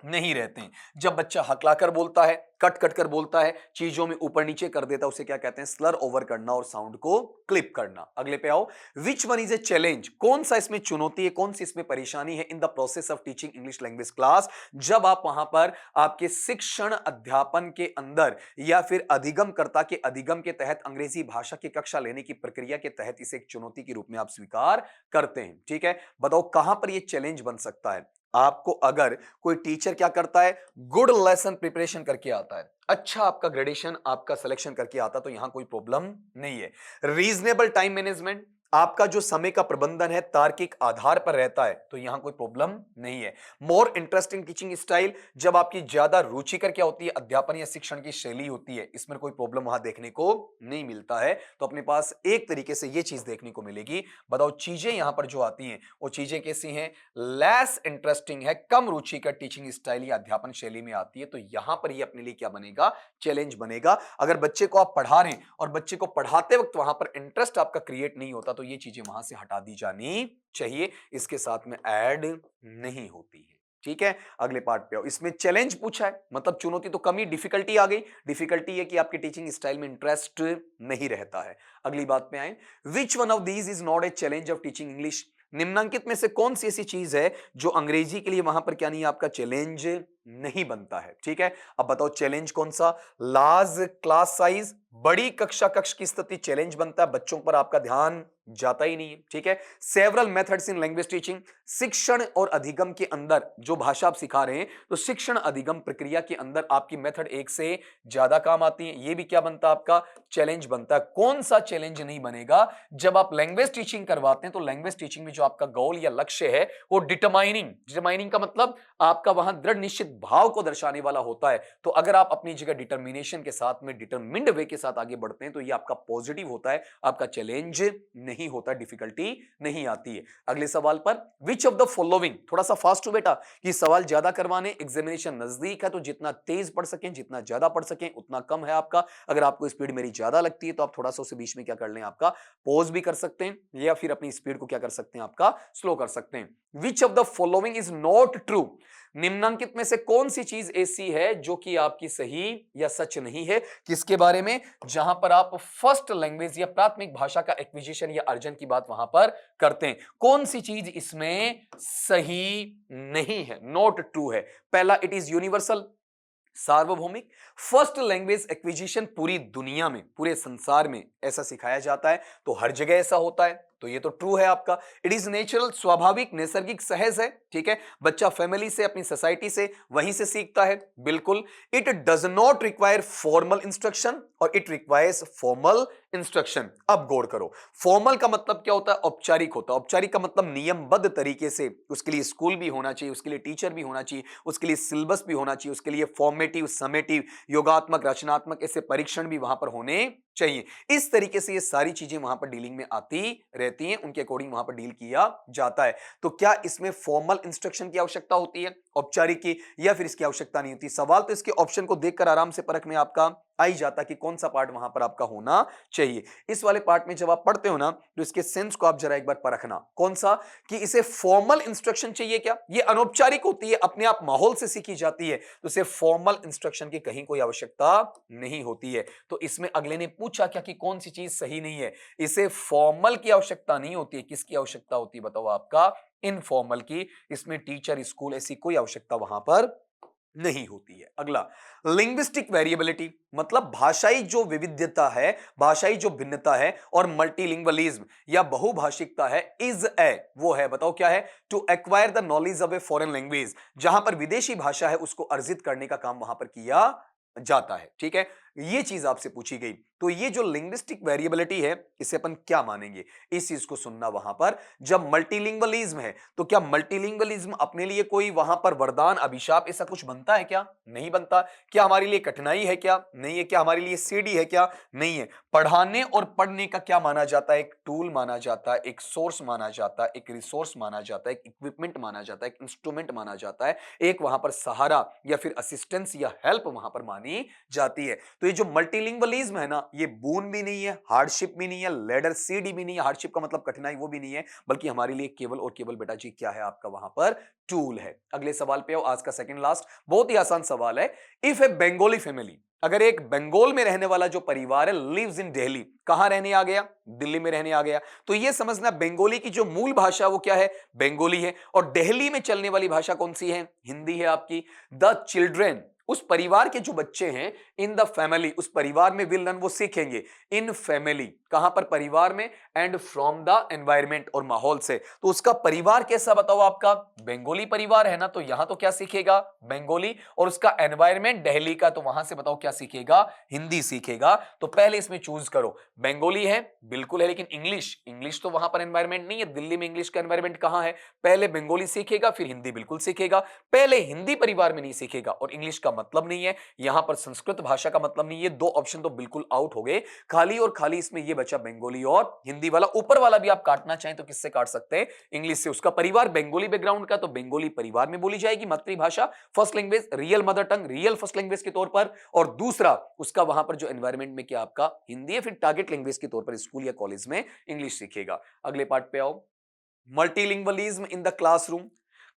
नहीं रहते हैं। जब बच्चा हकलाकर बोलता है, कट कट कर बोलता है, चीजों में ऊपर नीचे कर देता है, उसे क्या कहते हैं, स्लर ओवर करना और साउंड को क्लिप करना। अगले पे आओ, which one is a challenge, कौन सा इसमें चुनौती है, कौन सी इसमें परेशानी है in the process of teaching English language class, जब आप वहां पर आपके शिक्षण अध्यापन के अंदर या फिर अधिगमकर्ता के अधिगम के तहत अंग्रेजी भाषा की कक्षा लेने की प्रक्रिया के तहत इसे एक चुनौती के रूप में आप स्वीकार करते हैं। ठीक है, बताओ कहां पर यह चैलेंज बन सकता है आपको। अगर कोई टीचर क्या करता है, गुड लेसन प्रिपरेशन करके आता है, अच्छा आपका ग्रेडेशन, आपका सिलेक्शन करके आता, तो यहां कोई प्रॉब्लम नहीं है। रीजनेबल टाइम मैनेजमेंट, आपका जो समय का प्रबंधन है तार्किक आधार पर रहता है, तो यहां कोई प्रॉब्लम नहीं है। मोर इंटरेस्टिंग टीचिंग स्टाइल, जब आपकी ज्यादा रुचिकर क्या होती है, अध्यापन या शिक्षण की शैली होती है, इसमें कोई प्रॉब्लम वहां देखने को नहीं मिलता है। तो अपने पास एक तरीके से यह चीज देखने को मिलेगी। बताओ चीजें यहां पर जो आती हैं वो चीजें कैसी हैं, लेस इंटरेस्टिंग है, कम रुचिकर टीचिंग स्टाइल या अध्यापन शैली में आती है, तो यहां पर ये अपने लिए क्या बनेगा, चैलेंज बनेगा। अगर बच्चे को आप पढ़ा रहे हैं और बच्चे को पढ़ाते वक्त वहां पर इंटरेस्ट आपका क्रिएट नहीं होता, तो ये चीजें वहां से हटा दी जानी चाहिए, इसके साथ में ऐड नहीं होती है। ठीक है, अगले पार्ट पे आओ। इसमें चैलेंज पूछा है, मतलब चुनौती तो कमी, डिफिकल्टी आ गई। डिफिकल्टी है कि आपकी टीचिंग स्टाइल में इंटरेस्ट नहीं रहता है। अगली बात पे आए, which one of these is not a challenge of teaching English, निम्नांकित में से कौन सी ऐसी चीज है जो अंग्रेजी के लिए वहां पर क्या नहीं है, आपका चैलेंज नहीं बनता है। ठीक है, अब बताओ चैलेंज कौन सा, लार्ज क्लास साइज, बड़ी कक्षा कक्ष की स्थिति चैलेंज बनता है, बच्चों पर आपका ध्यान जाता ही नहीं है। ठीक है, several methods in language teaching, शिक्षण और अधिगम के अंदर जो भाषा आप सिखा रहे हैं, तो शिक्षण अधिगम प्रक्रिया के अंदर आपकी मेथड एक से ज्यादा काम आती है, ये भी क्या बनता है, आपका चैलेंज बनता है। कौन सा चैलेंज नहीं बनेगा, जब आप लैंग्वेज टीचिंग करवाते हैं, तो लैंग्वेज टीचिंग में जो आपका गोल या लक्ष्य है वो डिटरमाइनिंग, डिटरमाइनिंग का मतलब आपका वहां दृढ़ निश्चित भाव को दर्शाने वाला होता है। तो अगर आप अपनी जगह डिटर्मिनेशन के साथ में डिटरमिन्ड वे के साथ आगे बढ़ते हैं, तो ये आपका पॉजिटिव होता है, आपका चैलेंज नहीं होता, डिफिकल्टी नहीं आती है। अगले सवाल पर, विच ऑफ द फॉलोइंग, थोड़ा सा फास्ट हो बेटा, कि सवाल ज्यादा करवाने, एग्जामिनेशन नजदीक है, तो जितना तेज पढ़ सकें, जितना ज्यादा पढ़ सकें उतना कम है आपका। अगर आपको स्पीड मेरी ज्यादा लगती है तो आप थोड़ा सा उसे बीच में क्या कर लें, आपका पॉज भी कर सकते हैं, या फिर अपनी स्पीड को क्या कर सकते हैं, आपका स्लो कर सकते हैं। विच of the following is not true, निम्नांकित में से कौन सी चीज ऐसी है जो कि आपकी सही या सच नहीं है, किसके बारे में, जहां पर आप फर्स्ट लैंग्वेज या प्राथमिक भाषा का एक्विजिशन या अर्जन की बात वहां पर करते हैं, कौन सी चीज इसमें सही नहीं है, नॉट ट्रू है। पहला, इट इज यूनिवर्सल, सार्वभौमिक, फर्स्ट लैंग्वेज एक्विजिशन पूरी दुनिया में, पूरे संसार में ऐसा सिखाया जाता है, तो हर जगह ऐसा होता है, तो ये तो ट्रू है आपका। इट इज नेचुरल, स्वाभाविक, नैसर्गिक, सहज है। ठीक है, बच्चा फैमिली से, अपनी सोसाइटी से, वहीं से सीखता है, बिल्कुल। It does not require formal instruction और इट रिक्वायर्स फॉर्मल इंस्ट्रक्शन। अब गौर करो, फॉर्मल का मतलब क्या होता है, औपचारिक होता है। औपचारिक का मतलब नियमबद्ध तरीके से, उसके लिए स्कूल भी होना चाहिए, उसके लिए टीचर भी होना चाहिए, उसके लिए सिलेबस भी होना चाहिए, उसके लिए फॉर्मेटिव, समेटिव, योगात्मक, रचनात्मक ऐसे परीक्षण भी वहां पर होने चाहिए। इस तरीके से ये सारी चीजें वहां पर डीलिंग में आती रहती हैं, उनके अकॉर्डिंग वहां पर डील किया जाता है। तो क्या इसमें फॉर्मल इंस्ट्रक्शन की आवश्यकता होती है, औपचारिक की, या फिर इसकी आवश्यकता नहीं होती? सवाल तो इसके ऑप्शन को देखकर आराम से परख में आपका आ ही जाता कि कौन सा पार्ट वहां पर आपका होना चाहिए। इस वाले पार्ट में जब आप पढ़ते हो ना, तो इसके सेंस को आप जरा एक बार परखना, कौन सा, कि इसे फॉर्मल इंस्ट्रक्शन चाहिए क्या, ये अनौपचारिक होती है, अपने आप माहौल से सीखी जाती है, तो इसे फॉर्मल इंस्ट्रक्शन की कहीं कोई आवश्यकता नहीं होती है। तो इसमें अगले ने पूछा क्या कि कौन सी चीज सही नहीं है, इसे फॉर्मल की आवश्यकता नहीं होती है, किसकी आवश्यकता होती है, बताओ आपका इनफॉर्मल की। इसमें टीचर, स्कूल ऐसी कोई आवश्यकता वहां पर नहीं होती है। अगला, लिंग्विस्टिक वेरिएबिलिटी, मतलब भाषाई जो विविधता है, भाषाई जो भिन्नता है, और मल्टीलिंग्वलिज्म या बहुभाषिकता है, इज ए, वो है, बताओ क्या है, to acquire the knowledge of a foreign language, जहां पर विदेशी भाषा है उसको अर्जित करने का काम वहां पर किया जाता है। ठीक है, ये चीज आपसे पूछी गई। तो ये जो लिंग्विस्टिक वेरिएबिलिटी है, इसे अपन क्या मानेंगे, इस चीज को सुनना वहां पर। जब मल्टीलिंगुअलिज्म है तो क्या मल्टीलिंगुअलिज्म अपने लिए कोई वहां पर वरदान, अभिशाप, ऐसा कुछ बनता है क्या? नहीं बनता। क्या हमारे लिए कठिनाई है? क्या नहीं है। क्या हमारे लिए सीढ़ी है? क्या नहीं है। पढ़ाने और पढ़ने का क्या माना जाता है? एक टूल माना जाता है, एक सोर्स माना जाता है, एक रिसोर्स माना जाता है, एक इक्विपमेंट माना जाता है, एक इंस्ट्रूमेंट माना जाता है, एक वहां पर सहारा या फिर असिस्टेंस या हेल्प वहां पर मानी जाती है। तो ये जो मल्टीलिंगुअलिज्म है ना, ये बून भी नहीं है, हार्डशिप भी नहीं है, लेडर सीडी भी नहीं है। हार्डशिप का मतलब कठिनाई, वो भी नहीं है, बल्कि हमारे लिए केवल और केवल बेटा जी क्या है आपका वहां पर? टूल है। अगले सवाल पे आओ, आज का सेकंड लास्ट, बहुत ही आसान सवाल है। इफ ए बंगाली फैमिली, अगर एक बंगाल में रहने वाला जो परिवार है, लिव्स इन दिल्ली, कहां रहने आ गया? दिल्ली में रहने आ गया। तो यह समझना, बंगाली की जो मूल भाषा वो क्या है? बंगाली है। और दिल्ली में चलने वाली भाषा कौन सी है? हिंदी है आपकी। द चिल्ड्रेन, उस परिवार के जो बच्चे हैं, इन द फैमिली, उस परिवार में विल लर्न, वो सीखेंगे इन फैमिली, कहां पर? परिवार में। एंड फ्रॉम द एनवायरमेंट, और माहौल से। तो उसका परिवार कैसा बताओ आपका? बंगाली परिवार है ना, तो यहां तो क्या सीखेगा? बंगाली। और उसका एनवायरमेंट दिल्ली का, तो वहां से बताओ क्या सीखेगा? हिंदी सीखेगा। तो पहले इसमें चूज करो। बंगाली है, बिल्कुल है, लेकिन इंग्लिश, इंग्लिश तो वहां पर एनवायरमेंट नहीं है। दिल्ली में इंग्लिश का एनवायरमेंट कहां है? पहले बंगाली सीखेगा, फिर हिंदी बिल्कुल सीखेगा। पहले हिंदी परिवार में नहीं सीखेगा, और इंग्लिश का मतलब नहीं है यहां पर, संस्कृत भाषा का मतलब नहीं है। दो ऑप्शन तो बिल्कुल आउट हो गए, खाली और खाली इसमें ये बचा बंगाली और हिंदी वाला। ऊपर वाला भी आप काटना चाहें तो किससे काट सकते हैं? इंग्लिश से। उसका परिवार बंगाली बैकग्राउंड का, तो बंगाली परिवार में बोली जाएगी, मातृभाषा, first language, real mother tongue, real first language के तौर पर। और दूसरा उसका वहां पर जो एनवायरमेंट में क्या आपका? हिंदी है। फिर टारगेट लैंग्वेज के तौर पर स्कूल या कॉलेज में इंग्लिश सीखेगा। अगले पार्ट पे आओ, मल्टीलिंगुअलिज्म इन द क्लासरूम।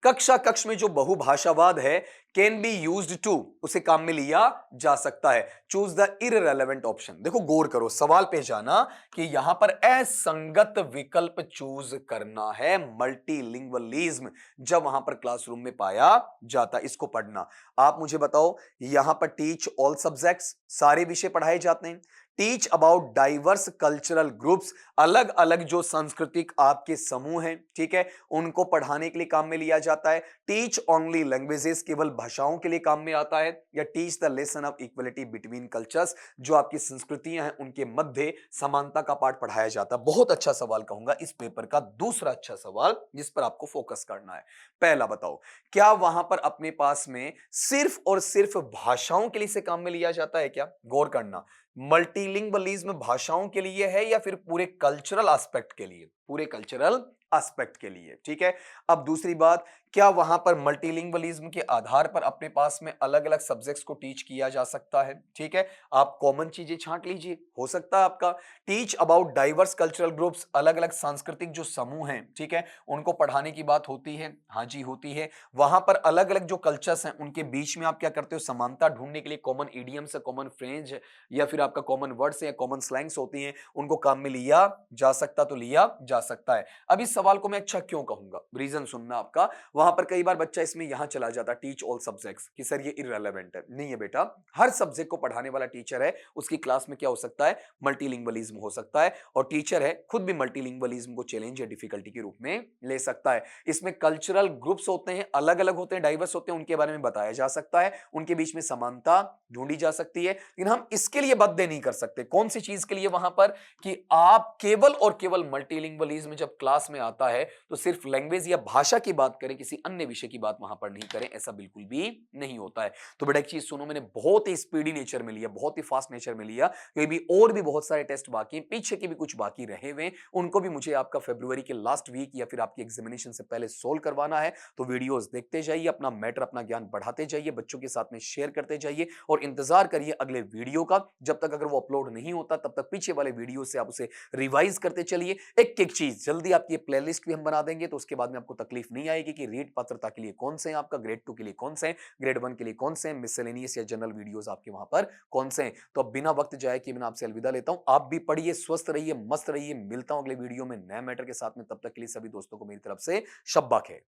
कक्षा कक्ष में जो बहुभाषावाद है, कैन बी यूज्ड टू, उसे काम में लिया जा सकता है। Choose the irrelevant option. देखो गौर करो, सवाल पे जाना कि यहां पर असंगत विकल्प चूज करना है। मल्टीलिंगुअलिज्म जब वहां पर क्लासरूम में पाया जाता, इसको पढ़ना। आप मुझे बताओ, यहां पर टीच ऑल सब्जेक्ट्स, सारे विषय पढ़ाए जाते हैं। Teach about diverse cultural groups, अलग अलग जो सांस्कृतिक आपके समूह हैं, ठीक है, उनको पढ़ाने के लिए काम में लिया जाता है। टीच ओनली लैंग्वेजेस, केवल भाषाओं के लिए काम में आता है। या teach the lesson of equality between cultures, जो आपकी संस्कृतियां हैं उनके मध्य समानता का पाठ पढ़ाया जाता है। बहुत अच्छा सवाल कहूंगा इस पेपर का, दूसरा अच्छा सवाल जिस पर आपको फोकस करना है। पहला बताओ, क्या वहां पर अपने पास में सिर्फ और सिर्फ भाषाओं के लिए से काम में लिया जाता है क्या? गौर करना, मल्टीलिंगुअलिज्म भाषाओं के लिए है या फिर पूरे कल्चरल एस्पेक्ट के लिए? पूरे कल्चरल एस्पेक्ट के लिए, ठीक है। अब दूसरी बात, क्या वहां पर मल्टीलिंगुअलिज्म के आधार पर अपने पास में अलग अलग सब्जेक्ट्स को टीच किया जा सकता है? ठीक है, आप कॉमन चीजें छांट लीजिए, हो सकता है आपका। Teach about diverse cultural groups, अलग अलग सांस्कृतिक जो समूह हैं, ठीक है, उनको पढ़ाने की बात होती है। हाँ जी, होती है। वहां पर अलग अलग जो कल्चर्स हैं उनके बीच में आप क्या करते हो? समानता ढूंढने के लिए कॉमन इडियम्स, कॉमन फ्रेज, या फिर आपका कॉमन वर्ड्स या कॉमन स्लैंग्स होती हैं, उनको काम में लिया जा सकता, तो लिया जा सकता है। अब इस सवाल को मैं अच्छा क्यों कहूंगा, रीजन सुनना आपका। वहां पर कई बार बच्चा इसमें यहां चला जाता, टीच ऑल सब्जेक्ट्स, कि सर ये इररिलेवेंट है। नहीं है बेटा, हर सब्जेक्ट को पढ़ाने वाला टीचर है, उसकी क्लास में क्या हो सकता है? मल्टीलिंगुअलिज्म हो सकता है। और टीचर है खुद भी मल्टीलिंगुअलिज्म को चैलेंज या डिफिकल्टी के रूप में ले सकता है। इसमें कल्चरल ग्रुप्स होते हैं, अलग अलग होते हैं, डाइवर्स होते हैं, उनके बारे में बताया जा सकता है, उनके बीच में समानता ढूंढी जा सकती है। लेकिन हम इसके लिए बाध्य नहीं कर सकते। कौन सी चीज के लिए? वहां पर कि आप केवल और केवल मल्टीलिंगुअलिज्म जब क्लास में आता है तो सिर्फ लैंग्वेज या भाषा की बात करें, किसी अन्य विषय की बात वहां पर नहीं करें, ऐसा बिल्कुल भी नहीं होता है। तो बेटा एक चीज सुनो, मैंने बहुत ही स्पीडी नेचर में लिया, बहुत ही फास्ट नेचर में लिया, क्योंकि भी और भी बहुत सारे टेस्ट बाकी हैं, पीछे के भी कुछ बाकी रहे हुए, उनको भी मुझे आपका फरवरी के लास्ट वीक या फिर आपकी एग्जामिनेशन से पहले सोल्व करवाना है। तो वीडियोस देखते जाइए, अपना मैटर, अपना ज्ञान बढ़ाते जाइए, बच्चों के साथ में शेयर करते जाइए, और इंतजार करिए अगले वीडियो का। जब तक अगर वो अपलोड नहीं होता तब तक पीछे वाले वीडियो से आप उसे रिवाइज करते चलिए। एक एक चीज जल्दी आपकी प्लेलिस्ट भी हम बना देंगे, तो उसके बाद में आपको तकलीफ नहीं आएगी कि रीट पात्रता के लिए कौन से हैं, आपका ग्रेड 2 के लिए कौन से हैं, ग्रेड 1 के लिए कौन से हैं, मिसलेनियस या जनरल वीडियोस आपके वहां पर कौन से हैं। तो अब बिना वक्त जाए कि मैं आपसे अलविदा लेता हूं। आप भी पढ़िए, स्वस्थ रहिए, मस्त रहिए। मिलता हूं अगले वीडियो में नए मैटर के साथ में। तब तक के लिए सभी दोस्तों को मेरी तरफ से शब्बा खैर।